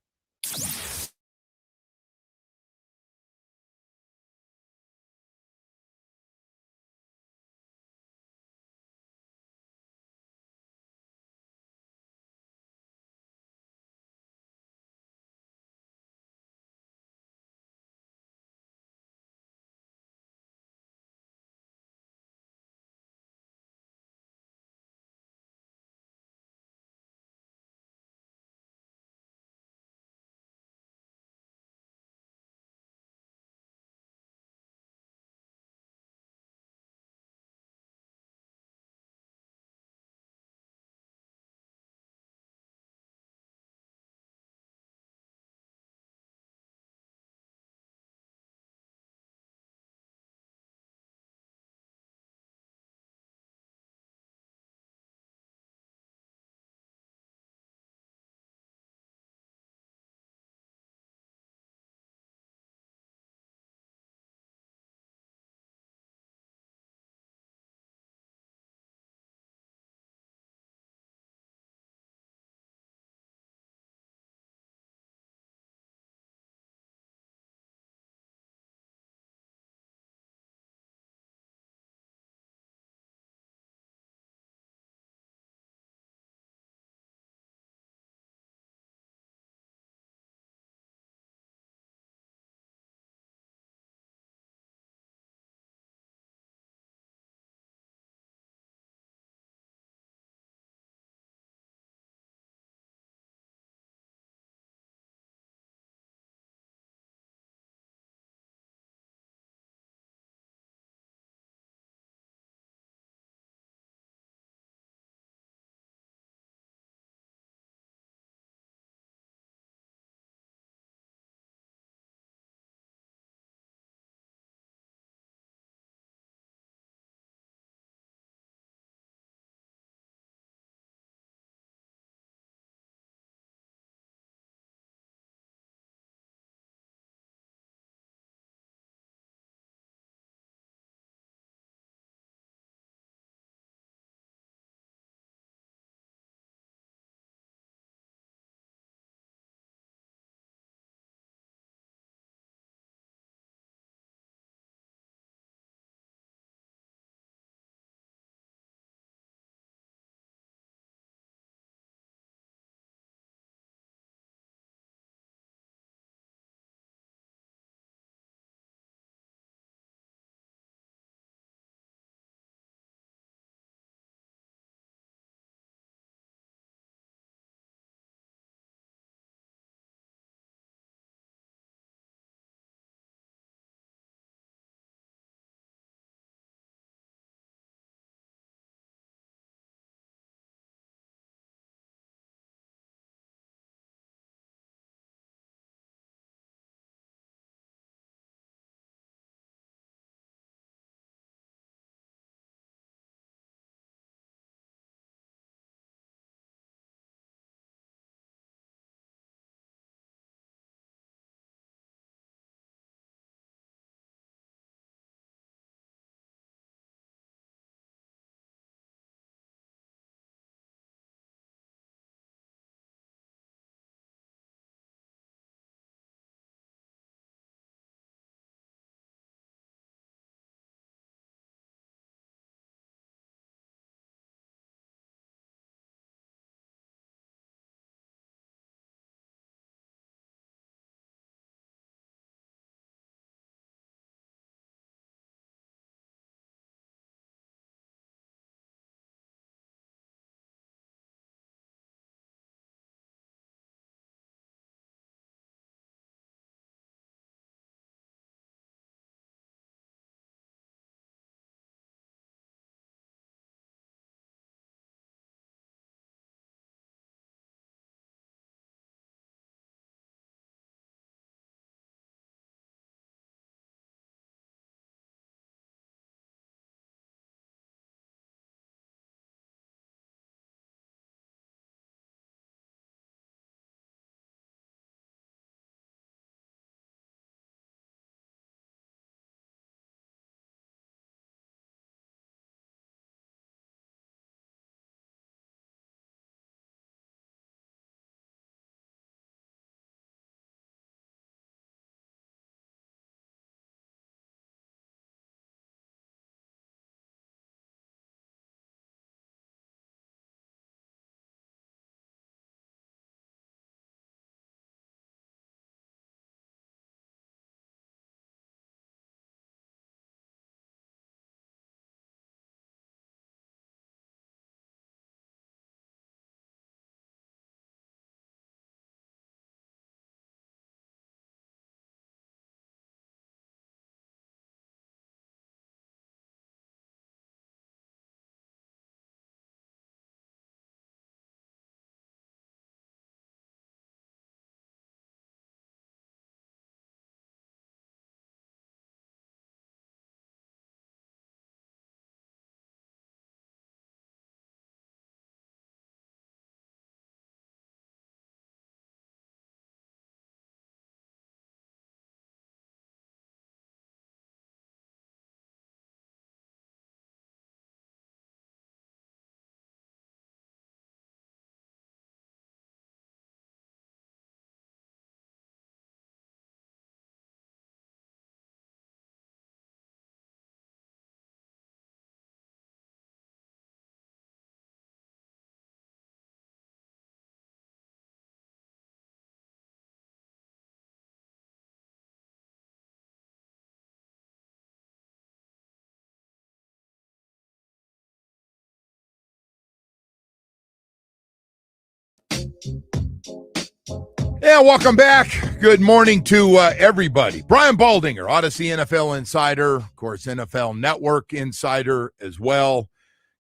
Yeah, welcome back. Good morning to everybody. Brian Baldinger, Odyssey NFL Insider, of course, NFL Network Insider as well.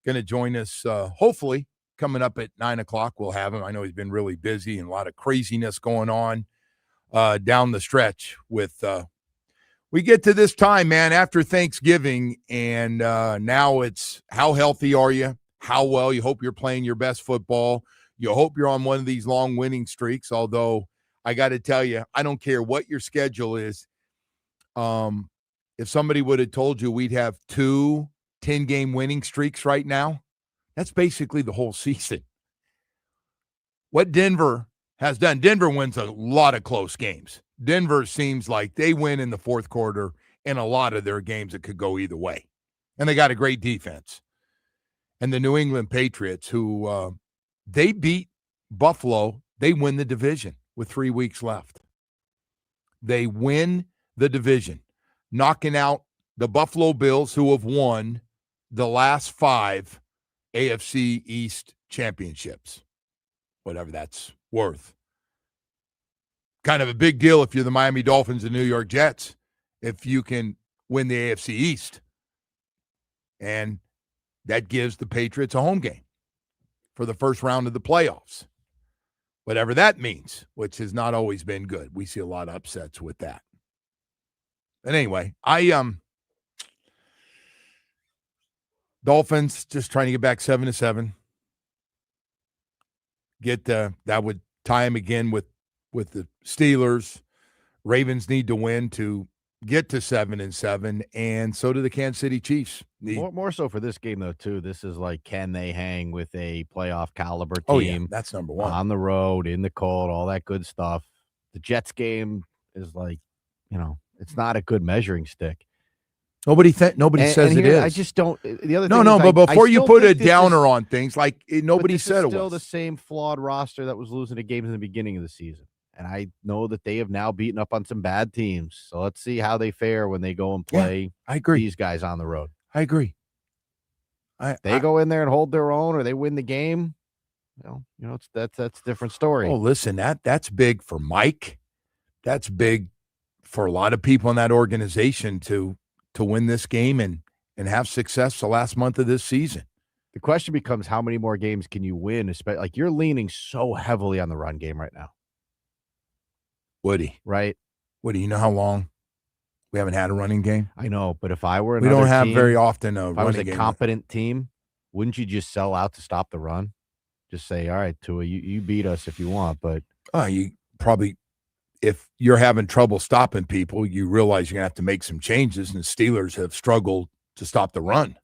Going to join us, hopefully, coming up at 9 o'clock. We'll have him. I know he's been really busy and a lot of craziness going on down the stretch with we get to this time, man, after Thanksgiving, and now it's how healthy are you? How well? You hope you're playing your best football. You hope you're on one of these long winning streaks, although I got to tell you, I don't care what your schedule is. If somebody would have told you we'd have 2 10-game winning streaks right now, that's basically the whole season. What Denver has done, Denver wins a lot of close games. Denver seems like they win in the fourth quarter in a lot of their games that could go either way. And they got a great defense. And the New England Patriots, who they beat Buffalo, they win the division with 3 weeks left. They win the division, knocking out the Buffalo Bills, who have won the last 5 AFC East championships, whatever that's worth. Kind of a big deal if you're the Miami Dolphins and New York Jets, if you can win the AFC East. And that gives the Patriots a home game for the first round of the playoffs. Whatever that means, which has not always been good. We see a lot of upsets with that. But anyway, Dolphins just trying to get back 7-7. That would tie them again with the Steelers. Ravens need to win to get to 7-7, and so do the Kansas City Chiefs. More so for this game, though, too. This is like, can they hang with a playoff caliber team? Oh, yeah, that's number one. On the road, in the cold, all that good stuff. The Jets game is like, it's not a good measuring stick. Nobody says it is. I just don't. The other no, thing no. is But before you put a downer on things, like nobody said it was still the same flawed roster that was losing to games in the beginning of the season. And I know that they have now beaten up on some bad teams. So let's see how they fare when they go and play these guys on the road. I agree. They go in there and hold their own, or they win the game. That's a different story. Oh, listen, that's big for Mike. That's big for a lot of people in that organization to win this game and have success the last month of this season. The question becomes, how many more games can you win? Especially, like, you're leaning so heavily on the run game right now. Woody, right? Woody, you know how long we haven't had a running game? I know, but if I were we don't have very often a running game. If I was a competent team, wouldn't you just sell out to stop the run? Just say, all right, Tua, you beat us if you want, but you probably, if you're having trouble stopping people, you realize you're gonna have to make some changes. And the Steelers have struggled to stop the run.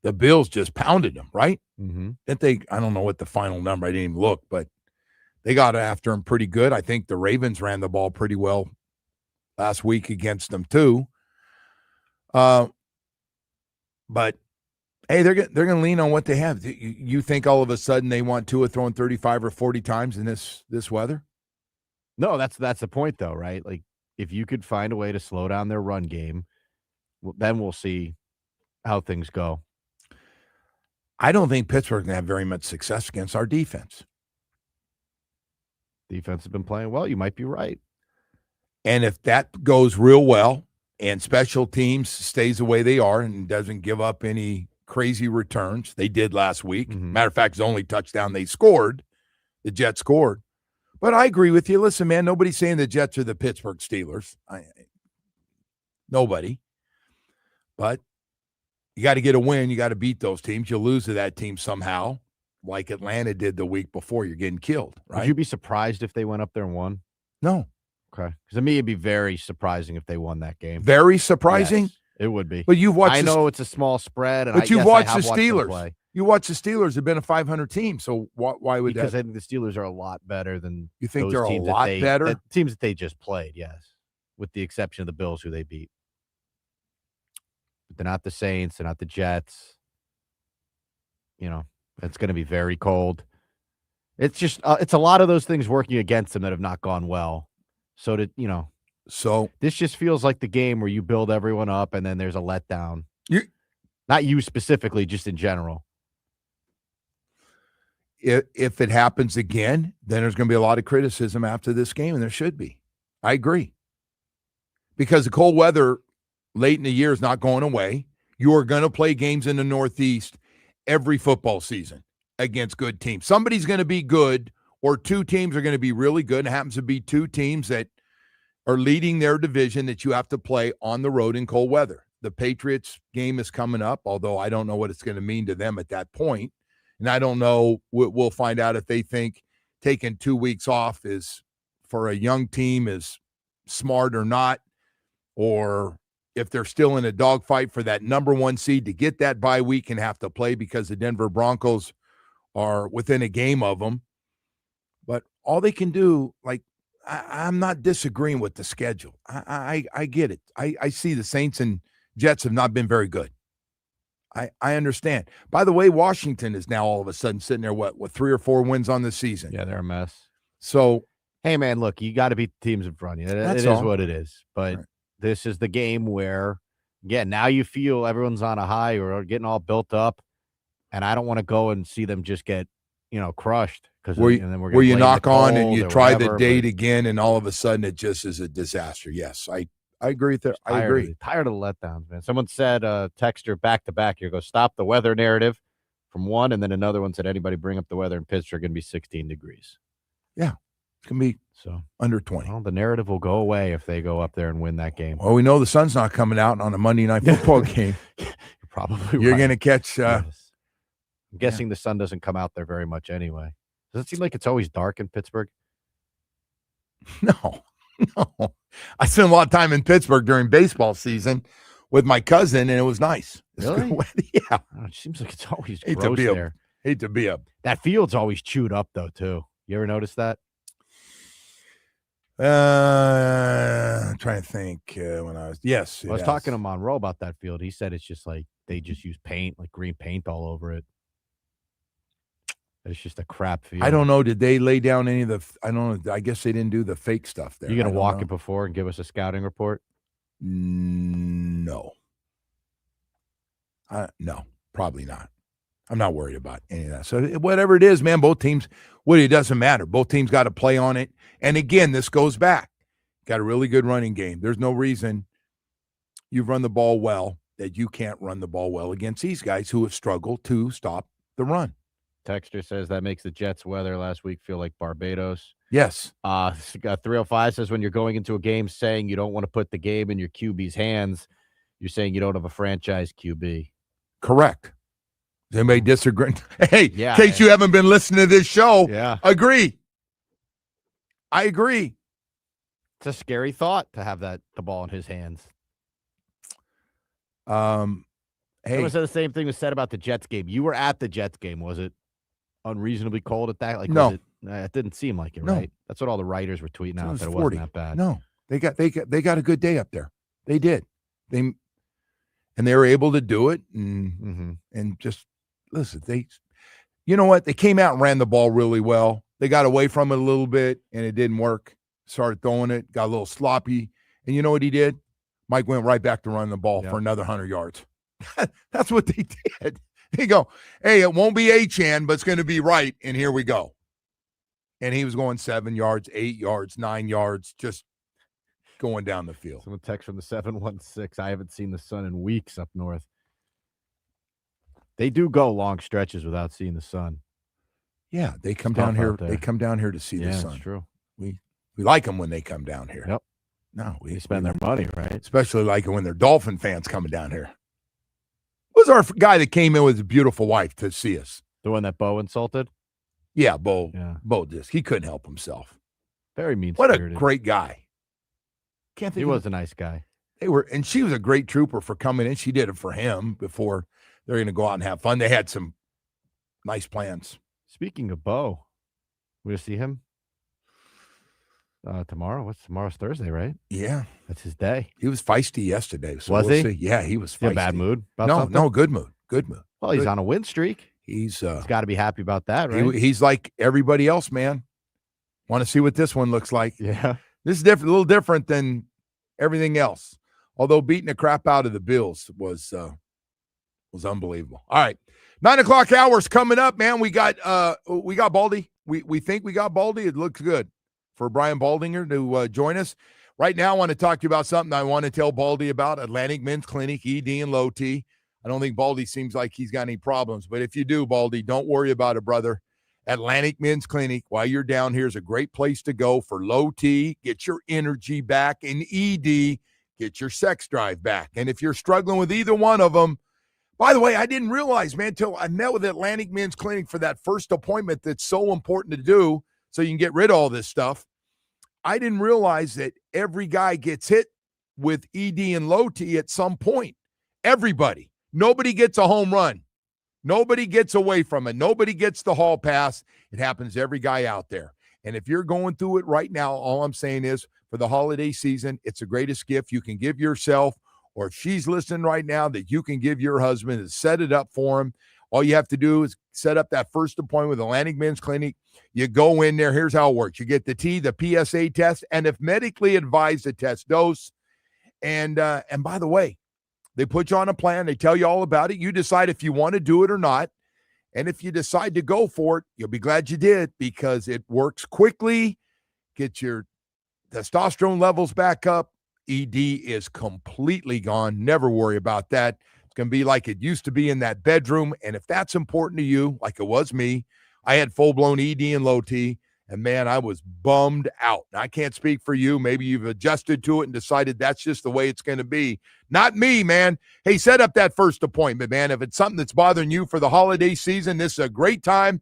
The Bills just pounded them, right? Mm-hmm. Didn't they? I don't know what the final number. I didn't even look, but they got after him pretty good. I think the Ravens ran the ball pretty well last week against them too. But hey, they're going to lean on what they have. You think all of a sudden they want Tua throwing 35 or 40 times in this weather? No, that's the point though, right? Like, if you could find a way to slow down their run game, then we'll see how things go. I don't think Pittsburgh's going to have very much success against our defense. Defense has been playing well. You might be right. And if that goes real well and special teams stays the way they are and doesn't give up any crazy returns, they did last week. Mm-hmm. Matter of fact, the only touchdown they scored, the Jets scored. But I agree with you. Listen, man, nobody's saying the Jets are the Pittsburgh Steelers. Nobody. But you got to get a win. You got to beat those teams. You lose to that team somehow, like Atlanta did the week before. You're getting killed, right? Would you be surprised if they went up there and won? No. Okay. Because to me, it'd be very surprising if they won that game. Very surprising? Yes, it would be. But you've watched. I know it's a small spread. But you've watched the Steelers. You watch the Steelers have been a 500 team. So why would because that? I think the Steelers are a lot better than you think those they're a teams lot better? The teams that they just played, yes. With the exception of the Bills, who they beat. But they're not the Saints. They're not the Jets. It's going to be very cold. It's just it's a lot of those things working against them that have not gone well. So this just feels like the game where you build everyone up and then there's a letdown. Not you specifically, just in general. if it happens again, then there's going to be a lot of criticism after this game, and there should be. I agree. Because the cold weather late in the year is not going away. You are going to play games in the Northeast every football season against good teams. Somebody's going to be good, or two teams are going to be really good. It happens to be two teams that are leading their division that you have to play on the road in cold weather. The Patriots game is coming up, although I don't know what it's going to mean to them at that point. And I don't know, we'll find out if they think taking 2 weeks off is, for a young team, is smart or not, or if they're still in a dogfight for that number 1 seed to get that bye week and have to play because the Denver Broncos are within a game of them. But all they can do, like, I'm not disagreeing with the schedule. I get it. I see the Saints and Jets have not been very good. I understand. By the way, Washington is now all of a sudden sitting there, with 3 or 4 wins on the season. Yeah, they're a mess. So, hey, man, look, you got to beat the teams in front of you. It is what it is. But this is the game where, again, now you feel everyone's on a high or getting all built up, and I don't want to go and see them just get, crushed. Where you knock on and you try the date again, and all of a sudden it just is a disaster. Yes, I agree with that. I agree. Tired of the letdowns, man. Someone said, texter back to back here, go stop the weather narrative from one, and then another one said, anybody bring up the weather in Pittsburgh, going to be 16 degrees. Yeah, it's going to be under 20. Well, the narrative will go away if they go up there and win that game. Well, we know the sun's not coming out on a Monday night football game. You're going to catch. Yes. I'm guessing the sun doesn't come out there very much anyway. Does it seem like it's always dark in Pittsburgh? No. I spent a lot of time in Pittsburgh during baseball season with my cousin, and it was nice. Really? Yeah. It seems like it's always gross there. Hate to be that field's always chewed up, though, too. You ever notice that? I'm trying to think when I was. Yes. I was talking to Monroe about that field. He said it's just like they just use paint, like green paint all over it. It's just a crap field. I don't know. Did they lay down any of the – I don't know. I guess they didn't do the fake stuff there. You going to walk it before and give us a scouting report? No. No, probably not. I'm not worried about any of that. So whatever it is, man, both teams – it doesn't matter. Both teams got to play on it. And, again, this goes back. Got a really good running game. There's no reason you've run the ball well that you can't run the ball well against these guys who have struggled to stop the run. Texter says that makes the Jets' weather last week feel like Barbados. Yes. 305 says when you're going into a game saying you don't want to put the game in your QB's hands, you're saying you don't have a franchise QB. Correct. Does anybody disagree? Hey, in case you haven't been listening to this show, agree. I agree. It's a scary thought to have the ball in his hands. Hey, was the same thing was said about the Jets game. You were at the Jets game, was it? Unreasonably cold at that? Like, no, it didn't seem like it, right? That's what all the writers were tweeting out. That it 40. wasn't that bad. No, they got a good day up there. They did. They were able to do it, and just listen. You know what? They came out and ran the ball really well. They got away from it a little bit, and it didn't work. Started throwing it, got a little sloppy, and you know what he did? Mike went right back to running the ball for another 100 yards. That's what they did. They go, hey, it won't be Achane, but it's going to be right, and here we go. And he was going 7 yards, 8 yards, 9 yards, just going down the field. Someone text from the 716. I haven't seen the sun in weeks up north. They do go long stretches without seeing the sun. Yeah, they come down here. They come down here to see the sun. That's true. We like them when they come down here. Yep. No, we spend their money, right? Especially like it when they're Dolphin fans coming down here. Who's our guy that came in with his beautiful wife to see us? The one that Bo insulted? Yeah, Bo. Yeah. Bo just he couldn't help himself. Very mean-spirited. What a great guy. Can't think he was a nice guy. And she was a great trooper for coming in. She did it for him before they're going to go out and have fun. They had some nice plans. Speaking of Bo, we going to see him tomorrow. Tomorrow's Thursday, right? Yeah. That's his day. He was feisty yesterday. So was he? See. Yeah, he was feisty. In a bad mood? No, good mood. Good mood. Well, he's on a win streak. He's got to be happy about that, right? He's like everybody else, man. Want to see what this one looks like. Yeah. This is different, a little different than everything else. Although beating the crap out of the Bills was was unbelievable. All right. 9 o'clock hour's coming up, man. We got Baldy. We think we got Baldy. It looks good for Brian Baldinger to join us. Right now, I want to talk to you about something I want to tell Baldy about, Atlantic Men's Clinic, ED and Low T. I don't think Baldy seems like he's got any problems, but if you do, Baldy, don't worry about it, brother. Atlantic Men's Clinic, while you're down here, is a great place to go for low T, get your energy back, and ED, get your sex drive back. And if you're struggling with either one of them, by the way, I didn't realize, man, until I met with Atlantic Men's Clinic for that first appointment that's so important to do so you can get rid of all this stuff. I didn't realize that every guy gets hit with ED and low T at some point. Everybody. Nobody gets a home run. Nobody gets away from it. Nobody gets the hall pass. It happens to every guy out there. And if you're going through it right now, all I'm saying is for the holiday season, it's the greatest gift you can give yourself, or if she's listening right now, that you can give your husband and set it up for him. All you have to do is set up that first appointment with Atlantic Men's Clinic. You go in there. Here's how it works. You get the T, the PSA test, and if medically advised, the test dose. And by the way, they put you on a plan. They tell you all about it. You decide if you want to do it or not. And if you decide to go for it, you'll be glad you did because it works quickly, gets your testosterone levels back up. ED is completely gone. Never worry about that. It's going to be like it used to be in that bedroom. And if that's important to you, like it was me, I had full-blown ED and low T, and, man, I was bummed out. I can't speak for you. Maybe you've adjusted to it and decided that's just the way it's going to be. Not me, man. Hey, set up that first appointment, man. If it's something that's bothering you for the holiday season, this is a great time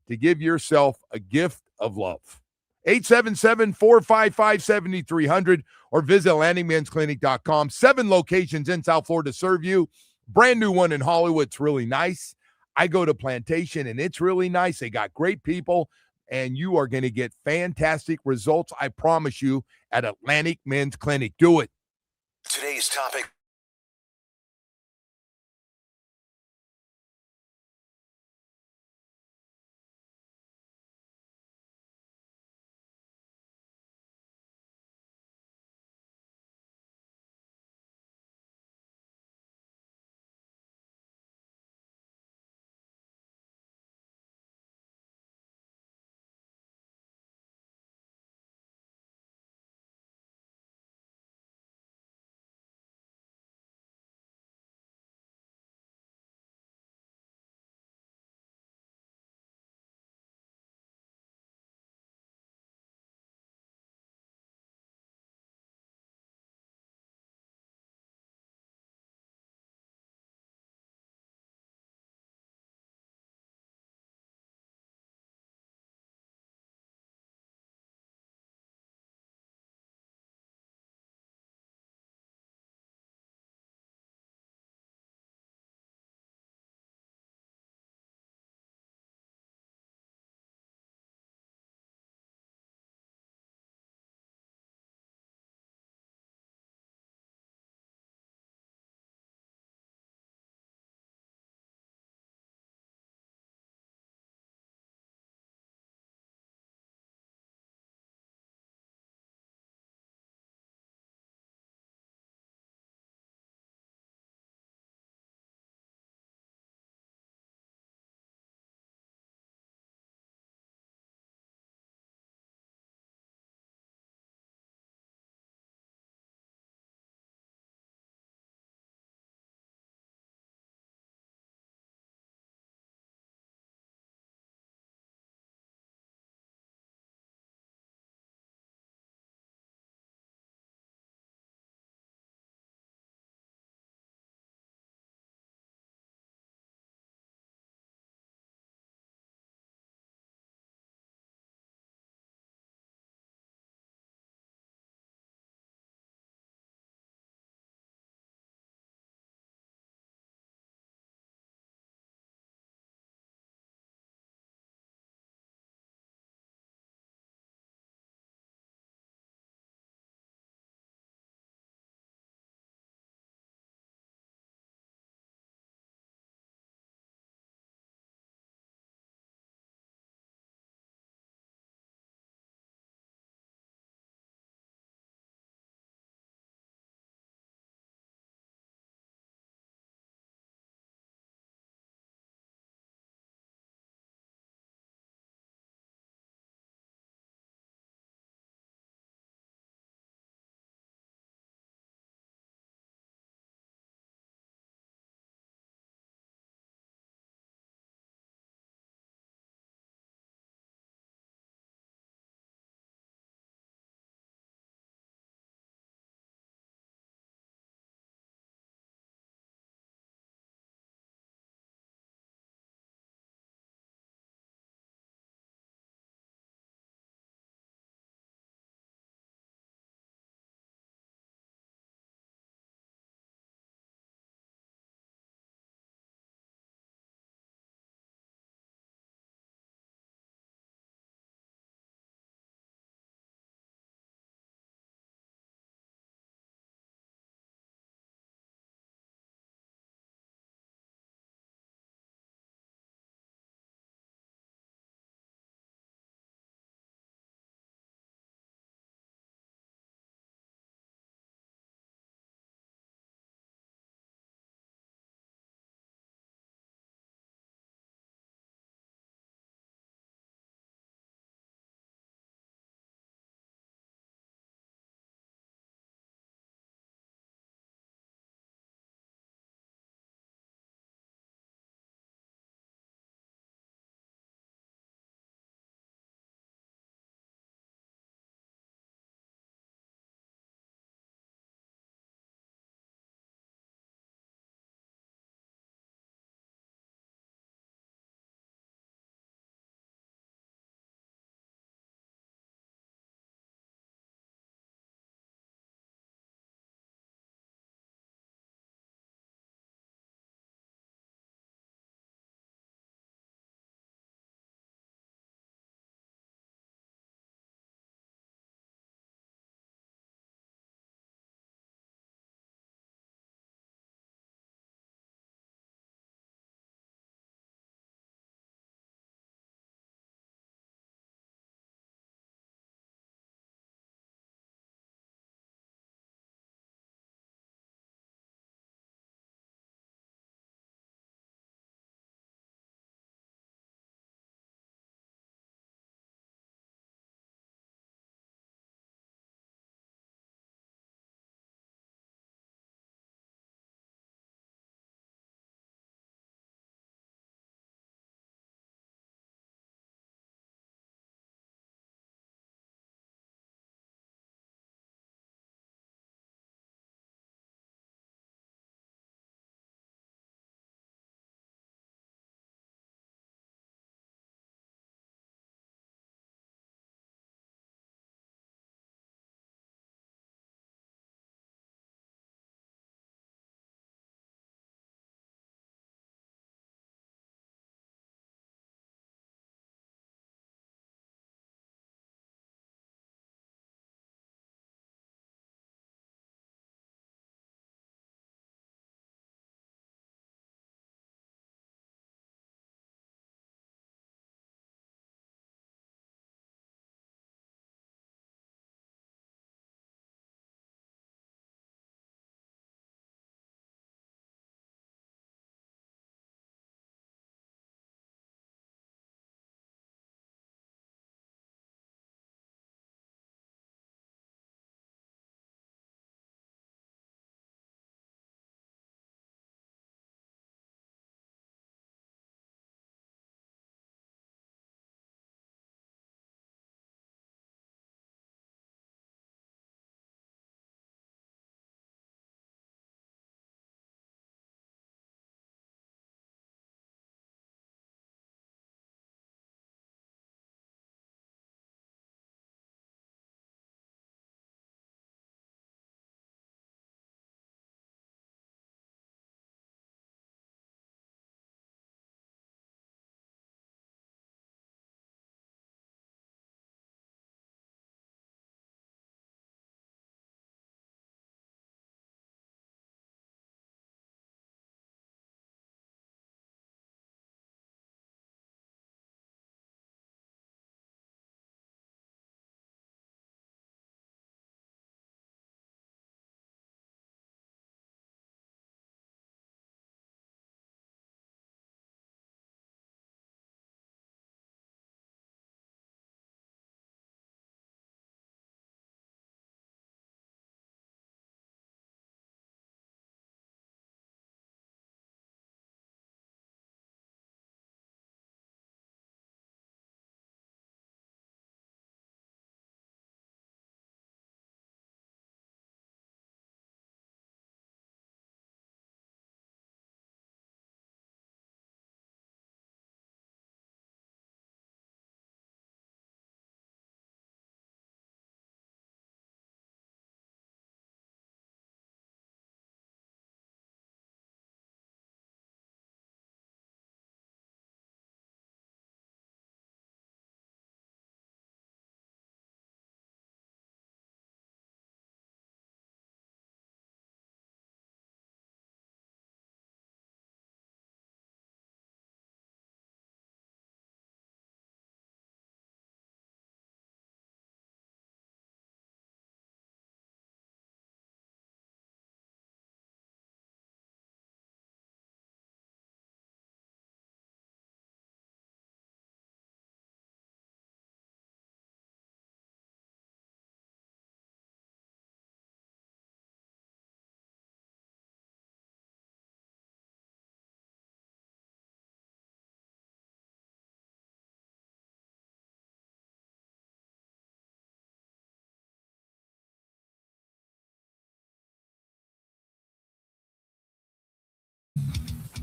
to give yourself a gift of love. 877-455-7300 or visit AtlanticMen'sClinic.com. 7 locations in South Florida serve you. Brand new one in Hollywood. It's really nice. I go to Plantation, and it's really nice. They got great people, and you are going to get fantastic results, I promise you, at Atlantic Men's Clinic. Do it. Today's topic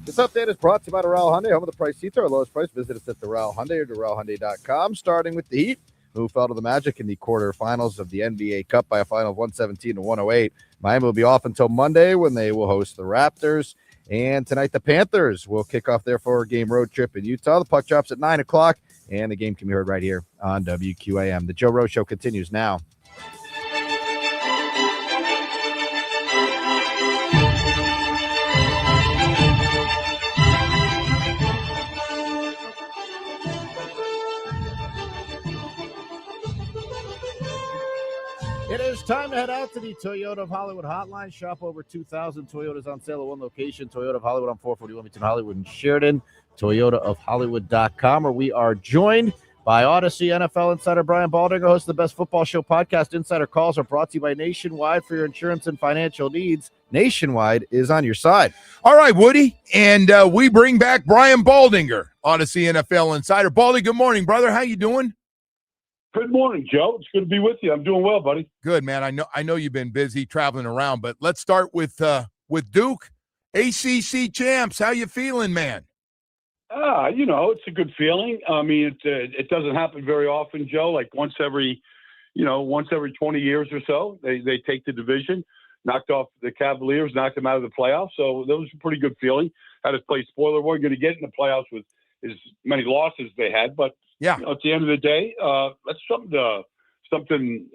This update is brought to you by Doral Hyundai, home of the price seats, our lowest price. Visit us at Doral Hyundai or DoralHyundai.com. Starting with the Heat, who fell to the Magic in the quarterfinals of the NBA Cup by a final of 117-108. Miami will be off until Monday when they will host the Raptors. And tonight, the Panthers will kick off their 4-game road trip in Utah. The puck drops at 9 o'clock, and the game can be heard right here on WQAM. The Joe Rose Show continues now. It is time to head out to the Toyota of Hollywood hotline. Shop over 2,000 Toyotas on sale at one location. Toyota of Hollywood on 440 Wilmington, Hollywood, and Sheridan. ToyotaofHollywood.com, where we are joined by Odyssey NFL insider Brian Baldinger, host of the Best Football Show podcast. Insider calls are brought to you by Nationwide for your insurance and financial needs. Nationwide is on your side. All right, Woody, and we bring back Brian Baldinger, Odyssey NFL insider. Baldy, good morning, brother. How you doing? Good morning, Joe. It's good to be with you. I'm doing well, buddy. Good, man. I know you've been busy traveling around, but let's start with Duke, ACC champs. How you feeling, man? It's a good feeling. I mean, it doesn't happen very often, Joe. Like once every 20 years or so, they take the division, knocked off the Cavaliers, knocked them out of the playoffs. So that was a pretty good feeling. Had to play spoiler. We're going to get in the playoffs with as many losses they had, but yeah, at the end of the day, that's a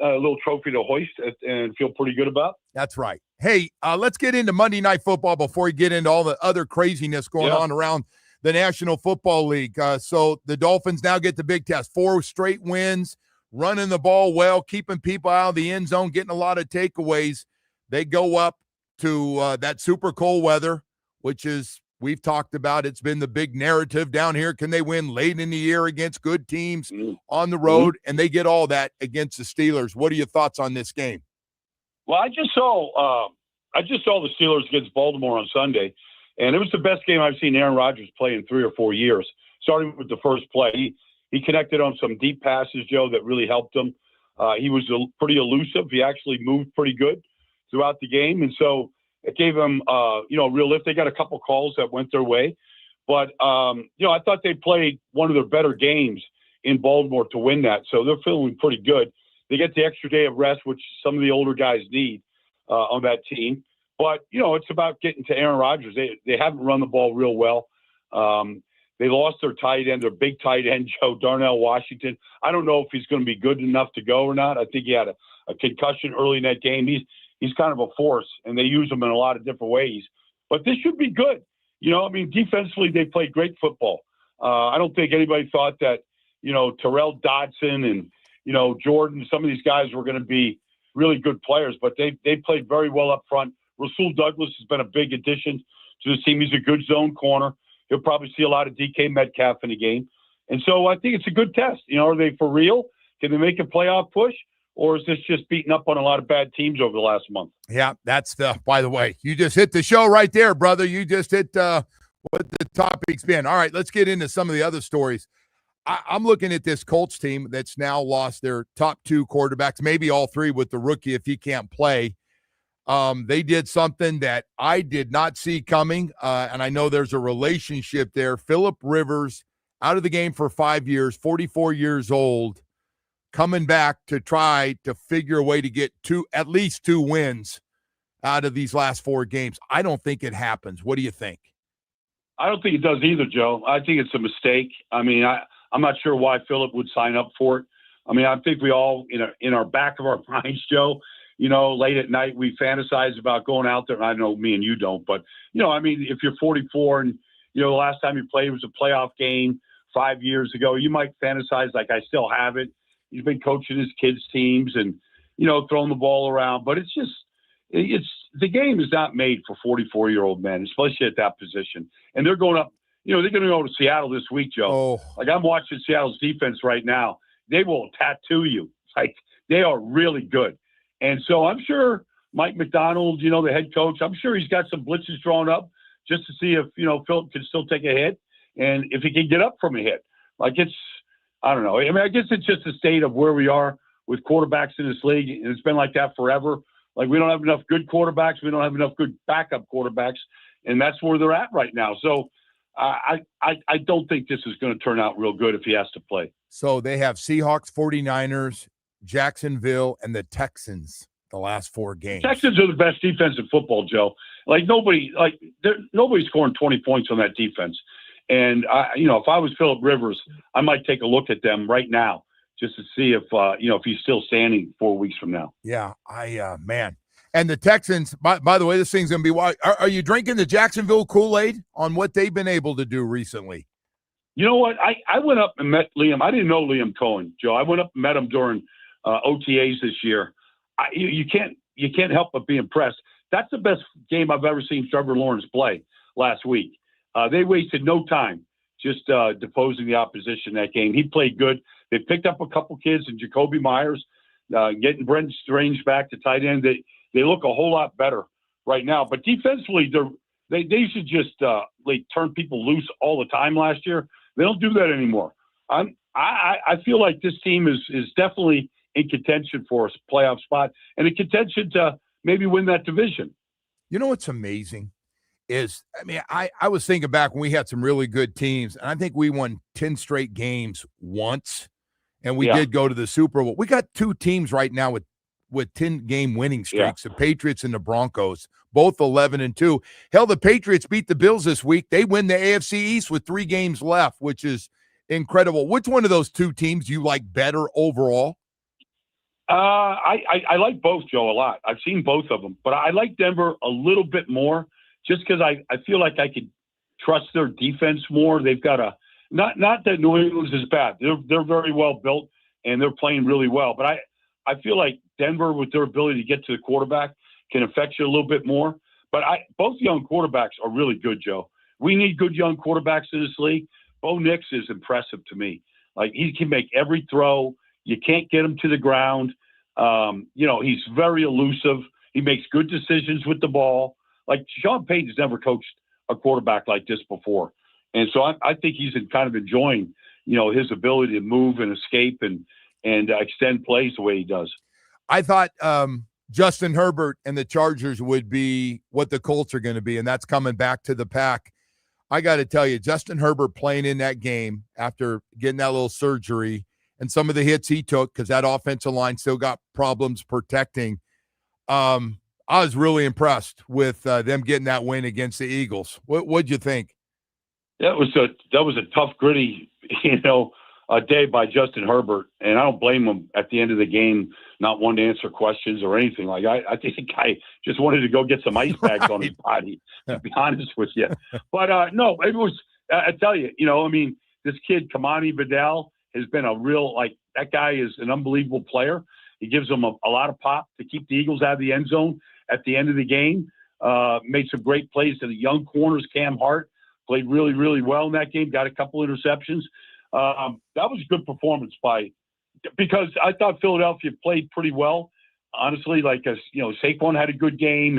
little trophy to hoist and feel pretty good about. That's right. Hey, let's get into Monday Night Football before we get into all the other craziness going on around the National Football League. So the Dolphins now get the big test. 4 straight wins, running the ball well, keeping people out of the end zone, getting a lot of takeaways. They go up to that super cold weather, which is, we've talked about, it's been the big narrative down here. Can they win late in the year against good teams on the road? And they get all that against the Steelers. What are your thoughts on this game? Well, I just saw the Steelers against Baltimore on Sunday, and it was the best game I've seen Aaron Rodgers play in 3 or 4 years, starting with the first play. He connected on some deep passes, Joe, that really helped him. He was pretty elusive. He actually moved pretty good throughout the game, and so it gave them, a real lift. They got a couple calls that went their way. But, I thought they played one of their better games in Baltimore to win that. So they're feeling pretty good. They get the extra day of rest, which some of the older guys need on that team. But, it's about getting to Aaron Rodgers. They haven't run the ball real well. They lost their tight end, their big tight end, Joe Darnell Washington. I don't know if he's going to be good enough to go or not. I think he had a concussion early in that game. He's kind of a force, and they use him in a lot of different ways. But this should be good. Defensively, they played great football. I don't think anybody thought that, Terrell Dodson and, Jordan, some of these guys were going to be really good players, but they played very well up front. Rasul Douglas has been a big addition to the team. He's a good zone corner. He'll probably see a lot of DK Metcalf in the game. And so I think it's a good test. Are they for real? Can they make a playoff push? Or is this just beating up on a lot of bad teams over the last month? Yeah, that's by the way, you just hit the show right there, brother. You just hit what the topic's been. All right, let's get into some of the other stories. I'm looking at this Colts team that's now lost their top 2 quarterbacks, maybe all 3 with the rookie if he can't play. They did something that I did not see coming, and I know there's a relationship there. Phillip Rivers out of the game for 5 years, 44 years old, coming back to try to figure a way to get at least 2 wins out of these last 4 games. I don't think it happens. What do you think? I don't think it does either, Joe. I think it's a mistake. I mean, I'm not sure why Phillip would sign up for it. I mean, I think we all, in our back of our minds, Joe, late at night, we fantasize about going out there. I know me and you don't, but, if you're 44 and, the last time you played was a playoff game 5 years ago, you might fantasize like I still have it. He's been coaching his kids' teams and, throwing the ball around. But it's the game is not made for 44-year-old men, especially at that position. And they're going up, they're going to go to Seattle this week, Joe. Oh. Like I'm watching Seattle's defense right now. They will tattoo you. Like they are really good. And so I'm sure Mike McDonald, the head coach, I'm sure he's got some blitzes drawn up just to see if, Phillip can still take a hit and if he can get up from a hit. Like I don't know. I mean, I guess it's just a state of where we are with quarterbacks in this league, and it's been like that forever. Like we don't have enough good quarterbacks. We don't have enough good backup quarterbacks. and that's where they're at right now. So I don't think this is going to turn out real good if he has to play. So they have Seahawks, 49ers, Jacksonville, and the Texans the last 4 games. Texans are the best defense in football, Joe. Nobody's scoring 20 points on that defense. And if I was Phillip Rivers, I might take a look at them right now just to see if he's still standing 4 weeks from now. Yeah, man. And the Texans, by the way, this thing's going to be wild. Are you drinking the Jacksonville Kool-Aid on what they've been able to do recently? You know what? I went up and met Liam. I didn't know Liam Cohen, Joe. I went up and met him during OTAs this year. You can't help but be impressed. That's the best game I've ever seen Trevor Lawrence play last week. They wasted no time just deposing the opposition that game. He played good. They picked up a couple kids and Jacoby Myers, getting Brent Strange back to tight end. They look a whole lot better right now. But defensively, they should just turn people loose all the time last year. They don't do that anymore. I feel like this team is definitely in contention for a playoff spot and in contention to maybe win that division. You know what's amazing is, I was thinking back when we had some really good teams, and I think we won 10 straight games once, and we did go to the Super Bowl. We got 2 teams right now with 10-game winning streaks, the Patriots and the Broncos, both 11-2. Hell, the Patriots beat the Bills this week. They win the AFC East with 3 games left, which is incredible. Which one of those 2 teams do you like better overall? I like both, Joe, a lot. I've seen both of them, but I like Denver a little bit more just because I feel like I could trust their defense more. They've got not that New England's is bad. They're very well built and they're playing really well, but I feel like Denver, with their ability to get to the quarterback, can affect you a little bit more. But both young quarterbacks are really good, Joe. We need good young quarterbacks in this league. Bo Nix is impressive to me. He can make every throw. You can't get him to the ground. He's very elusive. He makes good decisions with the ball. Sean Payton's never coached a quarterback like this before. And so I think he's kind of enjoying, his ability to move and escape and extend plays the way he does. I thought Justin Herbert and the Chargers would be what the Colts are going to be, and that's coming back to the pack. I got to tell you, Justin Herbert playing in that game after getting that little surgery and some of the hits he took, because that offensive line still got problems protecting. I was really impressed with them getting that win against the Eagles. What'd you think? That was a tough, gritty, day by Justin Herbert, and I don't blame him at the end of the game not wanting to answer questions or anything. I think the guy just wanted to go get some ice bags on his body, to be honest with you. But no, it was. I tell you, this kid Kamani Vidal has been a real that guy is an unbelievable player. He gives them a lot of pop to keep the Eagles out of the end zone at the end of the game. Made some great plays to the young corners. Cam Hart played really, really well in that game. Got a couple interceptions. That was a good performance because I thought Philadelphia played pretty well. Honestly, Saquon had a good game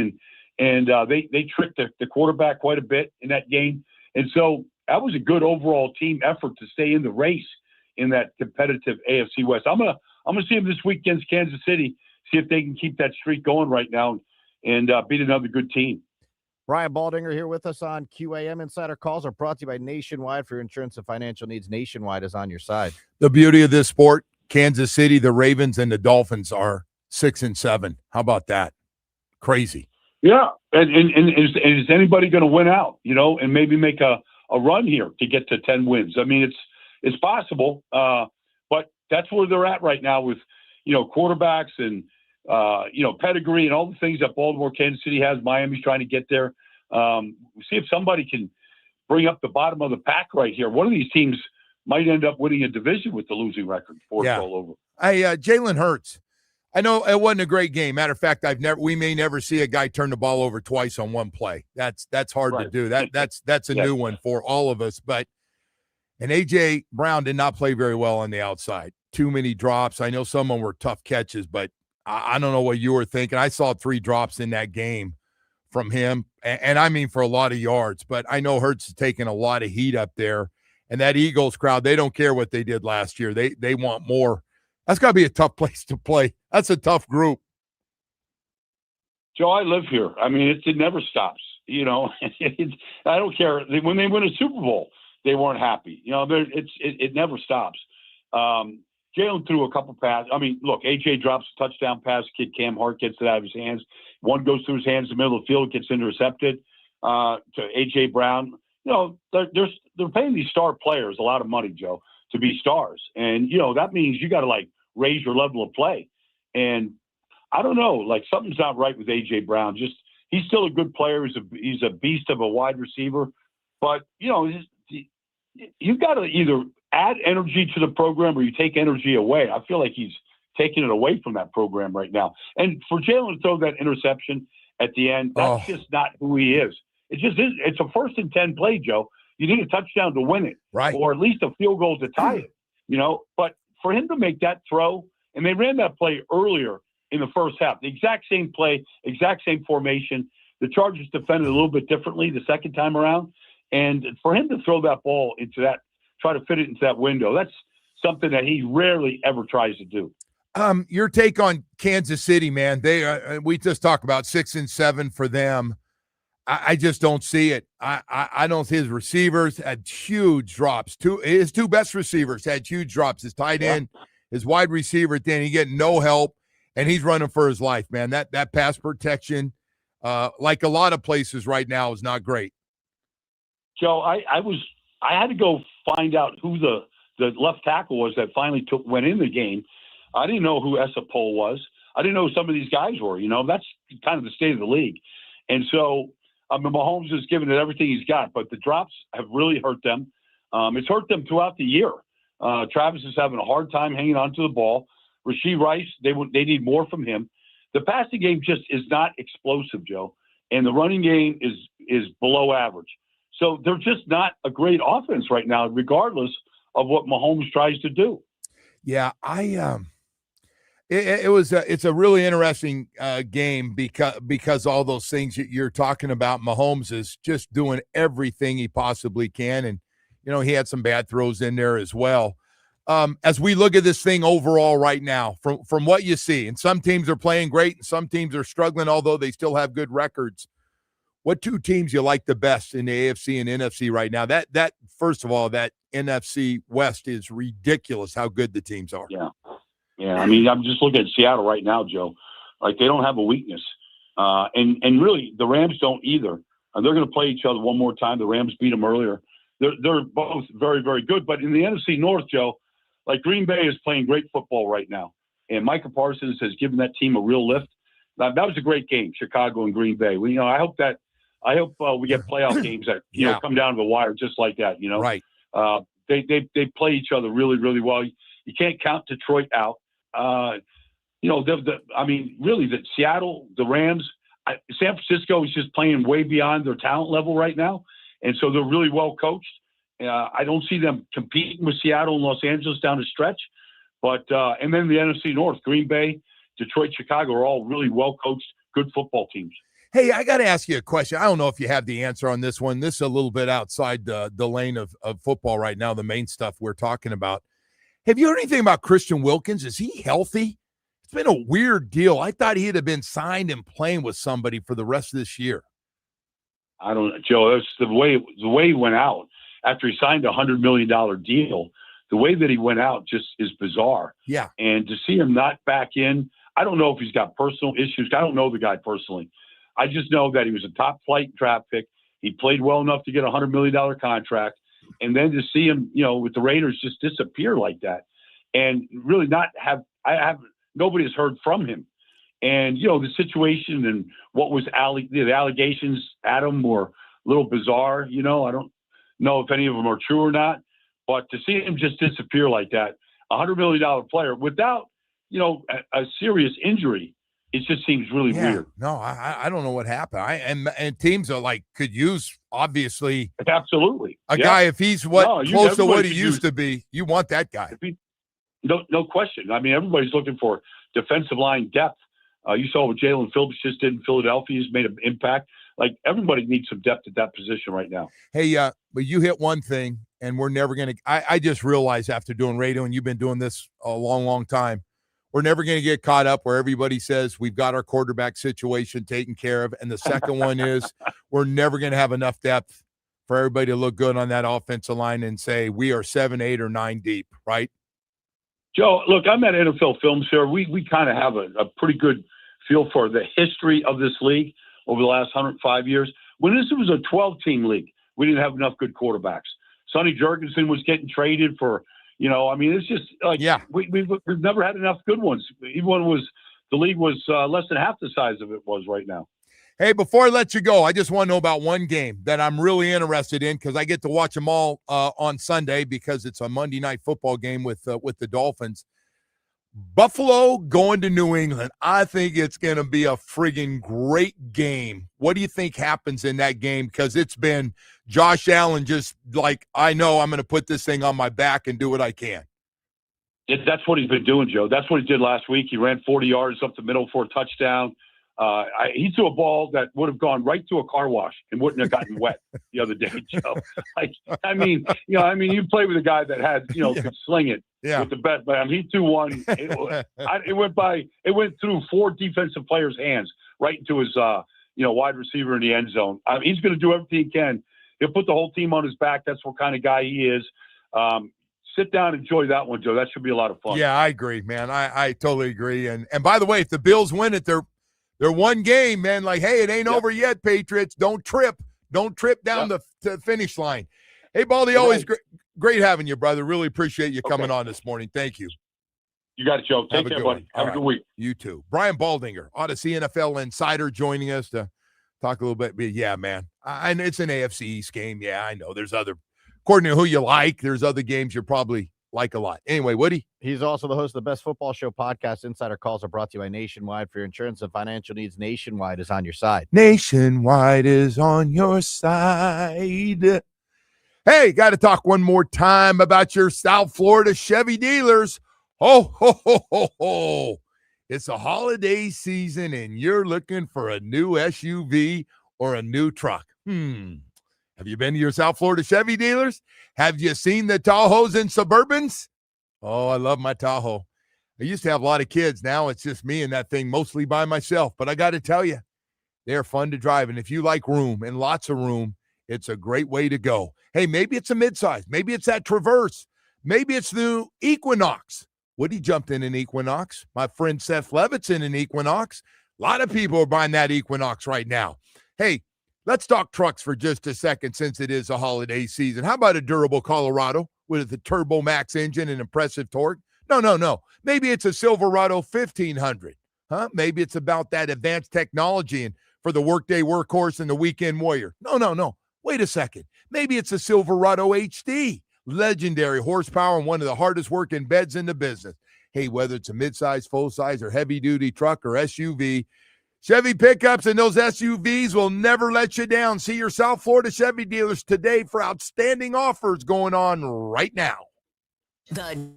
and they tricked the quarterback quite a bit in that game. And so that was a good overall team effort to stay in the race in that competitive AFC West. I'm gonna see them this week against Kansas City, see if they can keep that streak going right now and beat another good team. Brian Baldinger here with us on QAM. Insider calls are brought to you by Nationwide. For your insurance and financial needs, Nationwide is on your side. The beauty of this sport, Kansas City, the Ravens, and the Dolphins are 6-7. How about that? Crazy. Yeah, and is anybody going to win out? And maybe make a run here to get to 10 wins. It's possible, but that's where they're at right now with quarterbacks and pedigree and all the things that Baltimore, Kansas City has. Miami's trying to get there. See if somebody can bring up the bottom of the pack right here. One of these teams might end up winning a division with the losing record before it's all over. Jalen Hurts. I know it wasn't a great game. Matter of fact, we may never see a guy turn the ball over twice on one play. That's hard to do. That's a new one for all of us. And A.J. Brown did not play very well on the outside. Too many drops. I know some of them were tough catches, but I don't know what you were thinking. I saw 3 drops in that game from him, and for a lot of yards. But I know Hurts is taking a lot of heat up there. And that Eagles crowd, they don't care what they did last year. They want more. That's got to be a tough place to play. That's a tough group. Joe, I live here. It never stops. You know, I don't care. When they win a Super Bowl, they weren't happy. You know, it never stops. Jalen threw a couple passes. I mean, look, AJ drops a touchdown pass. Kid Cam Hart gets it out of his hands. One goes through his hands in the middle of the field, gets intercepted to AJ Brown. You know, they're paying these star players a lot of money, Joe, to be stars, and you know that means you got to like raise your level of play. And I don't know, like something's not right with AJ Brown. Just he's still a good player. He's a beast of a wide receiver, but you know you've got to either add energy to the program or you take energy away. I feel like he's taking it away from that program right now. And for Jalen to throw that interception at the end, that's just not who he is. It just is. It's a 1st and 10 play, Joe. You need a touchdown to win it, right? Or at least a field goal to tie it, you know. But for him to make that throw, and they ran that play earlier in the first half, the exact same play, exact same formation. The Chargers defended a little bit differently the second time around. And for him to throw that ball into that, try to fit it into that window, that's something that he rarely ever tries to do. Your take on Kansas City, man. They we just talked about 6 and 7 for them. I just don't see it. I don't see his receivers had huge drops. His two best receivers had huge drops. His tight end, his wide receiver, then he get no help, and he's running for his life, man. That pass protection, like a lot of places right now, is not great. Joe, I had to go find out who the left tackle was that finally went in the game. I didn't know who Essapol was. I didn't know who some of these guys were. You know, that's kind of the state of the league. And so Mahomes has given it everything he's got, but the drops have really hurt them. It's hurt them throughout the year. Travis is having a hard time hanging on to the ball. Rashee Rice, they need more from him. The passing game just is not explosive, Joe, and the running game is below average. So they're just not a great offense right now, regardless of what Mahomes tries to do. Yeah, it's a really interesting game because all those things that you're talking about. Mahomes is just doing everything he possibly can, and you know he had some bad throws in there as well. As we look at this thing overall right now, from what you see, and some teams are playing great, and some teams are struggling, although they still have good records. What two teams you like the best in the AFC and NFC right now? That first of all, that NFC West is ridiculous how good the teams are. Yeah. I mean, I'm just looking at Seattle right now, Joe. Like they don't have a weakness, and really the Rams don't either. And they're going to play each other one more time. The Rams beat them earlier. They're both very, very good. But in the NFC North, Joe, like Green Bay is playing great football right now, and Micah Parsons has given that team a real lift. That was a great game, Chicago and Green Bay. I hope we get playoff games that come down to the wire just like that. You know, right? They play each other really, really well. You can't count Detroit out. Really, the Seattle, the Rams, San Francisco is just playing way beyond their talent level right now, and so they're really well coached. I don't see them competing with Seattle and Los Angeles down the stretch, but and then the NFC North, Green Bay, Detroit, Chicago are all really well coached, good football teams. Hey, I got to ask you a question. I don't know if you have the answer on this one. This is a little bit outside the lane of football right now, the main stuff we're talking about. Have you heard anything about Christian Wilkins? Is he healthy? It's been a weird deal. I thought he'd have been signed and playing with somebody for the rest of this year. I don't know, Joe. That's the way he went out after he signed a $100 million deal. The way that he went out just is bizarre. Yeah. And to see him not back in, I don't know if he's got personal issues. I don't know the guy personally. I just know that he was a top flight draft pick. He played well enough to get a $100 million contract. And then to see him, with the Raiders just disappear like that and really nobody has heard from him. And, the situation and what was the allegations at him were a little bizarre. I don't know if any of them are true or not, but to see him just disappear like that, a $100 million player without, a serious injury, it just seems really weird. No, I don't know what happened. And teams are could use obviously absolutely a guy if he's close to what he used to be. You want that guy. No question. I mean, everybody's looking for defensive line depth. You saw what Jalen Phillips just did in Philadelphia. He's made an impact. Everybody needs some depth at that position right now. Hey, but you hit one thing, and we're never going to. I just realized after doing radio, and you've been doing this a long, long time, we're never going to get caught up where everybody says we've got our quarterback situation taken care of. And the second one is we're never going to have enough depth for everybody to look good on that offensive line and say we are 7, 8, or 9 deep, right? Joe, look, I'm at NFL Films here. We kind of have a pretty good feel for the history of this league over the last 105 years. When this was a 12-team league, we didn't have enough good quarterbacks. Sonny Jurgensen was getting traded for, it's just like we've never had enough good ones. The league was less than half the size of it was right now. Hey, before I let you go, I just want to know about one game that I'm really interested in because I get to watch them all on Sunday because it's a Monday night football game with the Dolphins. Buffalo going to New England. I think it's going to be a friggin' great game. What do you think happens in that game? Because it's been Josh Allen just like, I know I'm going to put this thing on my back and do what I can. That's what he's been doing, Joe. That's what he did last week. He ran 40 yards up the middle for a touchdown. He threw a ball that would have gone right through a car wash and wouldn't have gotten wet the other day, Joe. You play with a guy that had, could sling it with the best. But he threw one. It went through 4 defensive players' hands right into his, wide receiver in the end zone. He's going to do everything he can. He'll put the whole team on his back. That's what kind of guy he is. Sit down, enjoy that one, Joe. That should be a lot of fun. Yeah, I agree, man. I totally agree. And by the way, if the Bills win it, they're one game, man. Like, hey, it ain't over yet, Patriots. Don't trip down the finish line. Hey, Baldy, always great having you, brother. Really appreciate you coming on this morning. Thank you. You got it, Joe. Take care, buddy. Have a good week. You too. Brian Baldinger, Odyssey NFL Insider, joining us to talk a little bit. But yeah, man, and it's an AFC East game. Yeah, I know. There's other, according to who you like, there's other games you probably like a lot. Anyway, Woody. He's also the host of the Best Football Show podcast. Insider calls are brought to you by Nationwide. For your insurance and financial needs, Nationwide is on your side. Nationwide is on your side. Hey, got to talk one more time about your South Florida Chevy dealers. Ho, ho, ho, ho, ho. It's a holiday season and you're looking for a new SUV or a new truck. Have you been to your South Florida Chevy dealers? Have you seen the Tahoes and Suburbans? Oh, I love my Tahoe. I used to have a lot of kids. Now it's just me and that thing, mostly by myself. But I got to tell you, they're fun to drive. And if you like room and lots of room, it's a great way to go. Hey, maybe it's a midsize. Maybe it's that Traverse. Maybe it's the new Equinox. Woody jumped in an Equinox. My friend Seth Levitt's in an Equinox. A lot of people are buying that Equinox right now. Hey, let's talk trucks for just a second since it is a holiday season. How about a durable Colorado with a Turbo Max engine and impressive torque? No. Maybe it's a Silverado 1500. Maybe it's about that advanced technology and for the workday workhorse and the weekend warrior. No. Wait a second. Maybe it's a Silverado HD. Legendary horsepower and one of the hardest working beds in the business. Hey, whether it's a midsize, full-size, or heavy-duty truck or SUV, Chevy pickups and those SUVs will never let you down. See your South Florida Chevy dealers today for outstanding offers going on right now. The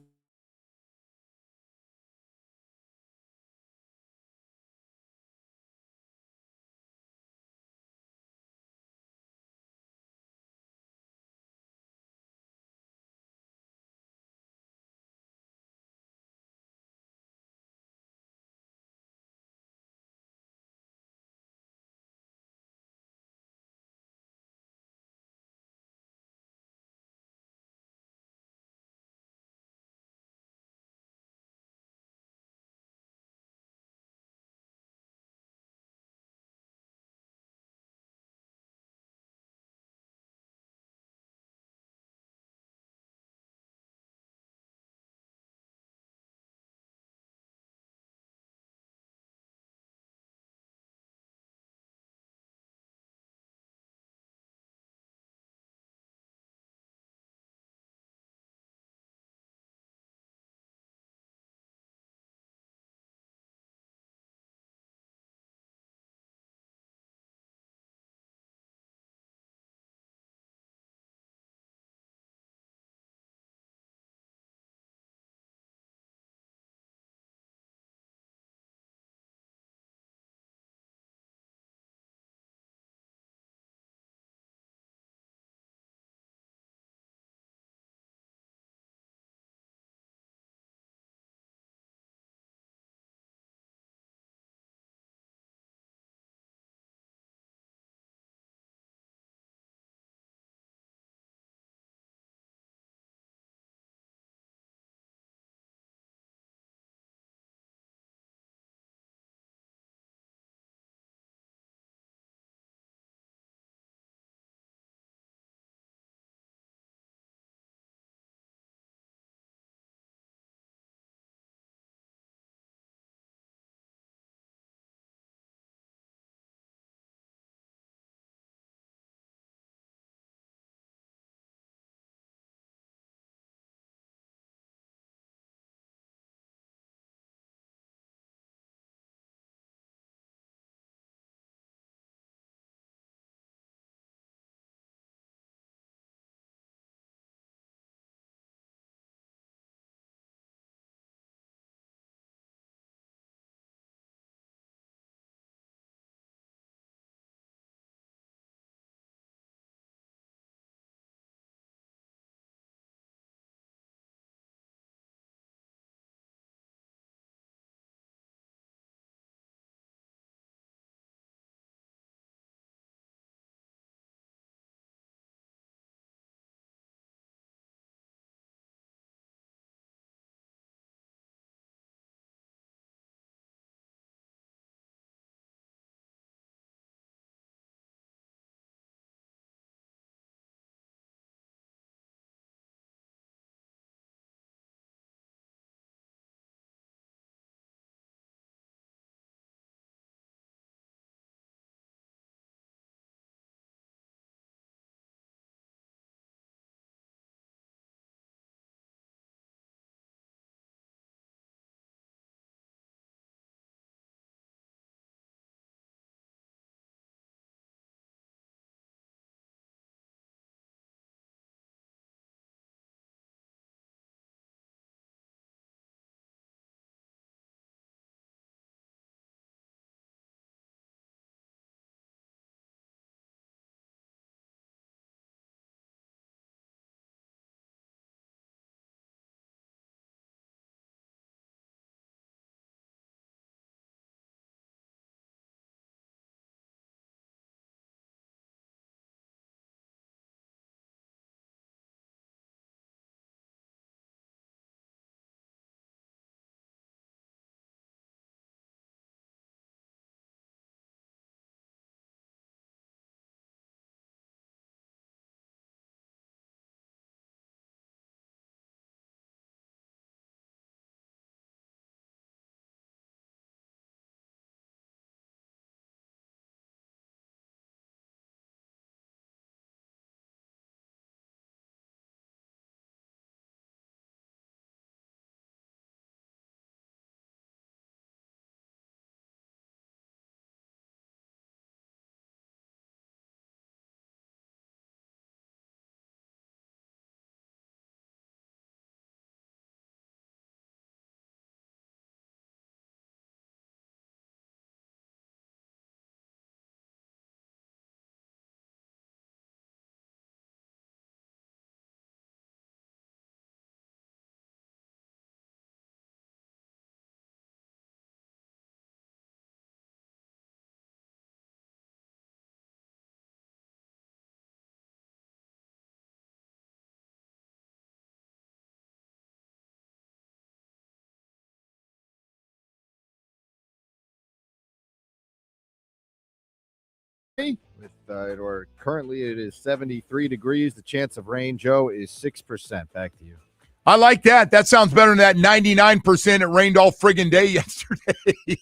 Or currently it is 73 degrees. The chance of rain, Joe, is 6%. Back to you. I like that. That sounds better than that 99% it rained all friggin' day yesterday.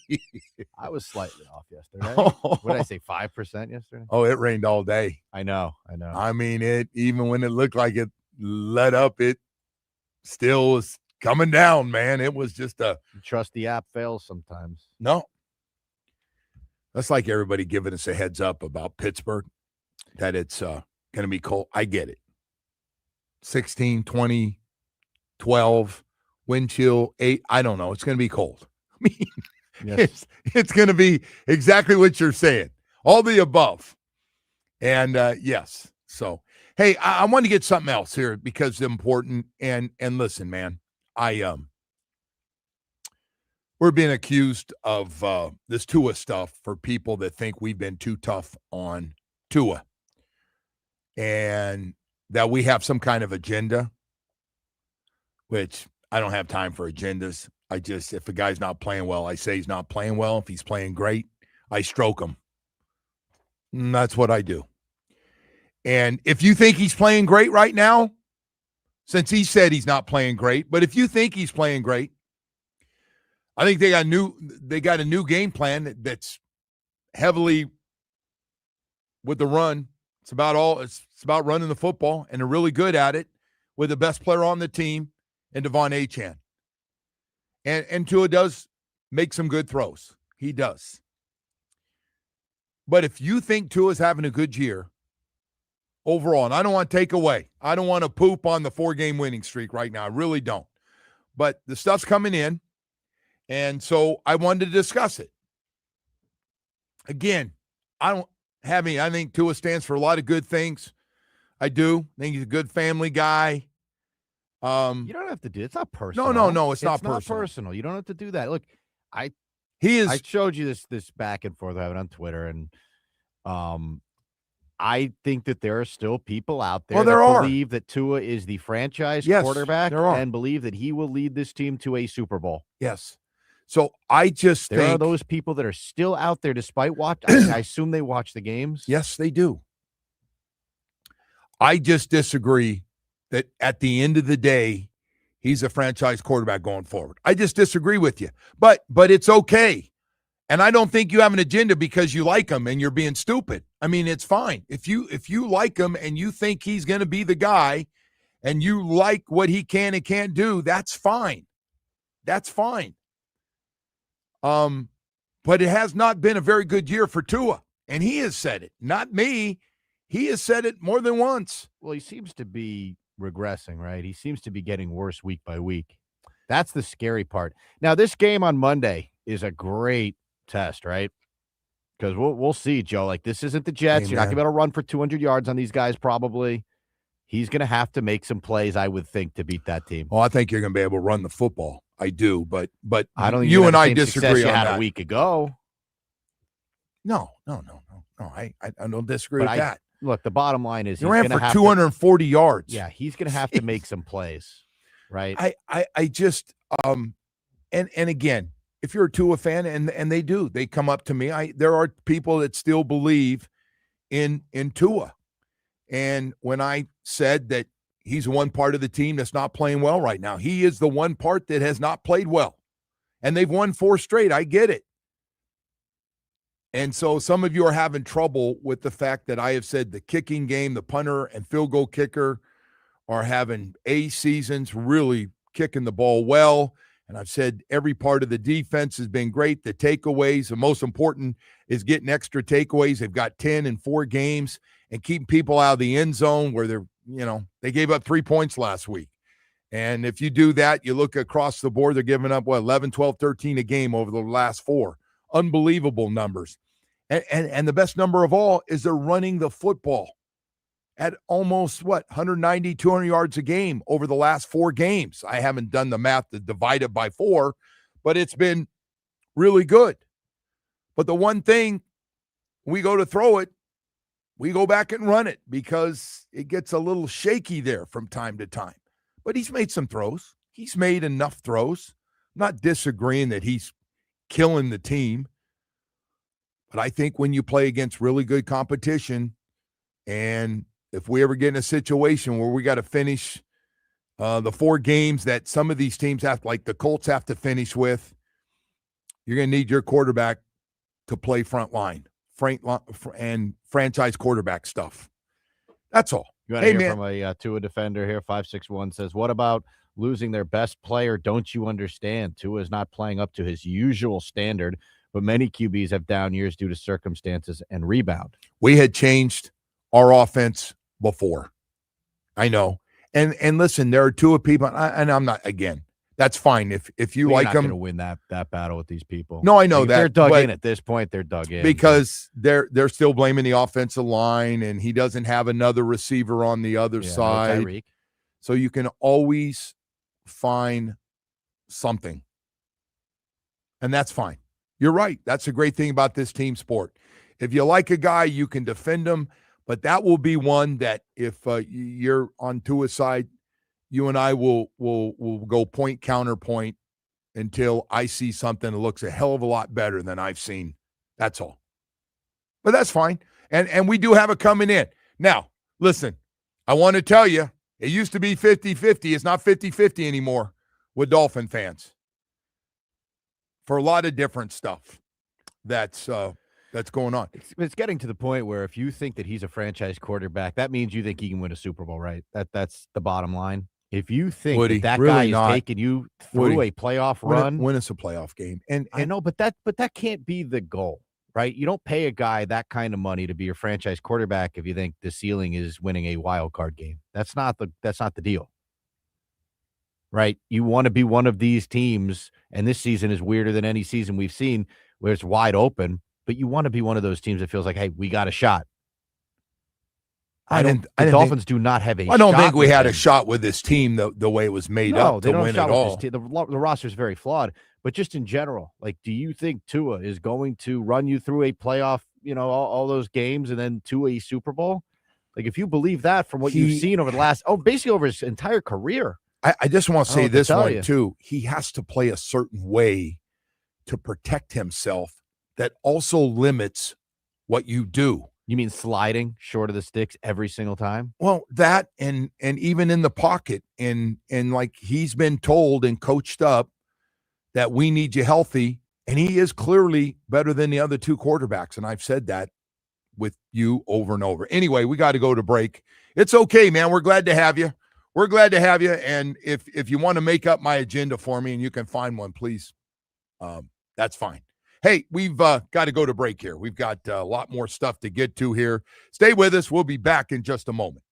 I was slightly off yesterday. What did I say, 5% yesterday? Oh, it rained all day. I know. I mean, it even when it looked like it let up, it still was coming down, man. It was just trust the app fails sometimes. No. That's like everybody giving us a heads up about Pittsburgh, that it's going to be cold. I get it. 16, 20, 12, wind chill, 8. I don't know. It's going to be cold. I mean, Yes. it's going to be exactly what you're saying. All the above. And yes. So, hey, I want to get something else here because it's important. And listen, man, we're being accused of this Tua stuff for people that think we've been too tough on Tua and that we have some kind of agenda, which I don't have time for agendas. If a guy's not playing well, I say he's not playing well. If he's playing great, I stroke him. And that's what I do. And if you think he's playing great right now, since he said he's not playing great, but if you think he's playing great, I think they got a new game plan that's heavily with the run. It's about running the football, and they're really good at it with the best player on the team and Devon Achane. And Tua does make some good throws. He does. But if you think Tua's having a good year overall, and I don't want to take away, I don't want to poop on the 4-game winning streak right now. I really don't. But the stuff's coming in. And so I wanted to discuss it. Again, I think Tua stands for a lot of good things. I do. I think he's a good family guy. You don't have to do it. It's not personal. No, it's not personal. You don't have to do that. Look, I showed you this back and forth I have it on Twitter, and I think that there are still people out there that believe that Tua is the franchise quarterback and believe that he will lead this team to a Super Bowl. Yes. So I just think there are those people that are still out there despite watching. I assume they watch the games. Yes, they do. I just disagree that at the end of the day, he's a franchise quarterback going forward. I just disagree with you. But it's okay. And I don't think you have an agenda because you like him and you're being stupid. I mean, it's fine. If you like him and you think he's going to be the guy and you like what he can and can't do, that's fine. That's fine. But it has not been a very good year for Tua. And he has said it, not me. He has said it more than once. Well, he seems to be regressing, right? He seems to be getting worse week by week. That's the scary part. Now, this game on Monday is a great test, right? Because we'll see, Joe. Like, this isn't the Jets. You're not going to be able to run for 200 yards on these guys probably. He's going to have to make some plays, I would think, to beat that team. Well, I think you're going to be able to run the football. I do, but I don't think you and I disagree you on had that. A week ago. No. I don't disagree with that. Look, the bottom line is he ran for 240 yards. Yeah, he's going to have to make some plays, right? I just and again, if you're a Tua fan, and they come up to me. There are people that still believe in Tua, and when I said that he's one part of the team that's not playing well right now, he is the one part that has not played well, and they've won 4 straight. I get it. And so some of you are having trouble with the fact that I have said the kicking game, the punter and field goal kicker are having A seasons, really kicking the ball well. And I've said every part of the defense has been great. The takeaways, the most important is getting extra takeaways. They've got 10 in 4 games and keeping people out of the end zone where they gave up 3 points last week. And if you do that, you look across the board, they're giving up, 11, 12, 13 a game over the last 4. Unbelievable numbers. And the best number of all is they're running the football at almost 190, 200 yards a game over the last 4 games. I haven't done the math to divide it by 4, but it's been really good. But the one thing, we go to throw it, we go back and run it because it gets a little shaky there from time to time. But he's made some throws. He's made enough throws. I'm not disagreeing that he's killing the team. But I think when you play against really good competition, and if we ever get in a situation where we got to finish the 4 games that some of these teams have, like the Colts have to finish with, you're going to need your quarterback to play front line and franchise quarterback stuff. That's all. You want to hear from a Tua defender here? 561 says, what about losing their best player? Don't you understand? Tua is not playing up to his usual standard, but many QBs have down years due to circumstances and rebound. We had changed our offense before. I know. And listen, there are Tua people, and I'm not, again, that's fine. If you like them. You're not going to win that battle with these people. No, I know that. They're dug in at this point. They're dug in. Because they're still blaming the offensive line, and he doesn't have another receiver on the other side. No, so you can always find something. And that's fine. You're right. That's a great thing about this team sport. If you like a guy, you can defend him, but that will be one that if you're on Tua's side, you and I will go point counterpoint until I see something that looks a hell of a lot better than I've seen. That's all. But that's fine. And we do have it coming in. Now, listen, I want to tell you, it used to be 50-50. It's not 50-50 anymore with Dolphin fans for a lot of different stuff that's going on. It's getting to the point where if you think that he's a franchise quarterback, that means you think he can win a Super Bowl, right? That's the bottom line. If you think that really guy is taking you through a playoff run, win us a playoff game. And I know, but that can't be the goal, right? You don't pay a guy that kind of money to be your franchise quarterback if you think the ceiling is winning a wild card game. That's not the deal. Right? You want to be one of these teams, and this season is weirder than any season we've seen where it's wide open, but you want to be one of those teams that feels like, hey, we got a shot. The Dolphins do not have a shot. I don't think we had a shot with this team the way it was made up to win it all. The roster is very flawed, but just in general, like, do you think Tua is going to run you through a playoff, all those games and then to a Super Bowl? Like, if you believe that from what you've seen over the last, basically over his entire career. I just want to say this one, too. He has to play a certain way to protect himself that also limits what you do. You mean sliding short of the sticks every single time? Well, that and even in the pocket and like he's been told and coached up that we need you healthy, and he is clearly better than the other 2 quarterbacks, and I've said that with you over and over. Anyway, we got to go to break. It's okay, man. We're glad to have you. We're glad to have you, and if you want to make up my agenda for me and you can find one, please, that's fine. Hey, we've got to go to break here. We've got a lot more stuff to get to here. Stay with us. We'll be back in just a moment.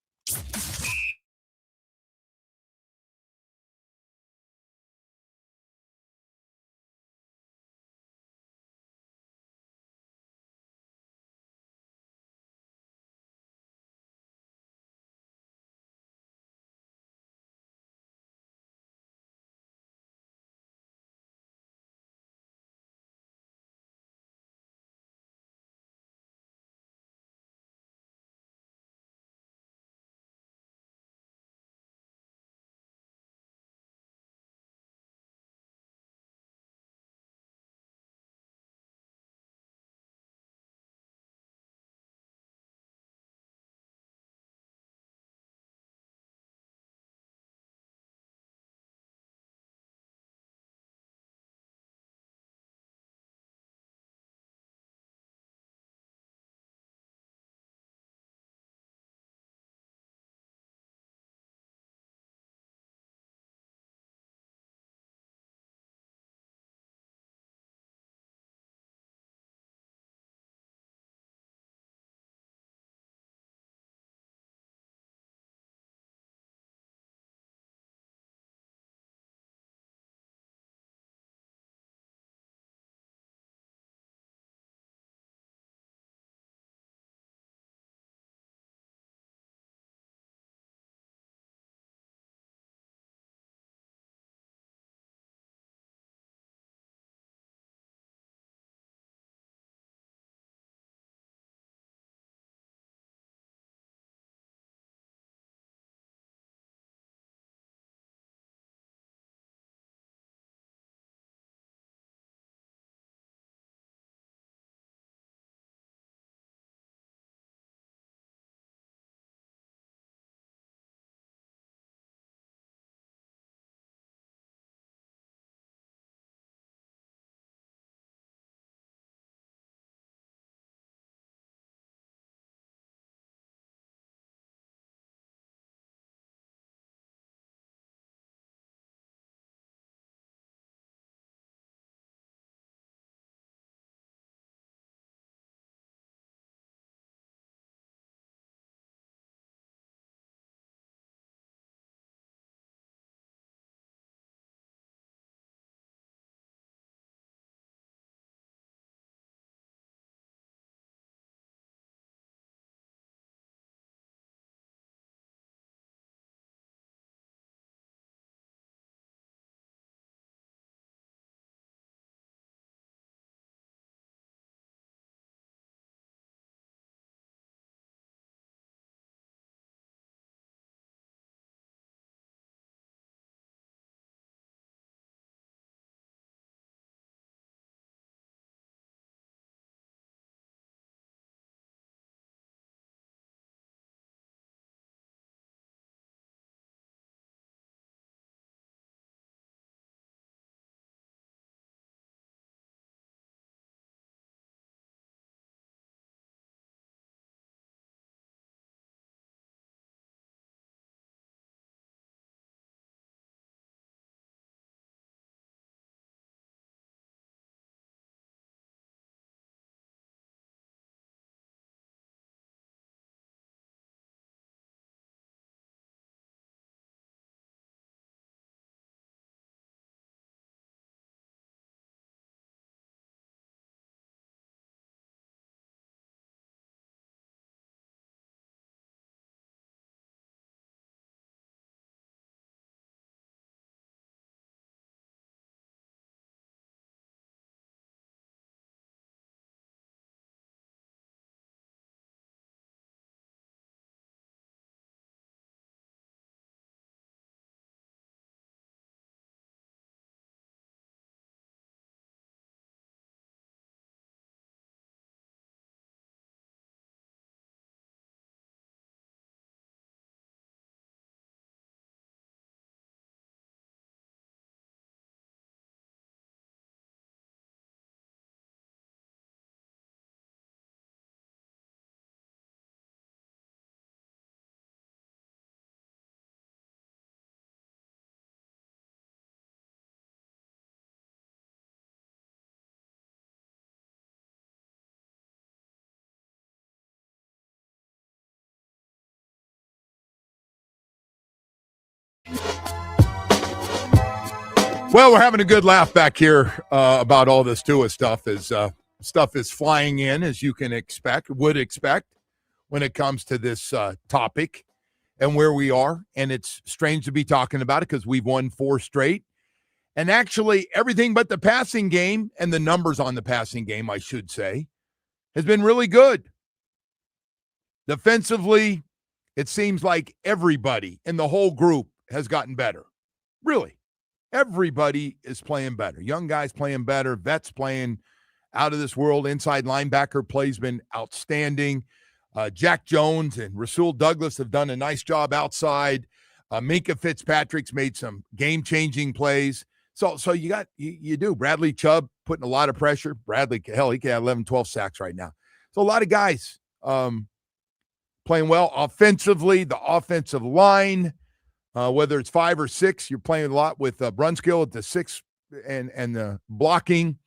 Well, we're having a good laugh back here about all this Tua stuff. Stuff is flying in, as you can would expect, when it comes to this topic and where we are. And it's strange to be talking about it because we've won 4 straight. And actually, everything but the passing game and the numbers on the passing game, I should say, has been really good. Defensively, it seems like everybody in the whole group has gotten better. Really. Everybody is playing better. Young guys playing better. Vets playing out of this world. Inside linebacker play's been outstanding. Jack Jones and Rasul Douglas have done a nice job outside. Minka Fitzpatrick's made some game-changing plays. So you do. Bradley Chubb putting a lot of pressure. Bradley, hell, he can have 11, 12 sacks right now. So a lot of guys playing well. Offensively, the offensive line, whether it's 5 or 6, you're playing a lot with Brunskill at the 6 and the blocking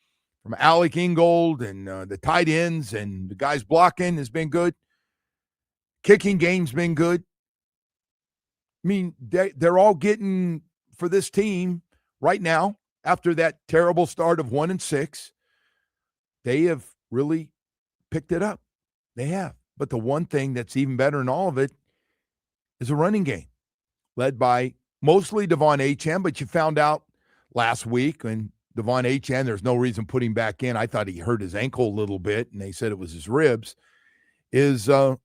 from Alec Ingold and the tight ends and the guys blocking has been good. Kicking game's been good. I mean, they're all getting, for this team right now, after that terrible start of 1-6, they have really picked it up. They have. But the one thing that's even better in all of it is a running game, led by mostly Devon Achane, but you found out last week when Devon Achane, there's no reason putting him back in. I thought he hurt his ankle a little bit, and they said it was his ribs, is go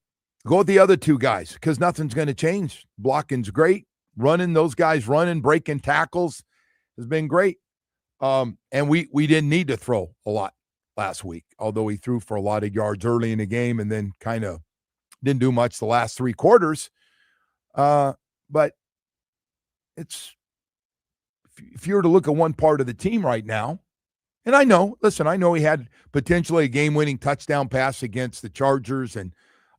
with the other 2 guys because nothing's going to change. Blocking's great. Running, those guys running, breaking tackles has been great. And we didn't need to throw a lot last week, although he threw for a lot of yards early in the game and then kind of didn't do much the last 3 quarters. But it's, if you were to look at one part of the team right now, and I know he had potentially a game-winning touchdown pass against the Chargers, and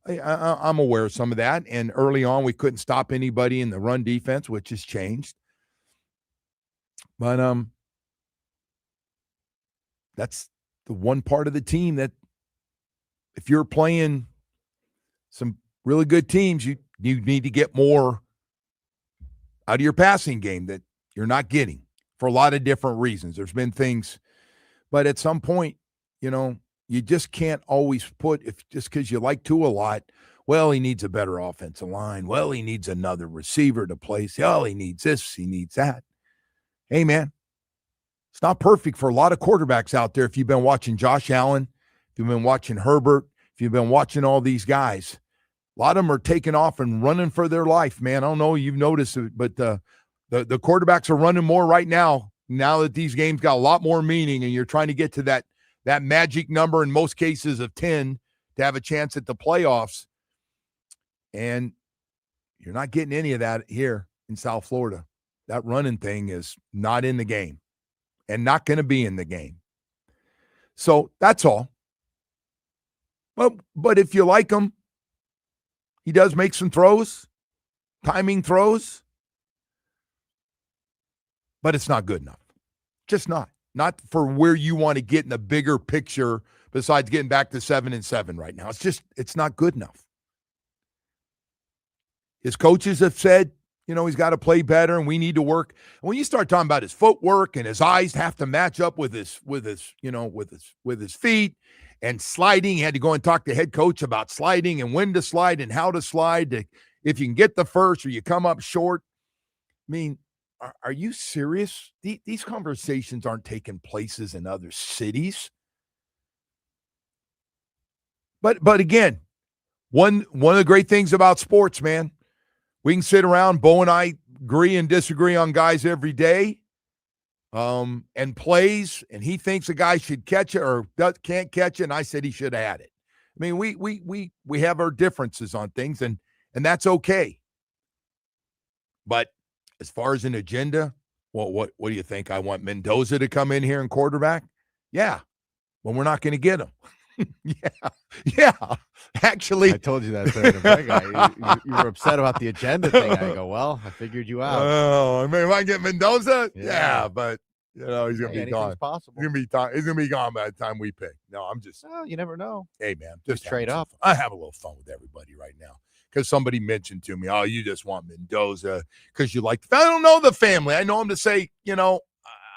I'm aware of some of that. And early on, we couldn't stop anybody in the run defense, which has changed. But that's the one part of the team that, if you're playing some really good teams, you need to get more out of your passing game that you're not getting for a lot of different reasons. There's been things, but at some point, you just can't always put, if just because you like Tua a lot, well, he needs a better offensive line. Well, he needs another receiver to place. Oh, he needs this, he needs that. Hey, man, it's not perfect for a lot of quarterbacks out there. If you've been watching Josh Allen, if you've been watching Herbert, if you've been watching all these guys, a lot of them are taking off and running for their life, man. I don't know if you've noticed it, but the quarterbacks are running more right now that these games got a lot more meaning, and you're trying to get to that magic number in most cases of 10 to have a chance at the playoffs. And you're not getting any of that here in South Florida. That running thing is not in the game and not going to be in the game. So that's all. But if you like him, he does make some throws, timing throws, but it's not good enough. Just not. Not for where you want to get in the bigger picture besides getting back to 7-7 right now. It's not good enough. His coaches have said, he's got to play better and we need to work. And when you start talking about his footwork and his eyes have to match up with his feet and sliding, he had to go and talk to head coach about sliding and when to slide and how to slide. If you can get the first or you come up short. I mean, are you serious? These conversations aren't taking places in other cities. But again, one of the great things about sports, man, we can sit around, Bo and I agree and disagree on guys every day, and plays, and he thinks a guy should catch it or can't catch it, and I said he should have had it. I mean, we have our differences on things, and that's okay. But as far as an agenda, what do you think? I want Mendoza to come in here and quarterback? Yeah, but we're not going to get him. Yeah. Actually, I told you that. You were upset about the agenda thing. I go, well, I figured you out. Oh, I mean, if I get Mendoza, yeah, but he's going to be gone. Possible. He's going to be gone by the time we pick. No, I'm just. Well, you never know. Hey, man, just trade up. I have a little fun with everybody right now. Because somebody mentioned to me, you just want Mendoza because you like. I don't know the family. I know him to say,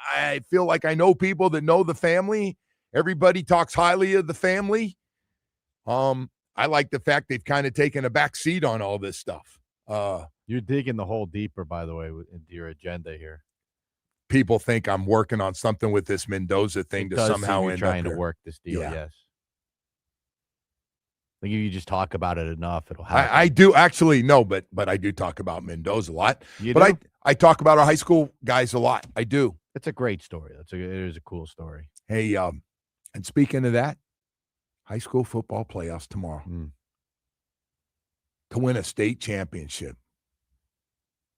I feel like I know people that know the family. Everybody talks highly of the family. I like the fact they've kind of taken a back seat on all this stuff. You're digging the hole deeper, by the way, into your agenda here. People think I'm working on something with this Mendoza thing to somehow end trying up to work this deal. Yes. I think if you just talk about it enough, it'll happen. I do actually but I do talk about Mendoza a lot. But I talk about our high school guys a lot. I do. It's a great story. It is a cool story. Hey, and speaking of that, high school football playoffs tomorrow to win a state championship.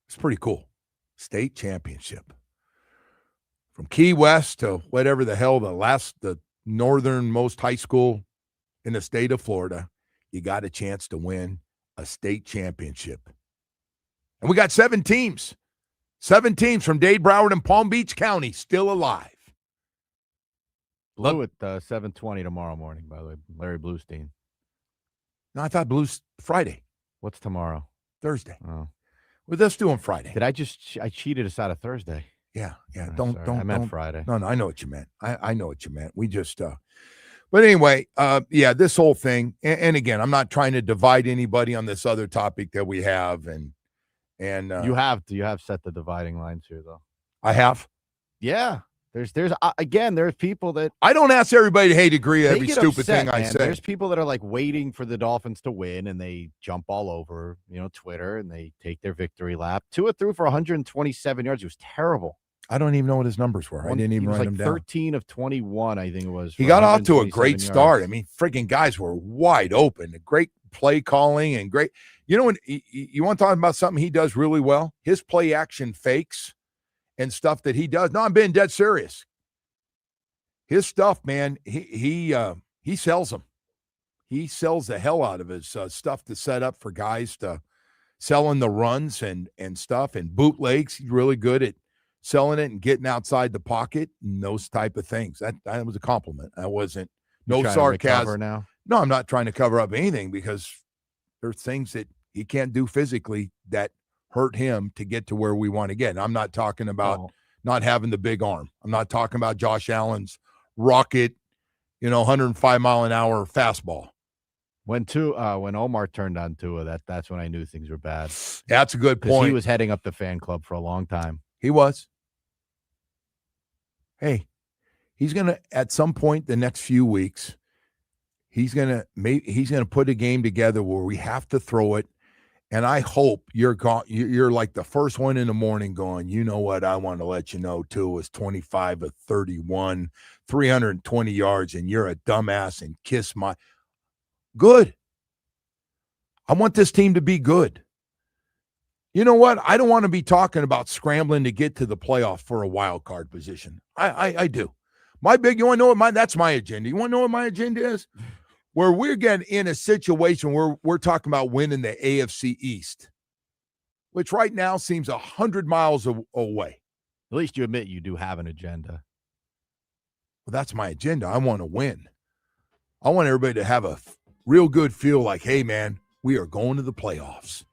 It's pretty cool. State championship. From Key West to whatever the hell the northernmost high school in the state of Florida, you got a chance to win a state championship. And we got 7 teams. 7 teams from Dade, Broward, and Palm Beach County still alive. Blue at 7:20 tomorrow morning, by the way. Larry Bluestein. No, I thought Blue's Friday. What's tomorrow? Thursday. Oh. Well, let's do on Friday. Did I cheated us out of Thursday? Yeah. Don't. I meant Friday. No, I know what you meant. I know what you meant. We just, but anyway, this whole thing, and again, I'm not trying to divide anybody on this other topic that we have, and you have set the dividing lines here, though. I have. Yeah. There's again, there's people that I don't ask everybody to agree with every stupid thing I say. There's people that are like waiting for the Dolphins to win, and they jump all over, Twitter, and they take their victory lap. Tua threw for 127 yards. It was terrible. I don't even know what his numbers were. I didn't even write them down. 13 of 21, I think it was. He got off to a great start. I mean, freaking guys were wide open. Great play calling and great. You want to talk about something he does really well? His play action fakes and stuff that he does. No, I'm being dead serious. His stuff, man, he sells them. He sells the hell out of his stuff to set up for guys to selling the runs and stuff and bootlegs. He's really good at selling it and getting outside the pocket and those type of things. That was a compliment. That wasn't no sarcasm. Now? No, I'm not trying to cover up anything because there's things that he can't do physically that hurt him to get to where we want to get. And I'm not talking about not having the big arm. I'm not talking about Josh Allen's rocket, 105 mile an hour fastball. When Omar turned on Tua, that's when I knew things were bad. That's a good point. He was heading up the fan club for a long time. He was. Hey, he's gonna at some point the next few weeks, he's gonna put a game together where we have to throw it. And I hope you're like the first one in the morning going, you know what? I want to let you know, Tua was 25 of 31, 320 yards, and you're a dumbass and kiss my good. I want this team to be good. You know what? I don't want to be talking about scrambling to get to the playoff for a wild card position. I do. You want to know that's my agenda. You want to know what my agenda is? Where we're getting in a situation where we're talking about winning the AFC East, which right now seems 100 miles away. At least you admit you do have an agenda. Well, that's my agenda. I want to win. I want everybody to have a real good feel like, hey, man, we are going to the playoffs.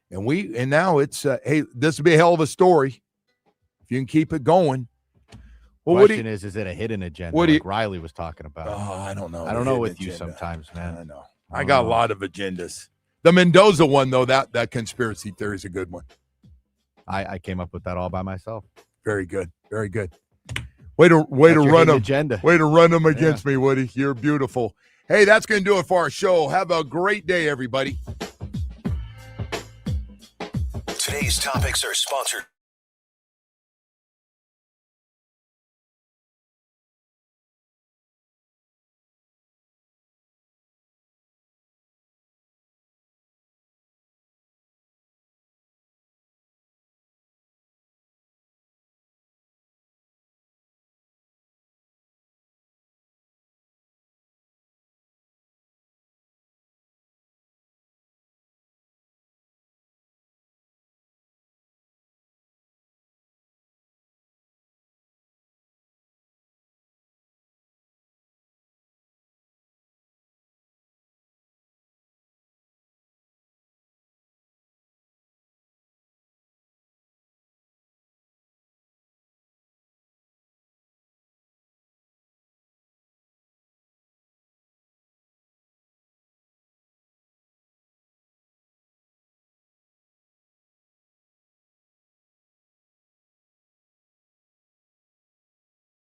And now it's, hey, this will be a hell of a story if you can keep it going. Well, question is it a hidden agenda like Riley was talking about? Oh, I don't know. I don't know with you sometimes, man. I know. I got a lot of agendas. The Mendoza one, though, that conspiracy theory is a good one. I came up with that all by myself. Very good. Very good. Way to run them. Agenda. Way to run them against me, Woody. You're beautiful. Hey, that's going to do it for our show. Have a great day, everybody. Today's topics are sponsored